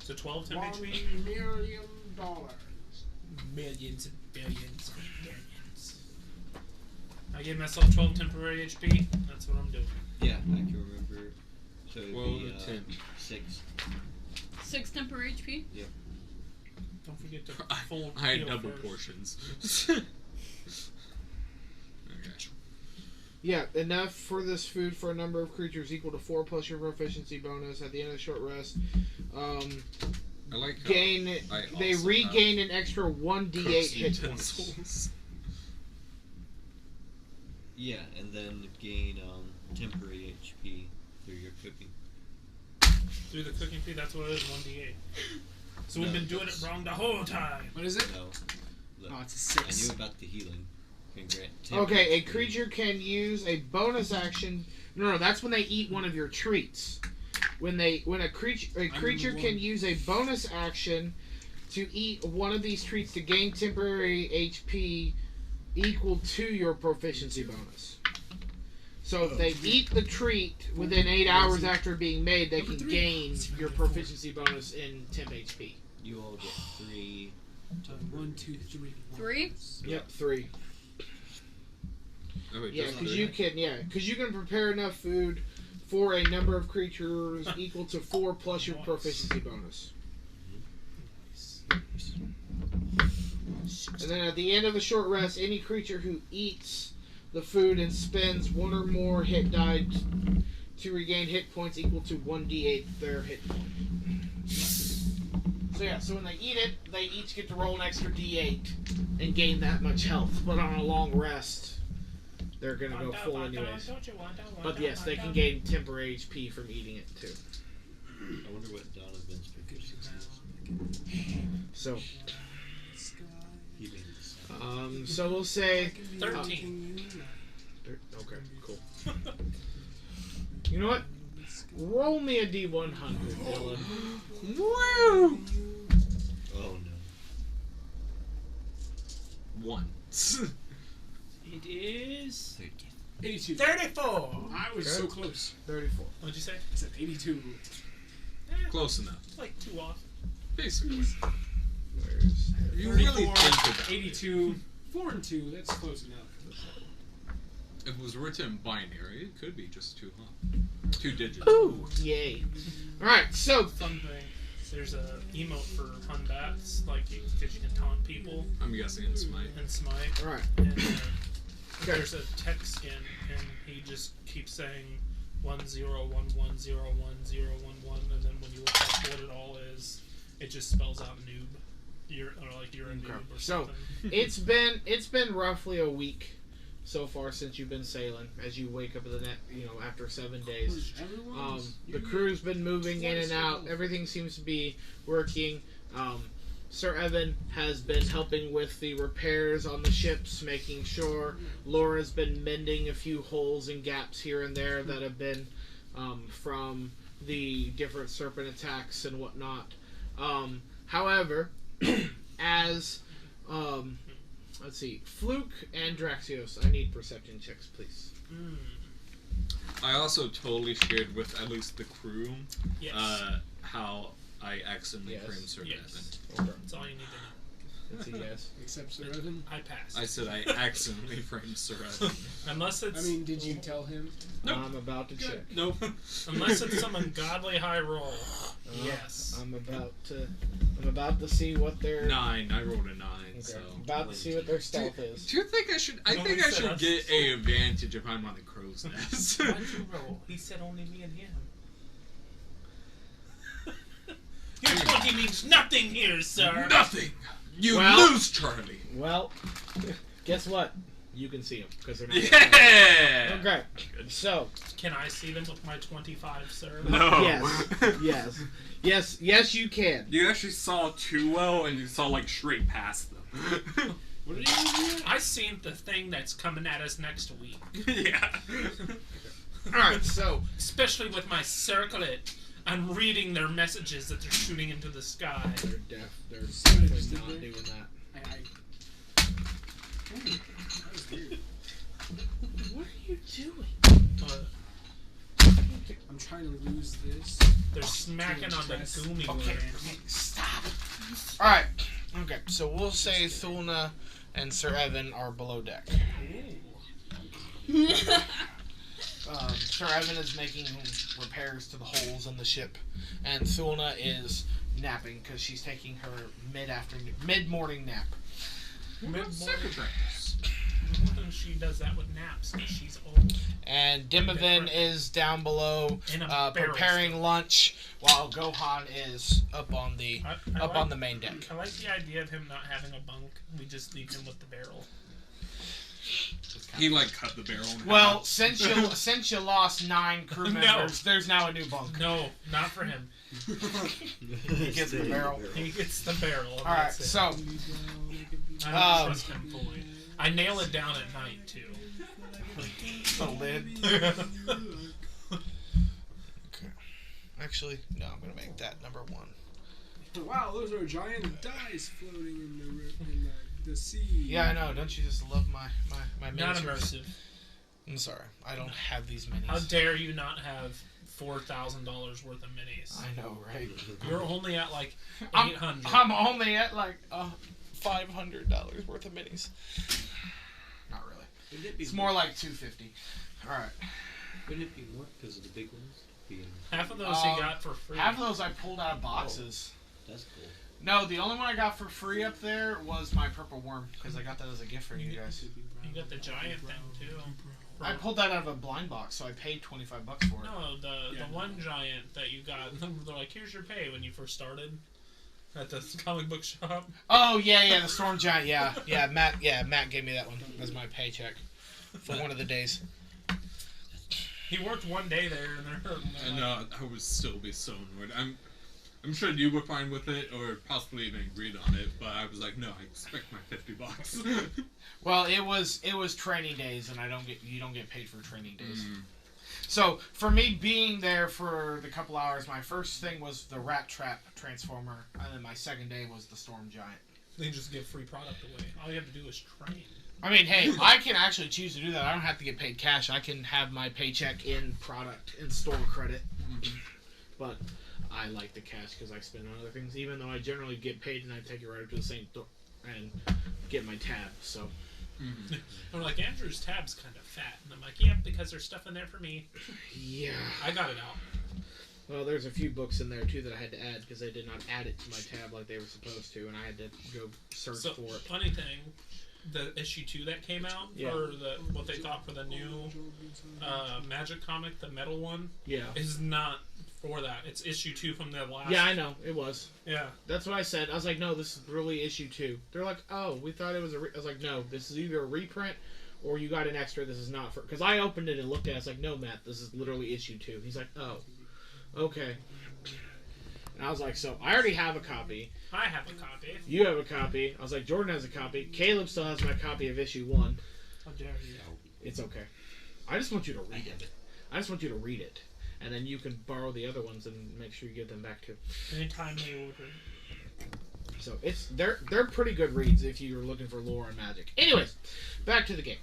Speaker 5: So 12 to
Speaker 3: $1
Speaker 5: HP?
Speaker 3: million.
Speaker 5: Millions and billions and billions. I gave myself 12 temporary HP. That's what I'm doing.
Speaker 7: Yeah, I can remember So it'd
Speaker 4: 12
Speaker 7: be,
Speaker 4: to 10.
Speaker 7: 6.
Speaker 6: 6 temporary HP.
Speaker 5: Don't forget to full
Speaker 4: I had
Speaker 5: heal
Speaker 4: double
Speaker 5: first.
Speaker 4: portions. Okay.
Speaker 1: Yeah, enough for this food for a number of creatures equal to 4 plus your proficiency bonus at the end of the short rest.
Speaker 4: I like how
Speaker 1: Gain.
Speaker 4: I
Speaker 1: They
Speaker 4: also
Speaker 1: regain an extra 1d8 hit
Speaker 4: have
Speaker 1: points.
Speaker 4: utensils.
Speaker 7: Yeah, and then gain temporary HP through your cooking.
Speaker 5: Through the cooking fee, that's what it is, 1d8. So
Speaker 7: No,
Speaker 5: we've been doing it
Speaker 7: that's-
Speaker 5: wrong the whole time.
Speaker 3: What is it?
Speaker 7: No. Look,
Speaker 3: Oh, it's a
Speaker 7: I
Speaker 3: 6.
Speaker 7: knew about the healing. Can grant
Speaker 1: Okay, a
Speaker 7: temporary
Speaker 1: creature can use a bonus action. No, that's when they eat one of your treats. When a creature can use a bonus action to eat one of these treats to gain temporary HP equal to your proficiency bonus. So if they eat the treat within 8 hours after being made, they can gain your proficiency bonus in temp HP.
Speaker 7: You all get 3.
Speaker 3: 1, 2, 3.
Speaker 6: 3?
Speaker 1: Yep, 3.
Speaker 4: Oh, wait,
Speaker 1: Yeah,
Speaker 4: just
Speaker 1: because
Speaker 4: three?
Speaker 1: you can prepare enough food for a number of creatures equal to 4 plus your proficiency bonus. And then at the end of a short rest, any creature who eats the food and spends 1 or more hit die to regain hit points equal to 1d8 their hit point. So yeah, so when they eat it, they each get to roll an extra d8 and gain that much health. But on a long rest, they're gonna go full anyways. But yes, they can gain temporary HP from eating it too.
Speaker 7: I wonder what Donovan's proficiency is.
Speaker 1: So,
Speaker 7: He made it.
Speaker 1: so we'll say
Speaker 5: 13.
Speaker 1: Okay, cool. You know what? Roll me a d100, Dylan.
Speaker 4: Woo!
Speaker 7: Oh no.
Speaker 4: 1.
Speaker 5: It is
Speaker 3: 82.
Speaker 5: 34.
Speaker 3: I was so close.
Speaker 1: 34.
Speaker 5: What'd you say?
Speaker 3: I said 82.
Speaker 4: Close enough.
Speaker 5: Like 2 off.
Speaker 4: Basically.
Speaker 1: Where's
Speaker 4: You really
Speaker 3: 34,
Speaker 4: think of that.
Speaker 3: 82. 4 and 2. That's close enough.
Speaker 4: If it was written in binary, it could be just 2, huh? 2 digits.
Speaker 1: Ooh, yay. Alright, so
Speaker 5: Fun thing. There's a emote for Hun Bats, like because you can taunt people
Speaker 4: I'm guessing it's Smite.
Speaker 5: and smite.
Speaker 1: alright.
Speaker 5: And there's a text skin, and he just keeps saying 1011101011, and then when you look up what it all is, it just spells out noob. You're a noob or
Speaker 1: So
Speaker 5: something.
Speaker 1: it's been roughly a week so far since you've been sailing. As you wake up in the after 7 days, the crew's been moving in and out. Everything seems to be working. Sir Evan has been helping with the repairs on the ships, making sure. Laura's been mending a few holes and gaps here and there that have been from the different serpent attacks and whatnot. However, as let's see, Fluakk and Draxios, I need perception checks, please.
Speaker 4: I also totally shared with at least the crew
Speaker 5: Yes.
Speaker 4: how I accidentally
Speaker 1: Yes.
Speaker 4: framed Sir
Speaker 5: Yes.
Speaker 4: Evan.
Speaker 5: That's all you need to know.
Speaker 1: That's a yes.
Speaker 3: Except Sir Evan.
Speaker 5: I passed.
Speaker 4: I said I accidentally framed Sir Evan.
Speaker 5: Unless it's
Speaker 3: I mean, did you tell him?
Speaker 5: Nope.
Speaker 1: I'm about to check.
Speaker 4: Nope.
Speaker 5: unless it's some ungodly high roll. Yes.
Speaker 1: I'm about to see what their
Speaker 4: 9. I rolled a 9.
Speaker 1: Okay.
Speaker 4: So.
Speaker 1: About to see what their stealth is.
Speaker 4: Do you think I should? I
Speaker 5: No,
Speaker 4: think
Speaker 5: he
Speaker 4: I
Speaker 5: said
Speaker 4: should
Speaker 5: us.
Speaker 4: get a advantage if I'm on the crow's nest.
Speaker 5: Why'd you roll? He said only me and him. Your 20 means nothing here, sir.
Speaker 4: Nothing. You
Speaker 1: Well-
Speaker 4: lose, Charlie.
Speaker 1: Well, guess what? You can see them because they're not.
Speaker 4: Yeah.
Speaker 1: Okay. So
Speaker 5: Can I see them with my 25, sir?
Speaker 4: No.
Speaker 1: yes, you can.
Speaker 9: You actually saw too well, and you saw like straight past them.
Speaker 3: What are you doing?
Speaker 5: I seen the thing that's coming at us next week.
Speaker 9: Yeah.
Speaker 1: All right. So
Speaker 5: Especially with my circlet. I'm reading their messages that they're shooting into the sky.
Speaker 1: they're definitely not doing that.
Speaker 3: That was weird.
Speaker 1: What are you doing?
Speaker 3: I'm trying to lose this.
Speaker 5: They're smacking on the goomy
Speaker 1: Okay.
Speaker 5: gland.
Speaker 1: Stop. All right. Okay. So we'll say Thulna and Sir Evan are below deck. Sir Evan is making repairs to the holes in the ship, and Thulna is napping because she's taking her mid-morning nap.
Speaker 5: Secretaries. She does that with naps because she's old.
Speaker 1: And Dimavin is down below
Speaker 5: In a barrel
Speaker 1: preparing
Speaker 5: still.
Speaker 1: lunch, while Gohan is up on the on the main deck.
Speaker 5: I like the idea of him not having a bunk. We just leave him with the barrel.
Speaker 9: He like cut the barrel. In
Speaker 1: Well,
Speaker 9: half.
Speaker 1: since you lost 9 crew members, there's now a new bunk.
Speaker 5: No, not for him.
Speaker 1: He gets the barrel.
Speaker 5: He gets the barrel.
Speaker 1: All right, so
Speaker 5: I don't trust him fully. I nail it down at night too.
Speaker 1: the lid. Okay. Actually, no, I'm gonna make that number 1.
Speaker 3: Wow, those are giant dice floating in the sea.
Speaker 1: Yeah, I know. Don't you just love my
Speaker 5: Not
Speaker 1: miniatures?
Speaker 5: immersive.
Speaker 1: I'm sorry, I don't have these minis.
Speaker 5: How dare you not have $4,000 worth of minis?
Speaker 1: I know, right?
Speaker 5: You're only at like
Speaker 1: I'm-
Speaker 5: 800.
Speaker 1: I'm only at like $500 worth of minis. Not really.
Speaker 7: Wouldn't it be
Speaker 1: It's more like $250. All right.
Speaker 7: Wouldn't it be more because of the big ones? Being,
Speaker 5: Half of those he got for free.
Speaker 1: Half of those I pulled out of boxes.
Speaker 7: that's cool.
Speaker 1: No, the only one I got for free up there was my purple worm because I got that as a gift for you guys.
Speaker 5: You got the giant thing too.
Speaker 1: I pulled that out of a blind box, so I paid $25 for it.
Speaker 5: No, the one giant that you got. They're like, here's your pay when you first started at the comic book shop.
Speaker 1: Oh yeah, the storm giant. Yeah, Matt gave me that one as my paycheck for one of the days.
Speaker 5: He worked one day there, and they're
Speaker 4: And
Speaker 5: like,
Speaker 4: I would still be so annoyed. I'm sure you were fine with it, or possibly even agreed on it. But I was like, no, I expect my $50.
Speaker 1: Well, it was training days, and you don't get paid for training days. So for me being there for the couple hours, my first thing was the rat trap transformer, and then my second day was the storm giant.
Speaker 5: they just give free product away. All you have to do is train.
Speaker 1: I mean, hey, I can actually choose to do that. I don't have to get paid cash. I can have my paycheck in product, in store credit. But I like the cash because I spend on other things, even though I generally get paid and I take it right up to the same store and get my tab. So
Speaker 5: They're like, Andrew's tab's kind of fat. And I'm like, yep, because there's stuff in there for me.
Speaker 1: yeah.
Speaker 5: I got it out.
Speaker 1: Well, there's a few books in there too that I had to add because they did not add it to my tab like they were supposed to, and I had to go search
Speaker 5: So,
Speaker 1: for it.
Speaker 5: funny thing, the issue 2 that came out
Speaker 1: Yeah.
Speaker 5: for what they thought for the new Magic comic, the metal one,
Speaker 1: Yeah.
Speaker 5: is not for that. It's issue 2 from the last.
Speaker 1: Yeah, I know. It was.
Speaker 5: Yeah.
Speaker 1: That's what I said. I was like, no, this is really issue 2. They're like, oh, we thought it was I was like, no, this is either a reprint or you got an extra. This is not for... Because I opened it and looked at it. I was like, no, Matt, this is literally issue 2. He's like, oh, okay. And I was like, so I already have a copy.
Speaker 5: I have a copy.
Speaker 1: You have a copy. I was like, Jordan has a copy. Caleb still has my copy of issue 1.
Speaker 5: How dare you?
Speaker 1: It's okay. I just want you to read it. I just want you to read it. And then you can borrow the other ones and make sure you get them back too.
Speaker 5: Anytime they order.
Speaker 1: So they're pretty good reads if you're looking for lore and magic. Anyways, back to the game.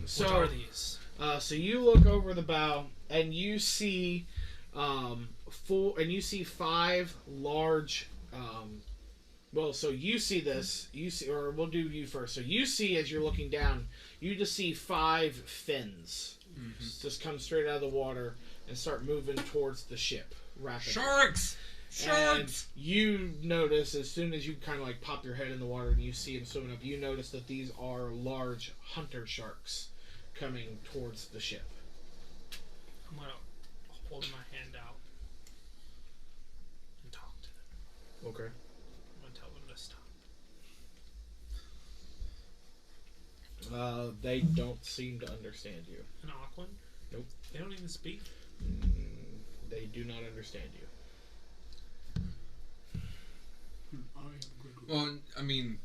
Speaker 1: So
Speaker 5: What are these?
Speaker 1: So you look over the bow and you see 5 large. So you see this. Or we'll do you first. So you see as you're looking down, you just see 5 fins just come straight out of the water and start moving towards the ship rapidly.
Speaker 4: Sharks!
Speaker 1: And you notice as soon as you kind of like pop your head in the water and you see them swimming up, you notice that these are large hunter sharks coming towards the ship.
Speaker 5: I'm going to hold my hand out and talk to them.
Speaker 1: Okay.
Speaker 5: I'm going to tell them to stop.
Speaker 1: They don't seem to understand you.
Speaker 5: In Auckland?
Speaker 1: Nope.
Speaker 5: They don't even speak?
Speaker 1: They do not understand you.
Speaker 4: Well, I mean,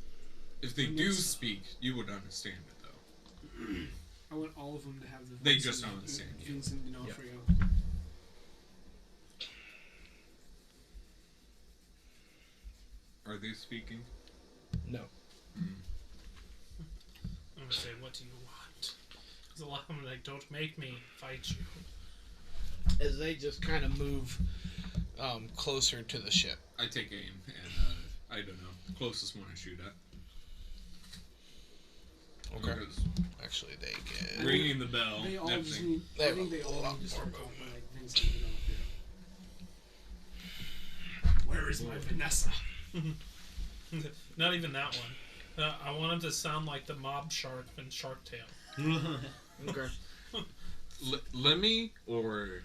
Speaker 4: if they do speak, you would understand it, though.
Speaker 3: I want all of them to have the.
Speaker 4: They just don't understand you.
Speaker 3: Vincent D'Onofrio.
Speaker 4: Are they speaking?
Speaker 1: No.
Speaker 5: I'm going to say, what do you want? Because a lot of them are like, don't make me fight you.
Speaker 1: As they just kind of move closer to the ship.
Speaker 4: I take aim, and I don't know. Closest one I shoot at.
Speaker 8: Okay.
Speaker 4: Because
Speaker 8: Actually, they get.
Speaker 4: ringing the bell.
Speaker 3: They all just
Speaker 4: everything.
Speaker 3: need.
Speaker 8: They
Speaker 3: I
Speaker 8: have
Speaker 3: think
Speaker 8: a
Speaker 3: they all
Speaker 8: lot
Speaker 3: need to start
Speaker 8: more
Speaker 3: going
Speaker 8: movement.
Speaker 3: like Vincent
Speaker 5: Where is my Vanessa? Not even that one. I want him to sound like the mob shark in Shark Tale.
Speaker 1: Okay.
Speaker 4: Lemmy or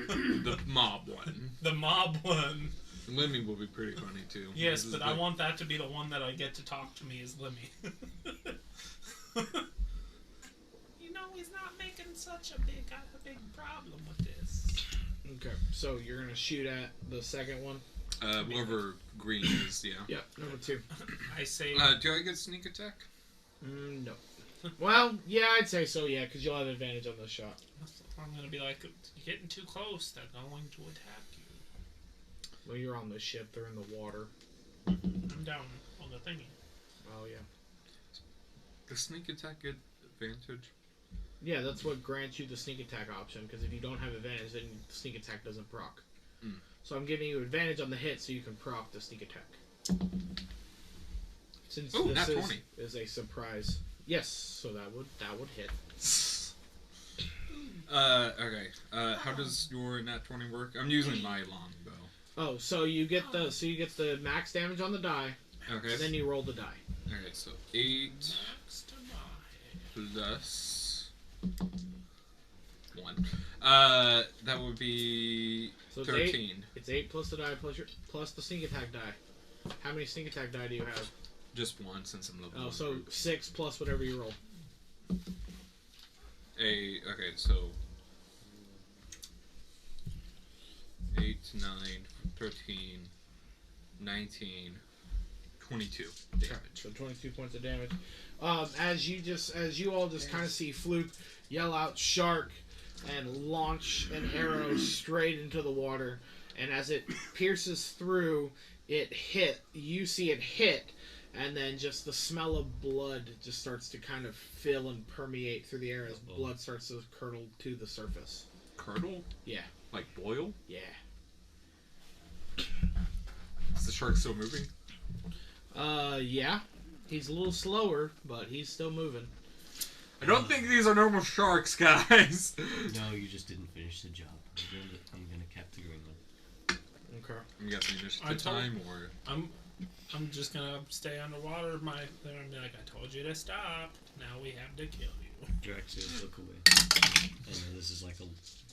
Speaker 4: the mob one?
Speaker 5: The mob one.
Speaker 4: Lemmy will be pretty funny too.
Speaker 5: Yes,
Speaker 4: This
Speaker 5: but
Speaker 4: is
Speaker 5: I
Speaker 4: the-
Speaker 5: want that to be the one that I get to talk to me as Lemmy. You know, he's not making such a big problem with this.
Speaker 1: Okay. So you're gonna shoot at the second one.
Speaker 4: Whoever green is, yeah.
Speaker 1: Yep. Number 2.
Speaker 5: I say,
Speaker 4: Do I get sneak attack?
Speaker 1: No. Well, yeah, I'd say so. Yeah, because you'll have advantage on the shot.
Speaker 5: I'm gonna be like, you're getting too close. They're going to attack you.
Speaker 1: Well, you're on the ship. They're in the water.
Speaker 5: I'm down on the thingy.
Speaker 1: Oh yeah.
Speaker 4: Does sneak attack get advantage?
Speaker 1: Yeah, that's what grants you the sneak attack option. Because if you don't have advantage, then the sneak attack doesn't proc.
Speaker 4: Mm.
Speaker 1: So I'm giving you advantage on the hit, so you can proc the sneak attack. Since
Speaker 4: Ooh,
Speaker 1: this
Speaker 4: nat 20.
Speaker 1: is a surprise. Yes, so that would hit.
Speaker 4: Okay. How does your nat 20 work? I'm using my longbow.
Speaker 1: Oh, so you get the max damage on the die,
Speaker 4: Okay.
Speaker 1: and then you roll the die.
Speaker 4: Okay, so 8 plus 1. That would be
Speaker 1: So it's
Speaker 4: 13.
Speaker 1: It's 8 plus the die plus the sneak attack die. How many sneak attack die do you have?
Speaker 4: Just 1 since I'm level 1.
Speaker 1: Oh, so 6 plus whatever you roll.
Speaker 4: Okay, so 8, 9, 13, 19, 22 damage.
Speaker 1: So 22 points of damage. As you all just kind of see Fluakk yell out "shark" and launch an arrow straight into the water, and as it pierces through, you see it hit, and then just the smell of blood just starts to kind of fill and permeate through the air as blood starts to curdle to the surface.
Speaker 4: Curdle?
Speaker 1: Yeah.
Speaker 4: Like boil?
Speaker 1: Yeah.
Speaker 4: Is the shark still moving?
Speaker 1: Yeah. He's a little slower, but he's still moving.
Speaker 4: I don't think these are normal sharks, guys.
Speaker 7: No, you just didn't finish the job. I'm gonna cap the green one.
Speaker 1: Okay.
Speaker 4: I'm guessing
Speaker 5: I
Speaker 4: initiative
Speaker 5: told-
Speaker 4: time or...
Speaker 5: I'm just gonna stay underwater. Then I'm like, I told you to stop. Now we have to kill you.
Speaker 7: Draxios, look away. I know this is like a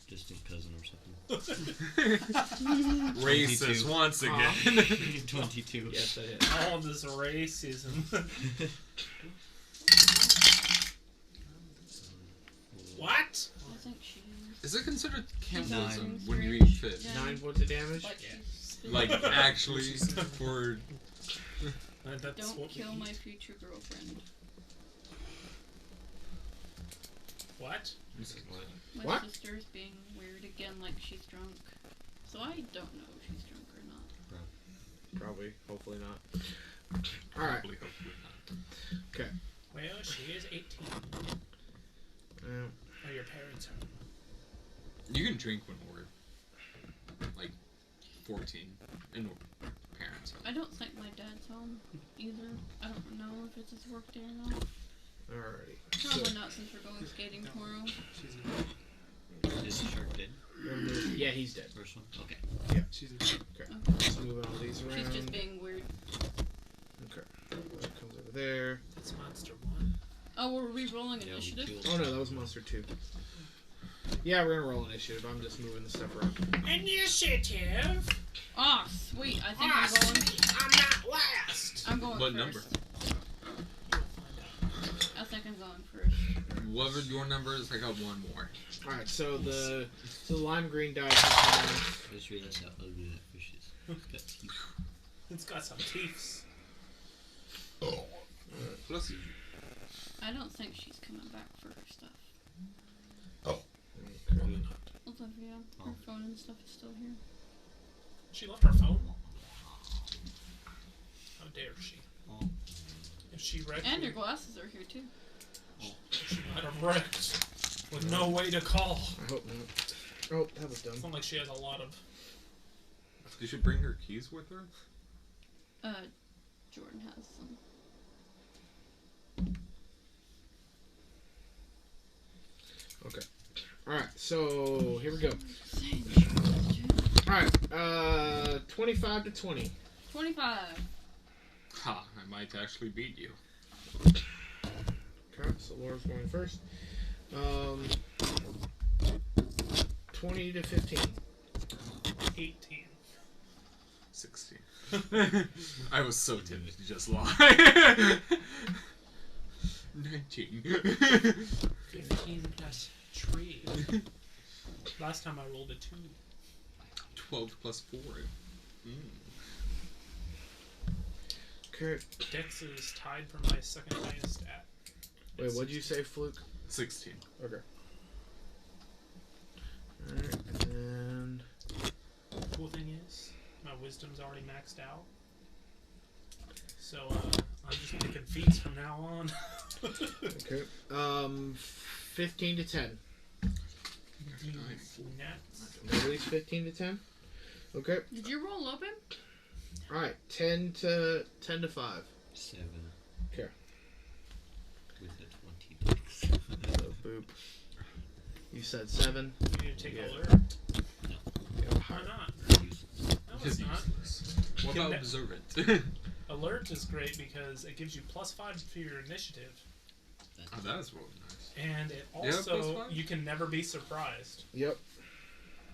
Speaker 7: distant cousin or something.
Speaker 4: Racist
Speaker 7: 22.
Speaker 4: once again.
Speaker 7: 22.
Speaker 1: Yes, that is.
Speaker 5: All this racism. What?
Speaker 6: I think she.
Speaker 4: Is it considered cannibalism
Speaker 6: Nine.
Speaker 4: when you eat fish?
Speaker 6: Yeah.
Speaker 1: 9 points of damage.
Speaker 6: Like she's
Speaker 4: Like, actually, for...
Speaker 5: That's
Speaker 6: Don't
Speaker 5: what
Speaker 6: kill
Speaker 5: we
Speaker 6: my
Speaker 5: eat.
Speaker 6: future girlfriend.
Speaker 5: What?
Speaker 6: My
Speaker 1: What?
Speaker 6: sister's being weird again, like she's drunk. So I don't know if she's drunk or not.
Speaker 1: Probably. Hopefully not. Alright.
Speaker 4: Hopefully not.
Speaker 1: Okay.
Speaker 5: Well, she is 18. Oh, your parents are.
Speaker 4: You can drink when we're, like, 14. And we're parents.
Speaker 6: I don't think my dad's home either. I don't know if it's his work day or not.
Speaker 1: Alrighty.
Speaker 6: Probably not since we're going skating tomorrow.
Speaker 7: Is the shark dead?
Speaker 1: Yeah, he's dead.
Speaker 7: First one? Okay.
Speaker 3: She's in
Speaker 1: Okay.
Speaker 6: Okay.
Speaker 1: Let's move all these around.
Speaker 6: She's just being weird.
Speaker 1: Okay. That comes over there.
Speaker 5: That's Monster 1.
Speaker 6: Oh, we're re-rolling
Speaker 7: Yeah, we
Speaker 6: initiative?
Speaker 7: killed-
Speaker 1: Oh no, that was Monster 2. Yeah, we're gonna roll initiative. I'm just moving the stuff around.
Speaker 5: Initiative!
Speaker 6: Ah, sweet. I think I'm going.
Speaker 5: I'm not last!
Speaker 6: I'm going
Speaker 4: What
Speaker 6: first.
Speaker 4: number?
Speaker 6: I think I'm going first.
Speaker 4: Whatever your number is, I got one more.
Speaker 1: Alright, so the lime green die can come off.
Speaker 7: I just realized how ugly that fish is. It's got teeth.
Speaker 5: It's got some teeth.
Speaker 4: Plus,
Speaker 6: I don't think she's coming back for her stuff.
Speaker 1: Okay.
Speaker 6: Olivia, her phone and stuff is still here.
Speaker 5: She left her phone? How dare she?
Speaker 7: Oh.
Speaker 5: If she wrecked
Speaker 6: And her
Speaker 5: me,
Speaker 6: glasses are here too.
Speaker 5: she might have wrecked with no way to call.
Speaker 1: I hope not. Oh, that was dumb.
Speaker 5: It's not like she has a lot of...
Speaker 4: you should bring her keys with her.
Speaker 6: Jordan has some.
Speaker 1: Okay. Alright, so here we go. Alright, 25 to 20.
Speaker 6: 25.
Speaker 4: Ha, I might actually beat you.
Speaker 1: Okay, so Laura's going first. 20 to 15.
Speaker 5: 18.
Speaker 4: 16. I was so tempted to just lie. 19.
Speaker 5: 15 plus 3. Last time I rolled a 2.
Speaker 4: 12 plus 4.
Speaker 1: Okay.
Speaker 5: Dex is tied for my second highest stat.
Speaker 1: Wait, what'd you say, Fluke?
Speaker 4: 16.
Speaker 1: Okay. Alright, and...
Speaker 5: Cool thing is, my wisdom's already maxed out. So, I'm just picking feats from now on.
Speaker 1: Okay. 15 to 10. Nobody's 15 to 10? Okay.
Speaker 6: Did you roll open?
Speaker 1: Alright, 10 to 5.
Speaker 7: 7.
Speaker 1: Okay.
Speaker 7: With a 20 dex.
Speaker 1: So, boop. You said 7.
Speaker 5: You need to take
Speaker 1: Yeah.
Speaker 5: alert.
Speaker 1: Yeah,
Speaker 5: Why
Speaker 1: higher.
Speaker 5: not? No, it's
Speaker 4: Just
Speaker 5: not.
Speaker 4: useless. What
Speaker 5: Can
Speaker 4: about
Speaker 5: that-
Speaker 4: observant?
Speaker 5: Alert is great because it gives you +5 for your initiative.
Speaker 4: Oh, that is really nice.
Speaker 5: And it
Speaker 4: Yeah,
Speaker 5: also,
Speaker 4: +5?
Speaker 5: you can never be surprised.
Speaker 1: Yep.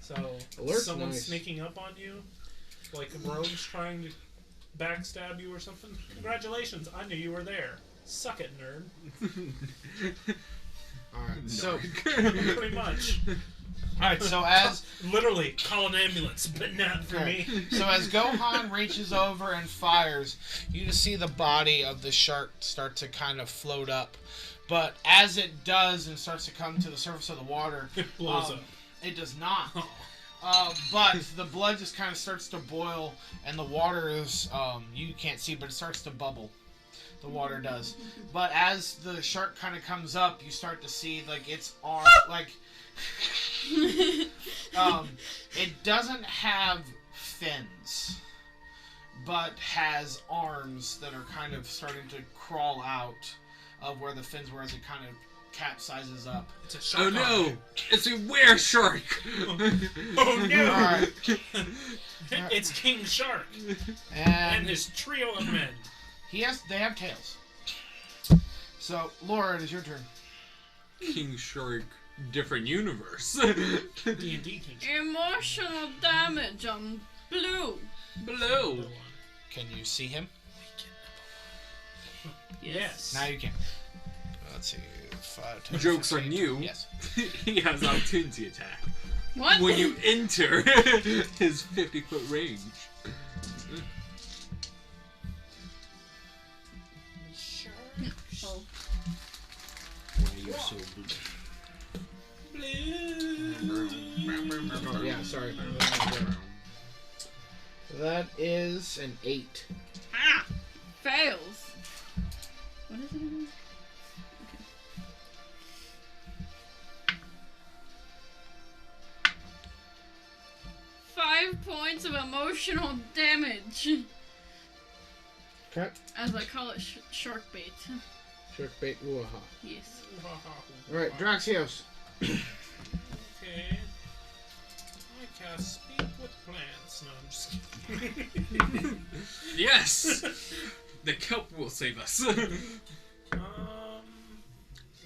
Speaker 5: So,
Speaker 1: Alert's
Speaker 5: someone's
Speaker 1: nice.
Speaker 5: sneaking up on you, like a rogue's trying to backstab you or something. Congratulations, I knew you were there. Suck it, nerd.
Speaker 1: Alright, so...
Speaker 5: Pretty much.
Speaker 1: Alright, so as...
Speaker 5: Literally, call an ambulance, but not for
Speaker 1: Okay.
Speaker 5: me.
Speaker 1: So as Gohan reaches over and fires, you just see the body of the shark start to kind of float up. But as it does and starts to come to the surface of the water,
Speaker 5: It blows up.
Speaker 1: it does not. But the blood just kind of starts to boil, and the water is, you can't see, but it starts to bubble. The water does. But as the shark kind of comes up, you start to see, like, its arm, like... it doesn't have fins, but has arms that are kind of starting to crawl out of where the fins were as it kind of capsizes up.
Speaker 5: It's a shark.
Speaker 4: Oh no! It's a were shark!
Speaker 5: Oh no!
Speaker 1: Alright.
Speaker 5: It's King Shark and
Speaker 1: And
Speaker 5: his trio of men.
Speaker 1: they have tails. So, Laura, it is your turn.
Speaker 4: King Shark, different universe.
Speaker 5: D&D King Shark.
Speaker 6: Emotional damage on blue.
Speaker 4: Below.
Speaker 1: Can you see him?
Speaker 5: Yes.
Speaker 1: Now you can. Let's see. 5, 10,
Speaker 4: Jokes on
Speaker 1: 15.
Speaker 4: you.
Speaker 1: Yes.
Speaker 4: He has opportunity attack.
Speaker 6: What?
Speaker 4: When you enter his 50-foot range.
Speaker 6: Oh.
Speaker 7: Why are you so blue?
Speaker 1: Oh, yeah, sorry. That is an 8.
Speaker 6: Ah! Fails. What is it again? Okay. 5 points of emotional damage.
Speaker 1: Okay.
Speaker 6: As I call it, shark bait.
Speaker 1: Shark bait. Ooh-aha.
Speaker 6: Yes.
Speaker 1: Alright, Draxios.
Speaker 5: Okay. I cast speak with plants. No, I'm just kidding.
Speaker 4: Yes! The kelp will save us.
Speaker 5: I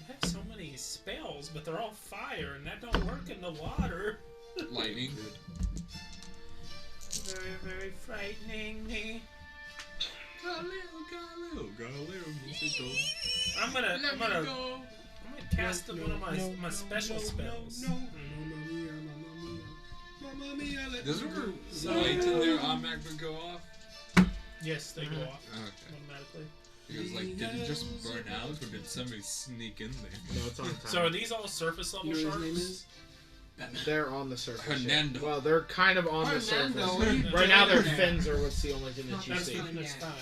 Speaker 5: have so many spells, but they're all fire, and that don't work in the water.
Speaker 4: Lightning.
Speaker 5: Very, very frightening me. I'm gonna cast one of my special spells.
Speaker 4: Does there light in there automatically go off?
Speaker 5: Yes, they go off
Speaker 4: Okay.
Speaker 5: automatically.
Speaker 4: Because, like, did it just burn out, or did somebody sneak in there?
Speaker 1: No, it's on time.
Speaker 5: So are these all surface level
Speaker 3: You know
Speaker 5: sharks?
Speaker 3: what his name is?
Speaker 1: They're on the surface. yeah.
Speaker 4: Hernando.
Speaker 1: Well, they're kind of on the
Speaker 8: Hernando,
Speaker 1: surface. Right now, their fins are what's the only thing that you
Speaker 5: That's
Speaker 1: see.
Speaker 5: fine. That's fine.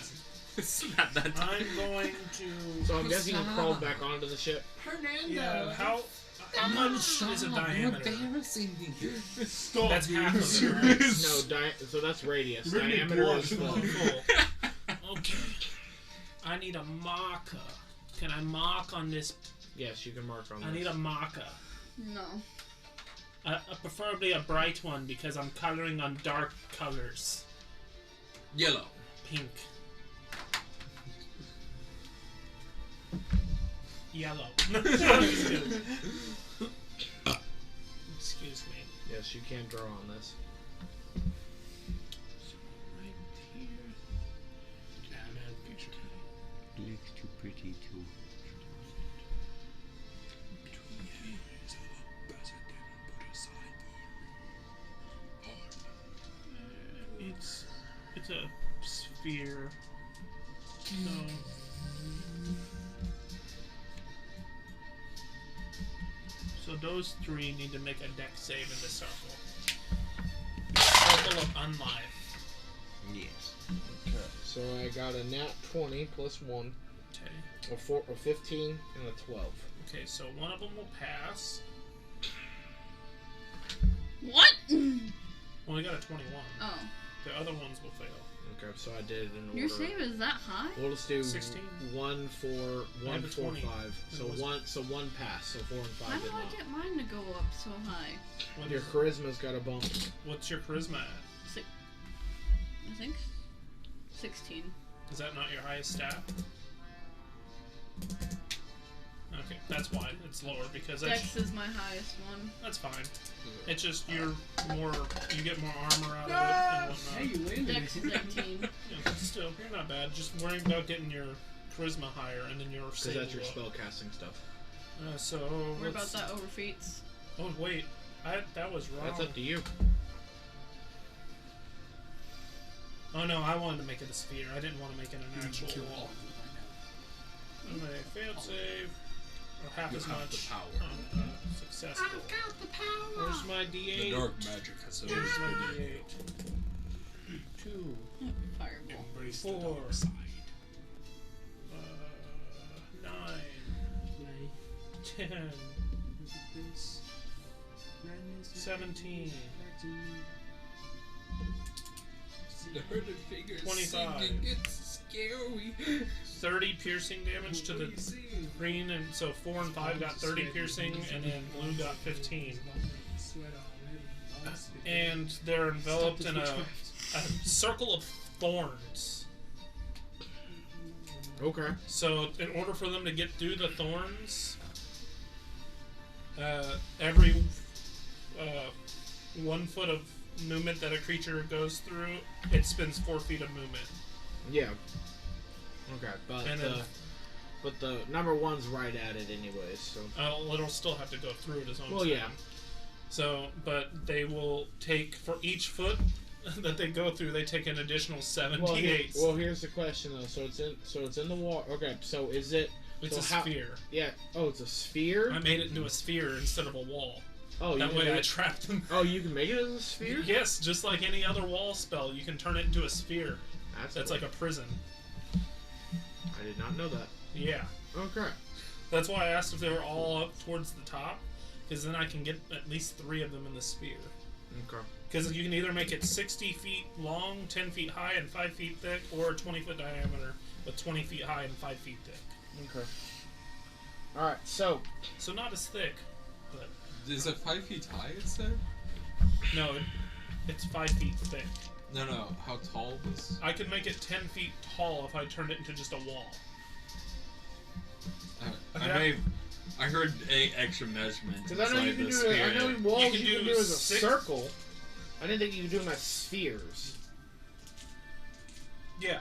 Speaker 4: It's not that time.
Speaker 5: I'm going to.
Speaker 1: So I'm guessing you crawled back onto the ship.
Speaker 5: Yeah. How much is a diameter?
Speaker 4: Embarrassing.
Speaker 5: That's half of it, right?
Speaker 1: No, so that's radius. Diameter is
Speaker 5: Full.
Speaker 1: full.
Speaker 5: Okay. I need a marker. Can I mark on this?
Speaker 1: Yes, you can mark on
Speaker 5: I
Speaker 1: this.
Speaker 5: need a marker.
Speaker 6: No.
Speaker 5: Preferably a bright one because I'm coloring on dark colors.
Speaker 4: Yellow.
Speaker 5: Pink. Yellow. Excuse me.
Speaker 1: Yes, you can draw on this.
Speaker 3: Right here.
Speaker 7: Looks too pretty too.
Speaker 5: It's a sphere. No. So those three need to make a dex save in the circle. Circle of unlife.
Speaker 7: Yes.
Speaker 1: Okay. So I got a nat 20 plus 1,
Speaker 5: Okay.
Speaker 1: a 15, and a 12.
Speaker 5: Okay, so one of them will pass.
Speaker 6: What?
Speaker 5: Well, I got a 21.
Speaker 6: Oh.
Speaker 5: The other ones will fail.
Speaker 1: Okay, so I did it in order.
Speaker 6: Your save is that high?
Speaker 1: We'll just do
Speaker 5: 16.
Speaker 1: 1, 4,
Speaker 5: I
Speaker 1: 1,
Speaker 5: have a
Speaker 1: 4,
Speaker 5: 20.
Speaker 1: 5. So
Speaker 5: It was-
Speaker 1: one pass. So 4 and 5
Speaker 6: How do
Speaker 1: did
Speaker 6: I
Speaker 1: not.
Speaker 6: get mine to go up so high?
Speaker 5: What
Speaker 1: Your
Speaker 5: is-
Speaker 1: charisma's got a bump.
Speaker 5: what's your charisma at?
Speaker 6: I think 16.
Speaker 5: Is that not your highest stat? Okay, that's why it's lower because
Speaker 6: Dex is my highest one.
Speaker 5: that's fine. It's just you get more armor out of it and
Speaker 3: Hey,
Speaker 5: whatnot.
Speaker 3: you landed
Speaker 6: Dex
Speaker 3: it.
Speaker 6: is 18.
Speaker 5: Yeah, but still, you're not bad. Just worrying about getting your charisma higher and then your
Speaker 1: Because
Speaker 5: save
Speaker 1: that's your
Speaker 5: will go up.
Speaker 1: spell casting stuff.
Speaker 5: So
Speaker 6: What about
Speaker 5: let's-
Speaker 6: that over feats?
Speaker 5: Oh wait, that was wrong.
Speaker 1: That's up to you.
Speaker 5: Oh no, I wanted to make it a sphere. I didn't want to make it an actual
Speaker 3: Kill
Speaker 5: wall.
Speaker 3: all of them right
Speaker 5: Okay, failed save. Or half
Speaker 4: You
Speaker 5: as
Speaker 4: have
Speaker 5: much.
Speaker 4: the power.
Speaker 5: Successful.
Speaker 6: got the power!
Speaker 5: Where's my D8?
Speaker 4: The dark magic has
Speaker 5: Where's my D8? 2,
Speaker 6: Fireball.
Speaker 3: now. Embrace
Speaker 5: 4,
Speaker 3: the dark side.
Speaker 5: 9,
Speaker 3: Play.
Speaker 5: 10,
Speaker 3: Look at this.
Speaker 5: 17,
Speaker 4: The herded figures
Speaker 5: 25.
Speaker 4: singing, it's scary.
Speaker 5: 30 piercing damage to the green, and so 4 and 5 got 30 piercing, and then blue got 15. And they're enveloped in a circle of thorns.
Speaker 1: Okay.
Speaker 5: So, in order for them to get through the thorns, every 1 foot of movement that a creature goes through, it spends 4 feet of movement.
Speaker 1: Yeah. Okay, but
Speaker 5: And then-
Speaker 1: the number 1's right at it anyways. So.
Speaker 5: It'll still have to go through it, is what I'm
Speaker 1: Well,
Speaker 5: saying.
Speaker 1: yeah.
Speaker 5: So, but they will take, for each foot that they go through, they take an additional 7
Speaker 1: Well,
Speaker 5: d8s.
Speaker 1: here's the question though. So it's in the wall. Okay, so is it?
Speaker 5: It's
Speaker 1: so
Speaker 5: a
Speaker 1: how-
Speaker 5: sphere.
Speaker 1: Yeah. Oh, it's a sphere.
Speaker 5: I made it into a sphere instead of a wall.
Speaker 1: Oh, you
Speaker 5: That
Speaker 1: can
Speaker 5: way
Speaker 1: make
Speaker 5: I
Speaker 1: it-
Speaker 5: trapped them.
Speaker 1: Oh, you can make it as a sphere.
Speaker 5: Yes, just like any other wall spell, you can turn it into a sphere. That's
Speaker 1: cool.
Speaker 5: like a prison.
Speaker 1: I did not know that.
Speaker 5: Yeah.
Speaker 1: Okay.
Speaker 5: That's why I asked if they were all up towards the top, because then I can get at least 3 of them in the sphere.
Speaker 1: Okay.
Speaker 5: Because you can either make it 60 feet long, 10 feet high, and 5 feet thick, or a 20-foot diameter with 20 feet high and 5 feet thick.
Speaker 1: Okay. All right. So.
Speaker 5: So not as thick, but
Speaker 4: Is it 5 feet high, it said?
Speaker 5: no, it's 5 feet thick.
Speaker 4: No. How tall was...
Speaker 5: I could make it 10 feet tall if I turned it into just a wall.
Speaker 4: I heard a extra measurement
Speaker 1: Because I know you
Speaker 4: inside
Speaker 1: can
Speaker 4: the
Speaker 1: do.
Speaker 4: spirit.
Speaker 1: I know walls
Speaker 5: You can
Speaker 1: you can
Speaker 5: do
Speaker 1: do as a
Speaker 5: 6
Speaker 1: circle. I didn't think you could do them as spheres.
Speaker 5: Yeah.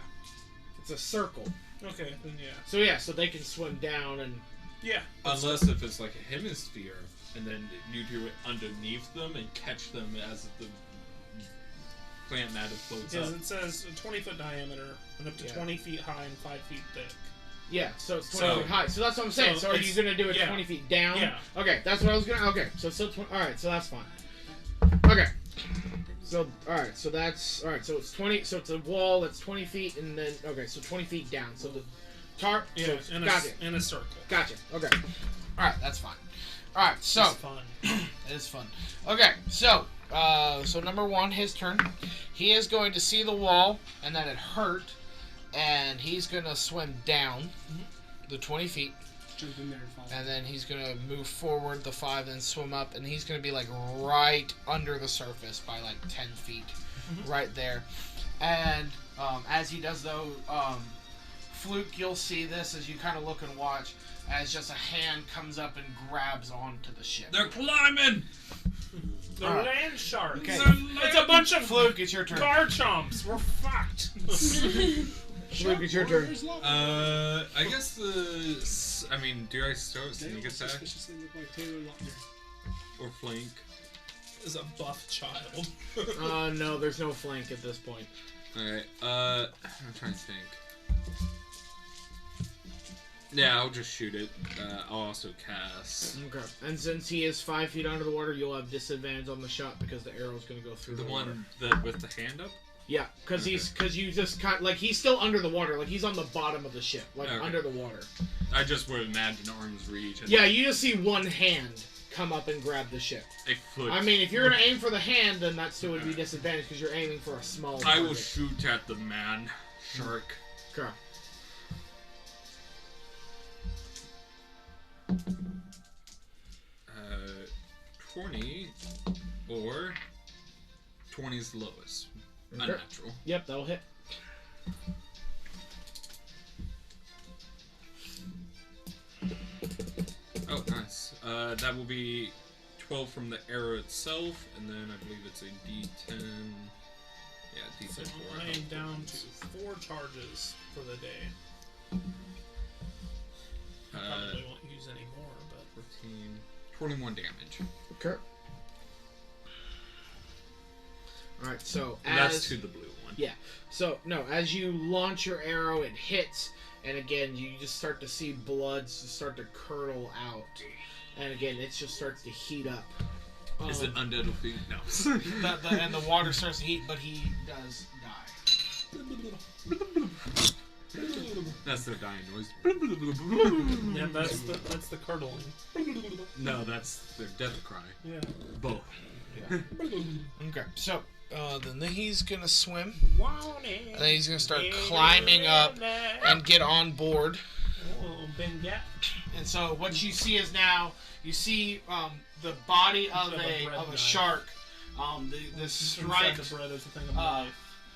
Speaker 1: It's a circle.
Speaker 5: Okay, then yeah.
Speaker 1: So yeah, so they can swim down and.
Speaker 5: Yeah.
Speaker 4: Unless if it's like a hemisphere, and then you do it underneath them and catch them as the plant matter floats
Speaker 5: Because
Speaker 4: up.
Speaker 5: it says a 20-foot diameter and up to
Speaker 1: Yeah.
Speaker 5: 20 feet high and 5 feet thick.
Speaker 1: Yeah, so it's 20
Speaker 5: So-
Speaker 1: feet high. So that's what I'm saying.
Speaker 5: so
Speaker 1: So, are you
Speaker 5: it's-
Speaker 1: gonna do it
Speaker 5: yeah.
Speaker 1: 20 feet down?
Speaker 5: Yeah.
Speaker 1: Okay, that's what I was gonna. Okay, so still. All right, so that's fine. Okay. So all right, so that's all right. So it's 20. So it's a wall that's 20 feet, and then okay, so 20 feet down. So the tarp.
Speaker 5: Yeah,
Speaker 1: so it's-
Speaker 5: in
Speaker 1: gotcha.
Speaker 5: in a circle.
Speaker 1: Gotcha. Okay. All right, that's fine. All right, so
Speaker 5: It's fun.
Speaker 1: it is fun. Okay, so so number 1, his turn. He is going to see the wall and that it hurt, and he's gonna swim down the 20 feet.
Speaker 3: jump in there and follow.
Speaker 1: And then he's gonna move forward the 5 and swim up, and he's gonna be like right under the surface by like 10 feet, right there. And as he does though, Fluakk, you'll see this as you kind of look and watch as just a hand comes up and grabs onto the ship.
Speaker 4: They're climbing!
Speaker 5: The land sharks.
Speaker 1: Okay.
Speaker 5: It's a bunch of
Speaker 1: Fluakk, it's your turn.
Speaker 5: Garchomps. We're fucked.
Speaker 1: Fluakk, it's your turn.
Speaker 4: I guess do I start sneak attack?
Speaker 3: Suspiciously look like Taylor Lautner.
Speaker 4: Or flank?
Speaker 5: Is a buff child.
Speaker 1: No, there's no flank at this point.
Speaker 4: Alright, I'm trying to think. Yeah, I'll just shoot it. I'll also cast.
Speaker 1: Okay. And since he is 5 feet under the water, you'll have disadvantage on the shot because the arrow's going to go through
Speaker 4: The
Speaker 1: the water.
Speaker 4: one with the hand up?
Speaker 1: Yeah, because you just kind like he's still under the water, like he's on the bottom of the ship, like
Speaker 4: Okay.
Speaker 1: under the water.
Speaker 4: I just would imagine arm's reach. And
Speaker 1: Yeah, you just see one hand come up and grab the ship.
Speaker 4: a foot.
Speaker 1: I mean, if you're gonna aim for the hand, then that still would be disadvantage because you're aiming for a small.
Speaker 4: I will
Speaker 1: target.
Speaker 4: shoot at the man shark.
Speaker 1: Okay.
Speaker 4: Uh, 20 or 20 is the lowest.
Speaker 1: Okay.
Speaker 4: Unnatural.
Speaker 1: Yep, that'll hit.
Speaker 4: Oh, nice. That will be 12 from the arrow itself, and then I believe it's a D10. Yeah,
Speaker 5: So
Speaker 4: D10.
Speaker 5: I am down to 4 charges for the day. Probably won't use any more, but
Speaker 4: 14, 21 damage.
Speaker 1: Okay. All right, so
Speaker 4: And
Speaker 1: as
Speaker 4: that's to the blue one.
Speaker 1: yeah, so no, as you launch your arrow, it hits, and again you just start to see blood just start to curdle out, and again it just starts to heat up.
Speaker 4: Is it undead defeat? No.
Speaker 1: And the water starts to heat, but he does die.
Speaker 4: That's their dying noise.
Speaker 5: yeah, that's the curdling.
Speaker 4: No, that's their death cry.
Speaker 5: Yeah.
Speaker 4: Both.
Speaker 1: Okay, so then he's gonna swim,
Speaker 5: Want it.
Speaker 1: and then he's gonna start climbing up and get on board.
Speaker 5: Oh, Ben Gap.
Speaker 1: And so what you see is now you see the body of
Speaker 5: Instead of a bread
Speaker 1: a
Speaker 5: knife.
Speaker 1: shark, the
Speaker 5: Inside
Speaker 1: striped
Speaker 5: the bread is a thing of knife.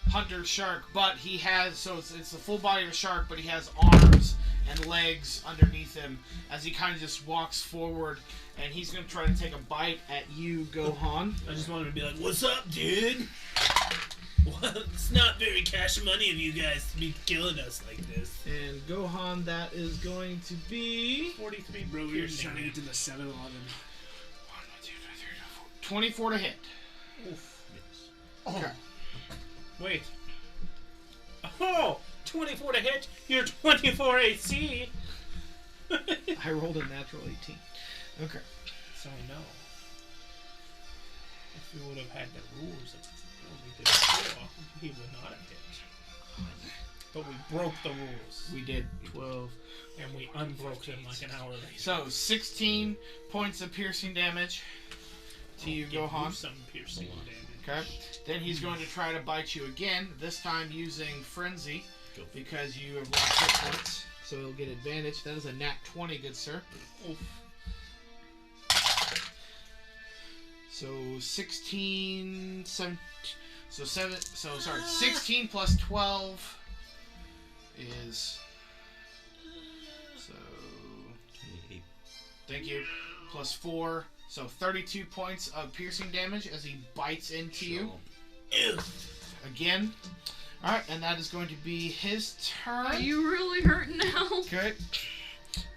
Speaker 1: hunter shark, but he has it's the full body of a shark, but he has arms and legs underneath him as he kind of just walks forward, and he's gonna try to take a bite at you, Gohan.
Speaker 5: I just wanted to be like, "What's up, dude? Well, it's not very cash money of you guys to be killing us like this."
Speaker 1: And Gohan, that is going to be
Speaker 5: 43
Speaker 3: Bro, we were just
Speaker 5: piercing.
Speaker 3: trying to get to the 7-Eleven.
Speaker 1: 24 to hit.
Speaker 5: Oof.
Speaker 1: Okay.
Speaker 5: Wait. Oh! 24 to hit. You're 24 AC.
Speaker 1: I rolled a natural 18. Okay.
Speaker 5: So I know. If we would have had the rules that we did before, he would not have hit. But we broke the rules.
Speaker 1: We did 12.
Speaker 5: And we unbroke them like an hour later.
Speaker 1: So 16 points of piercing damage to you,
Speaker 5: Give
Speaker 1: Gohan.
Speaker 5: you some piercing damage.
Speaker 1: Okay. Then he's going to try to bite you again, this time using Frenzy, because you have lost hit points. So he'll get advantage. That is a nat 20, good sir.
Speaker 5: Oof.
Speaker 1: So 16, 7, so 16 plus 12 is, so,
Speaker 7: 28.
Speaker 1: thank you, plus 4, so 32 points of piercing damage as he bites into you. Again. Alright, and that is going to be his turn.
Speaker 6: Are you really hurting now?
Speaker 1: Okay.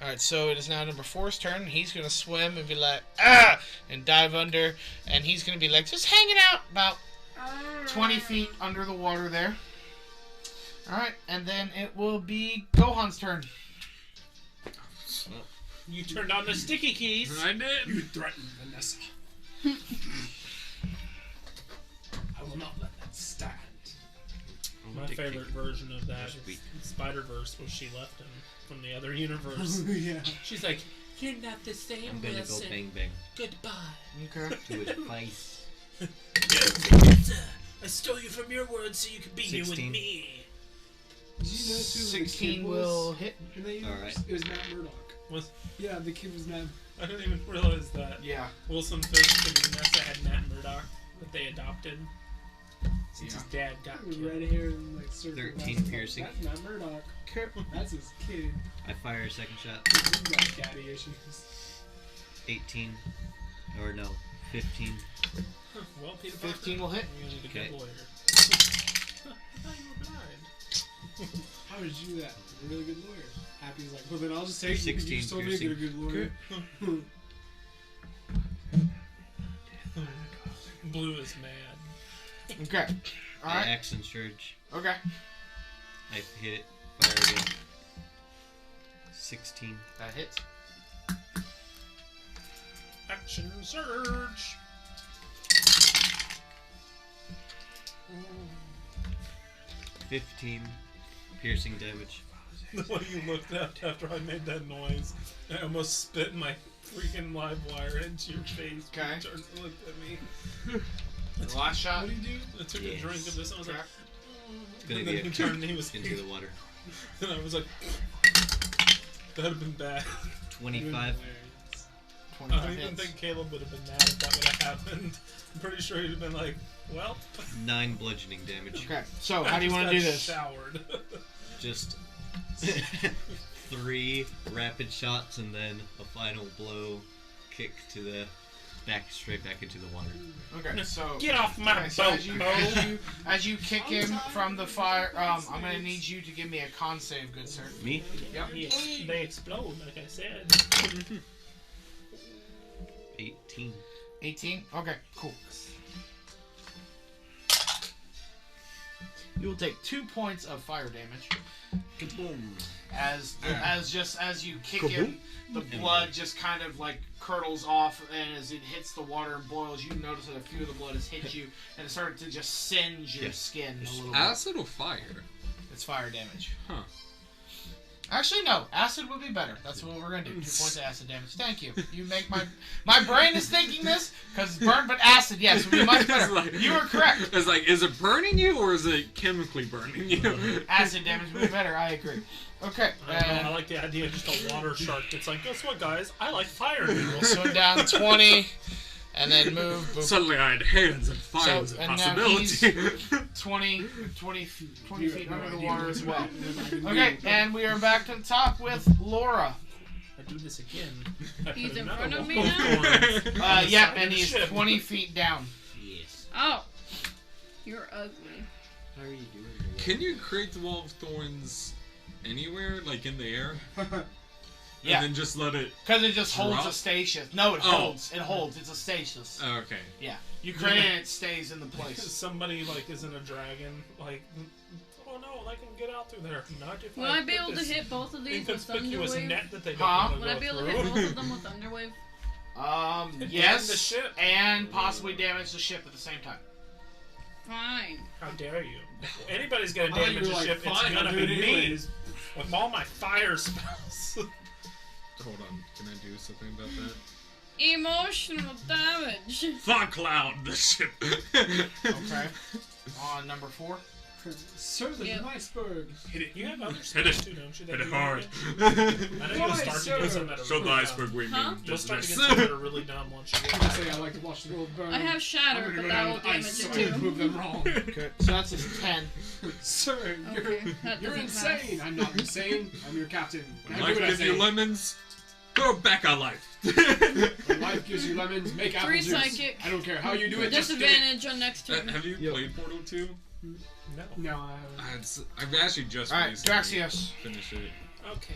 Speaker 1: Alright, so it is now number 4's turn. He's going to swim and be like, ah! And dive under. And he's going to be like, just hanging out about 20 feet under the water there. Alright, and then it will be Gohan's turn.
Speaker 5: You turned on the sticky keys.
Speaker 4: I did.
Speaker 3: You threatened Vanessa. I will not let that stand.
Speaker 5: My favorite version of that is Spider-Verse, where she left him from the other universe.
Speaker 3: Yeah.
Speaker 5: She's like, "You're not the same
Speaker 7: I'm gonna go
Speaker 5: Wilson.
Speaker 7: bang bang
Speaker 5: Goodbye."
Speaker 1: Okay.
Speaker 7: to his face.
Speaker 5: I stole you from your world so you could be here with
Speaker 7: 16.
Speaker 5: me.
Speaker 3: Did you know too,
Speaker 1: 16 will hit.
Speaker 3: in that universe?
Speaker 7: Alright.
Speaker 3: It was Matt Murdock.
Speaker 5: Was
Speaker 3: Yeah, the kid was mad.
Speaker 5: I didn't even realize that.
Speaker 1: Yeah.
Speaker 5: Wilson Fisk and Vanessa had Matt Murdock that they adopted since his dad got
Speaker 3: With
Speaker 5: killed.
Speaker 3: red hair and like circle.
Speaker 7: 13
Speaker 3: That's
Speaker 7: piercing.
Speaker 3: That's not Murdoch. That's his kid.
Speaker 7: I fire a second shot.
Speaker 3: He's got daddy issues.
Speaker 7: 18. Or no, 15.
Speaker 5: Well, Peter
Speaker 1: 15 will hit.
Speaker 5: You need a
Speaker 7: Okay.
Speaker 5: good lawyer. I thought you were blind.
Speaker 3: How did you do that? A really good lawyer. Happy's like, well then I'll just take you because you
Speaker 7: 16
Speaker 3: told me to get a good lawyer.
Speaker 5: Blue is mad.
Speaker 1: Okay.
Speaker 7: I
Speaker 1: Alright.
Speaker 7: axe and surge.
Speaker 1: Okay.
Speaker 7: I hit it. Fire again. 16.
Speaker 1: That hits.
Speaker 5: Action surge.
Speaker 7: 15 piercing damage.
Speaker 5: The way you looked up after I made that noise, I almost spit my freaking live wire into your face.
Speaker 1: Okay.
Speaker 5: You turned and looked at me.
Speaker 1: The last shot.
Speaker 5: What do you do? I took a
Speaker 7: Yes.
Speaker 5: drink of this and I was like,
Speaker 7: It's gonna
Speaker 5: and
Speaker 7: be
Speaker 5: then
Speaker 7: a
Speaker 5: he turned and he was
Speaker 7: into the water.
Speaker 5: and I was like, that'd have been bad.
Speaker 7: 25.
Speaker 5: I
Speaker 1: 25
Speaker 5: don't even
Speaker 1: hits.
Speaker 5: think Caleb would have been mad if that would have happened. I'm pretty sure he'd have been like, well.
Speaker 7: 9 bludgeoning damage.
Speaker 1: Okay. So, how
Speaker 5: I
Speaker 1: do you
Speaker 5: just
Speaker 1: want to do
Speaker 5: got
Speaker 1: this?
Speaker 5: Showered.
Speaker 7: Just 3 rapid shots and then a final blow kick to the straight back into the water.
Speaker 1: Okay. So.
Speaker 5: Get off my
Speaker 1: Okay, so
Speaker 5: boat,
Speaker 1: as you kick him from the fire, I'm gonna need you to give me a con save, good sir.
Speaker 7: Me?
Speaker 1: Yep.
Speaker 5: They explode, like I said.
Speaker 7: 18.
Speaker 1: 18. Okay. Cool. You will take 2 points of fire damage.
Speaker 7: Kaboom.
Speaker 1: As you kick him, the blood just kind of like curdles off, and as it hits the water and boils, you notice that a few of the blood has hit you, and it started to just singe your skin a little bit.
Speaker 4: Acid or fire?
Speaker 1: It's fire damage.
Speaker 4: Huh.
Speaker 1: Actually, no. Acid would be better. That's what we're gonna do. 2 points of acid damage. Thank you. You make my brain is thinking this because burn, but acid, yes, would be much better. You are correct.
Speaker 4: It's like, is it burning you or is it chemically burning you?
Speaker 1: Acid damage would be better. I agree. Okay.
Speaker 5: I like the idea of just a water shark. It's like, guess what, guys? I like fire.
Speaker 1: We'll swim down 20, and then move. Boom.
Speaker 4: Suddenly I had hands and fire was a
Speaker 1: and now
Speaker 4: possibility.
Speaker 1: 20 feet under the water as well. Okay, and we are back to the top with Laura.
Speaker 5: I do this again.
Speaker 6: He's in
Speaker 5: Another
Speaker 6: front of
Speaker 5: one.
Speaker 6: me now?
Speaker 1: Yeah, and he's
Speaker 5: Ship.
Speaker 1: 20 feet down.
Speaker 7: Yes.
Speaker 6: Oh. You're ugly.
Speaker 7: How are you doing?
Speaker 4: Can you create the wall of thorns anywhere, like in the air?
Speaker 1: Yeah.
Speaker 4: And then just let it...
Speaker 1: Because it just holds
Speaker 4: Drop?
Speaker 1: a stasis. No, it
Speaker 4: Oh.
Speaker 1: holds. It holds. It's a stasis.
Speaker 4: Oh, okay.
Speaker 1: Yeah. You create it and it stays in the place.
Speaker 5: Somebody like isn't a dragon, like, oh no, I can get out through there. Not if
Speaker 6: Will I be able to hit both of these with
Speaker 5: inconspicuous
Speaker 6: Thunderwave?
Speaker 5: net that they don't
Speaker 1: Huh?
Speaker 5: want
Speaker 6: Would
Speaker 5: to
Speaker 6: I be
Speaker 5: go
Speaker 6: able to
Speaker 5: through.
Speaker 6: hit both of them with Thunderwave?
Speaker 1: Yes.
Speaker 5: the ship.
Speaker 1: And possibly damage the ship at the same time.
Speaker 6: Fine.
Speaker 5: How dare you? If anybody's gonna
Speaker 3: I thought
Speaker 5: damage
Speaker 3: you
Speaker 5: a
Speaker 3: were like,
Speaker 5: ship, it's
Speaker 3: fine, I'll
Speaker 5: gonna
Speaker 3: do
Speaker 5: be
Speaker 3: it
Speaker 5: me.
Speaker 3: anyways.
Speaker 5: With all my fire spells.
Speaker 4: Hold on. Can I do something about that?
Speaker 6: Emotional damage.
Speaker 4: Fog cloud the ship.
Speaker 1: Okay. On number 4.
Speaker 3: Sir, there's
Speaker 6: Yep.
Speaker 3: an iceberg.
Speaker 5: Hit it. You have other
Speaker 4: Hit
Speaker 5: spells
Speaker 4: it.
Speaker 5: too, don't you?
Speaker 4: Hit
Speaker 5: that
Speaker 4: it
Speaker 5: you
Speaker 4: hard.
Speaker 5: like it? I know you'll
Speaker 3: Why,
Speaker 5: start to
Speaker 3: sir?
Speaker 5: get some that are
Speaker 4: Show the
Speaker 5: really
Speaker 4: iceberg
Speaker 5: dumb.
Speaker 4: we mean.
Speaker 6: Huh?
Speaker 5: You'll start to get
Speaker 4: business.
Speaker 5: some that are really dumb once you
Speaker 3: I
Speaker 5: get
Speaker 3: can say I like to watch the world burn.
Speaker 6: I have Shatter,
Speaker 3: I'm gonna
Speaker 6: but
Speaker 3: go
Speaker 6: that
Speaker 3: down
Speaker 6: will
Speaker 3: with
Speaker 6: damage
Speaker 3: ice so
Speaker 6: it
Speaker 3: I can
Speaker 6: too.
Speaker 3: prove them wrong.
Speaker 1: Okay. So that's a 10.
Speaker 3: Sir,
Speaker 6: Okay, that
Speaker 3: you're
Speaker 6: doesn't
Speaker 3: insane.
Speaker 6: pass.
Speaker 3: I'm not insane. I'm your captain.
Speaker 4: When
Speaker 3: I do
Speaker 4: life
Speaker 3: what I
Speaker 4: gives you
Speaker 3: say.
Speaker 4: lemons, throw back on life.
Speaker 3: When life gives you lemons, make apple
Speaker 6: 3
Speaker 3: juice.
Speaker 6: psychic.
Speaker 3: I don't care how you do it. Just do it.
Speaker 6: Disadvantage on next turn.
Speaker 4: Have you played Portal 2?
Speaker 5: No.
Speaker 3: No, I haven't.
Speaker 4: I've actually just
Speaker 1: Alright,
Speaker 4: recently
Speaker 1: Draxios.
Speaker 4: finished it.
Speaker 5: Okay.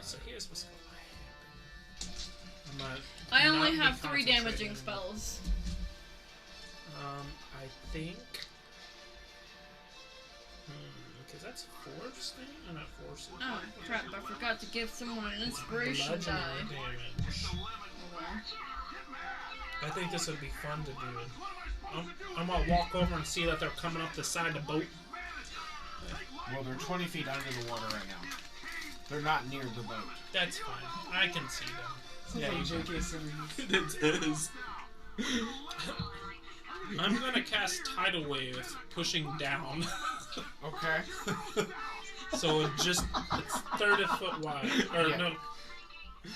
Speaker 5: So here's what's going on.
Speaker 6: I only
Speaker 5: not
Speaker 6: have
Speaker 5: be
Speaker 6: 3
Speaker 5: concentrating
Speaker 6: damaging
Speaker 5: anymore.
Speaker 6: spells.
Speaker 5: I think. Because that's force thing? No, not force.
Speaker 6: Oh crap, I forgot to give someone an inspiration die.
Speaker 5: Bludgeoning damage.
Speaker 6: Oh, well.
Speaker 5: I think this would be fun to do. I'm gonna walk over and see that they're coming up the side of the boat.
Speaker 1: Well, they're 20 feet under the water right now. They're not near the boat.
Speaker 5: That's fine. I can see them.
Speaker 1: Yeah, you
Speaker 3: J.K. Simmons.
Speaker 4: It is.
Speaker 5: I'm gonna cast Tidal Wave, pushing down.
Speaker 1: Okay.
Speaker 5: So it's 30 foot wide. Or
Speaker 1: Yeah.
Speaker 5: no, I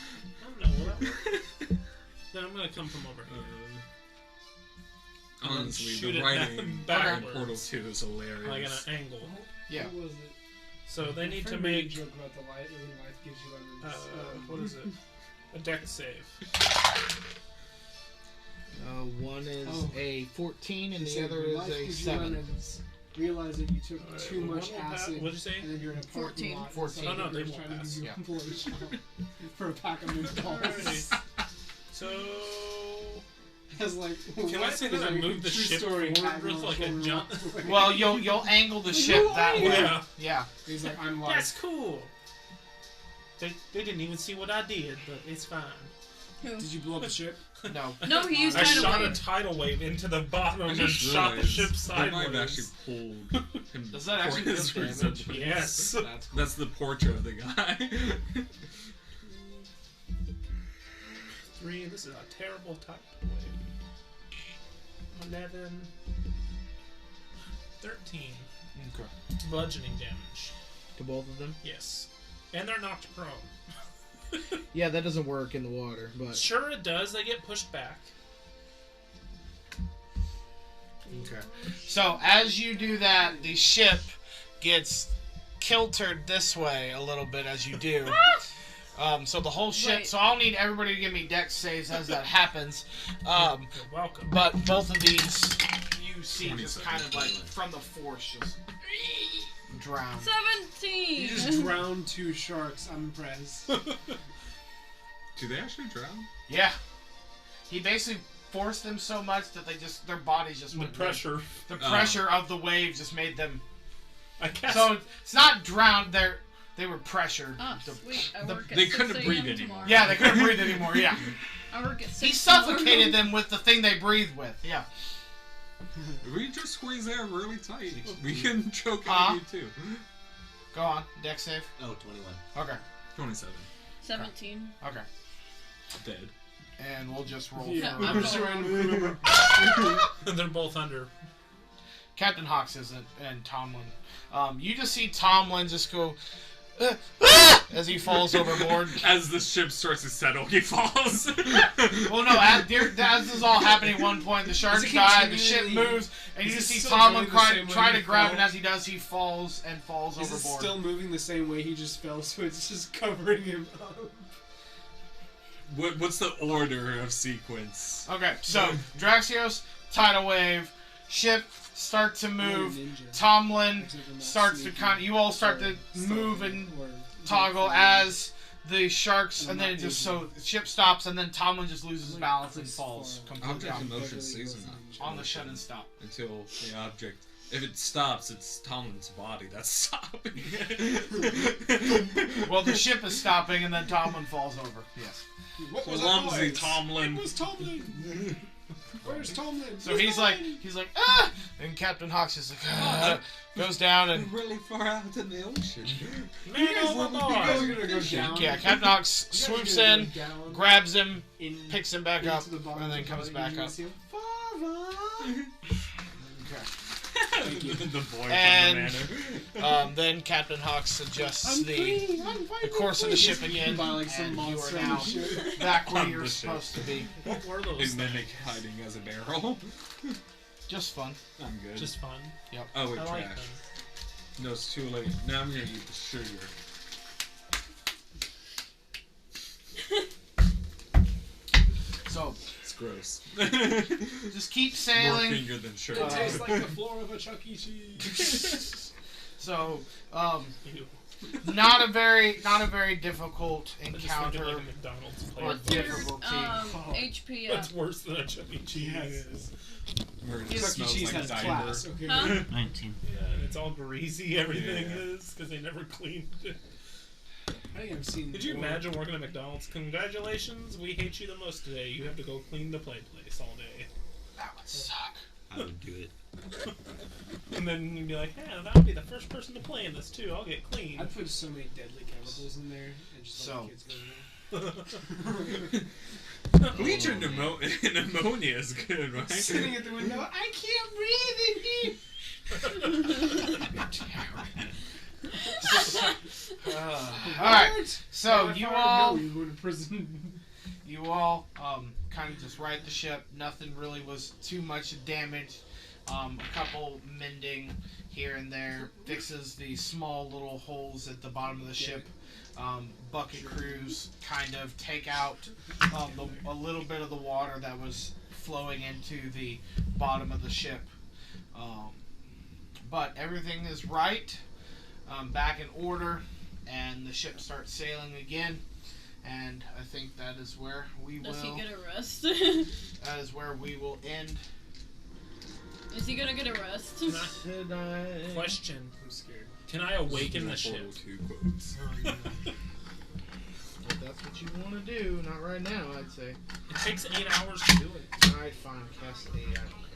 Speaker 5: don't know. Will that work? Then I'm gonna come from over here.
Speaker 4: Honestly,
Speaker 5: Shoot
Speaker 4: the
Speaker 5: it
Speaker 4: writing
Speaker 5: back-
Speaker 4: in Portal 2 is hilarious.
Speaker 5: Like an angle.
Speaker 1: Yeah.
Speaker 3: What was it?
Speaker 5: So they
Speaker 3: My
Speaker 5: need to
Speaker 3: friend made a
Speaker 5: make.
Speaker 3: joke about the light when life gives you lemons.
Speaker 5: What is it? A dex save.
Speaker 1: One is
Speaker 3: Oh.
Speaker 1: a 14 and
Speaker 3: He
Speaker 1: the
Speaker 3: said,
Speaker 1: other
Speaker 3: "When
Speaker 1: is
Speaker 3: life
Speaker 1: a
Speaker 3: gives you
Speaker 1: 7.
Speaker 3: lemons, realize that you took too much
Speaker 5: What was that?
Speaker 3: acid.
Speaker 5: What'd you say?
Speaker 3: And then you're in a parking
Speaker 6: 14.
Speaker 3: lot.
Speaker 1: 14.
Speaker 5: Oh, no, they
Speaker 3: Someone's
Speaker 5: won't
Speaker 3: trying to
Speaker 5: pass.
Speaker 3: give you
Speaker 1: Yeah.
Speaker 3: a blowjob for a pack of meatballs.
Speaker 5: Alrighty. So.
Speaker 3: Because like,
Speaker 5: Can I say that I moved the ship forward with like a jump?
Speaker 1: Well, you'll angle the ship that way.
Speaker 5: Yeah.
Speaker 1: Yeah.
Speaker 3: He's like, I'm like,
Speaker 5: That's cool. They didn't even see what I did, but it's fine.
Speaker 6: Who?
Speaker 3: did you blow up the ship?
Speaker 1: No.
Speaker 6: No, he used
Speaker 5: I
Speaker 6: tidal
Speaker 5: shot a
Speaker 6: wave.
Speaker 5: tidal wave into the bottom
Speaker 4: I
Speaker 5: and
Speaker 4: just
Speaker 5: shot the
Speaker 4: realized
Speaker 5: ship
Speaker 4: They might have actually
Speaker 5: sideways.
Speaker 4: pulled him.
Speaker 1: Does that actually
Speaker 4: for his
Speaker 1: do damage?
Speaker 4: resemblance.
Speaker 5: Yes.
Speaker 1: That's cool.
Speaker 4: That's the portrait of the guy.
Speaker 5: 3. This is a terrible tidal wave. 11. 13.
Speaker 1: Okay.
Speaker 5: Bludgeoning damage.
Speaker 1: To both of them?
Speaker 5: Yes. And they're knocked prone.
Speaker 1: Yeah, that doesn't work in the water, but...
Speaker 5: Sure it does. They get pushed back.
Speaker 1: Okay. So, as you do that, the ship gets kiltered this way a little bit as you do. So the whole ship...
Speaker 6: Right.
Speaker 1: So I'll need everybody to give me dex saves as that happens.
Speaker 5: You're welcome.
Speaker 1: But both of these, you see just
Speaker 4: 27.
Speaker 1: kind of like, from the force, just... drown.
Speaker 6: 17!
Speaker 3: You just drowned 2 sharks. I'm impressed.
Speaker 4: Do they actually drown?
Speaker 1: Yeah. He basically forced them so much that their bodies just
Speaker 5: The
Speaker 1: went
Speaker 5: pressure.
Speaker 1: limp. The pressure of the wave just made them.
Speaker 5: I guess.
Speaker 1: So it's not drowned. They were pressured.
Speaker 6: Oh, sweet. I work at
Speaker 4: they
Speaker 6: 6
Speaker 4: couldn't
Speaker 6: a.m.
Speaker 4: breathe anymore.
Speaker 6: tomorrow.
Speaker 1: Yeah, they couldn't breathe anymore. Yeah.
Speaker 6: I work at 6
Speaker 1: He suffocated them with the thing they breathe with. Yeah.
Speaker 4: We just squeeze air really tight. We can choke
Speaker 1: Huh?
Speaker 4: out you too.
Speaker 1: Go on. Dex save.
Speaker 7: Oh, 21.
Speaker 1: Okay.
Speaker 4: 27.
Speaker 6: 17.
Speaker 1: Okay.
Speaker 4: Dead.
Speaker 1: And we'll just roll
Speaker 3: Yeah,
Speaker 1: for...
Speaker 3: I'm just trying to remember.
Speaker 5: They're both under.
Speaker 1: Captain Hawks isn't, and Tomlin. You just see Tomlin just go... as he falls overboard.
Speaker 9: As the ship starts to settle, he falls.
Speaker 1: Well, no, as this is all happening at one point, the sharks
Speaker 3: Is it
Speaker 1: die, the ship
Speaker 3: continually-
Speaker 1: moves, and you
Speaker 3: is
Speaker 1: just
Speaker 3: it
Speaker 1: see
Speaker 3: still
Speaker 1: Tomlin
Speaker 3: going the same way
Speaker 1: try
Speaker 3: he
Speaker 1: to grab
Speaker 3: fell?
Speaker 1: it, and as he does, he falls
Speaker 3: Is it
Speaker 1: overboard.
Speaker 3: still moving the same way he just fell, so it's just covering him up?
Speaker 4: What's the order of sequence?
Speaker 1: Okay, so Draxios, tidal wave, ship start to move, Tomlin starts to you all start to move and toggle as the sharks, and then it just the ship stops, and then Tomlin just loses balance and falls completely
Speaker 4: Object
Speaker 1: off
Speaker 4: in motion stays
Speaker 1: on the shut and stop.
Speaker 4: until the object. If it stops, it's Tomlin's body that's stopping.
Speaker 1: Well, the ship is stopping, and then Tomlin falls over. Yes.
Speaker 3: What was
Speaker 4: Clumsy
Speaker 3: that noise?
Speaker 4: Tomlin.
Speaker 3: It was Tomlin. Where's Tomlin?
Speaker 1: So he's like, ah! And Captain Hawks is like, ah! Goes down and
Speaker 4: really far out in the ocean.
Speaker 5: Man overboard!
Speaker 3: You guys are gonna go down.
Speaker 1: yeah, Captain Hawks
Speaker 3: You guys are
Speaker 1: swoops
Speaker 3: gonna
Speaker 1: in,
Speaker 3: go down
Speaker 1: grabs him,
Speaker 3: in-
Speaker 1: picks him back
Speaker 3: into
Speaker 1: up,
Speaker 3: the bottom
Speaker 1: and then
Speaker 3: of the
Speaker 1: comes
Speaker 3: body,
Speaker 1: back
Speaker 3: and you
Speaker 1: up.
Speaker 3: see him, "Father!"
Speaker 4: The boy
Speaker 1: And
Speaker 4: from the manor.
Speaker 1: then Captain Hawks adjusts
Speaker 3: I'm
Speaker 1: the
Speaker 3: free, I'm
Speaker 1: the course of the ship
Speaker 3: free.
Speaker 1: again,
Speaker 3: By like some
Speaker 1: and you are
Speaker 3: monster on
Speaker 1: now
Speaker 3: the ship.
Speaker 1: back where
Speaker 4: On
Speaker 1: you're
Speaker 4: the ship.
Speaker 1: supposed to be.
Speaker 5: What were
Speaker 4: A
Speaker 5: those?
Speaker 4: mimic hiding as a barrel.
Speaker 1: Just fun.
Speaker 4: I'm good.
Speaker 5: Just fun.
Speaker 4: oh wait,
Speaker 5: I like
Speaker 4: trash.
Speaker 5: them.
Speaker 4: No, it's too late. Now I'm gonna eat the sugar.
Speaker 1: So
Speaker 4: It's gross.
Speaker 1: just keep
Speaker 4: More
Speaker 1: sailing.
Speaker 4: finger than sugar.
Speaker 3: It tastes like the floor of a Chuck E. Cheese.
Speaker 1: So
Speaker 5: Ew.
Speaker 1: not a very difficult
Speaker 5: I just think of
Speaker 1: encounter
Speaker 5: like a McDonald's
Speaker 1: or
Speaker 5: plate.
Speaker 1: difficulty.
Speaker 6: HP
Speaker 5: That's worse than a Chuck E. Cheese.
Speaker 3: Yeah, it is.
Speaker 4: Where it
Speaker 3: Chuck E.
Speaker 4: smells
Speaker 3: Cheese
Speaker 4: like
Speaker 3: has
Speaker 4: diaper.
Speaker 3: class. Okay.
Speaker 6: Huh?
Speaker 10: 19.
Speaker 5: Yeah, and it's all greasy, everything
Speaker 4: Yeah.
Speaker 5: is, because they never cleaned it.
Speaker 3: I think I've seen.
Speaker 5: Did you
Speaker 3: more.
Speaker 5: imagine working at McDonald's? Congratulations, we hate you the most today. You have to go clean the play place all day.
Speaker 1: That would suck.
Speaker 7: I would do it.
Speaker 5: And then you'd be like, yeah, that would be the first person to play in this too. I'll get clean.
Speaker 3: I'd put so many deadly chemicals in there and just let
Speaker 1: So-
Speaker 3: the kids go in
Speaker 4: Bleach and pneumonia is good,
Speaker 3: there.
Speaker 4: right?
Speaker 3: Sitting at the window, I can't breathe in here.
Speaker 1: Alright, so
Speaker 3: If
Speaker 1: you
Speaker 3: I
Speaker 1: all...
Speaker 3: know you go to prison.
Speaker 1: You all kind of just right the ship. Nothing really was too much damage. A couple mending here and there. Fixes the small little holes at the bottom of the ship. Bucket crews kind of take out a little bit of the water that was flowing into the bottom of the ship. But everything is right. Back in order. And the ship starts sailing again. And I think that is where we will...
Speaker 6: Does he get a rest?
Speaker 1: That is where we will end.
Speaker 6: Is he gonna get a rest?
Speaker 1: Tonight.
Speaker 5: Question.
Speaker 3: I'm scared.
Speaker 5: Can I awaken the ship?
Speaker 1: If that's what you want to do, not right now, I'd say.
Speaker 5: It takes 8 hours to do it.
Speaker 1: Alright, fine. Cast 8 hours.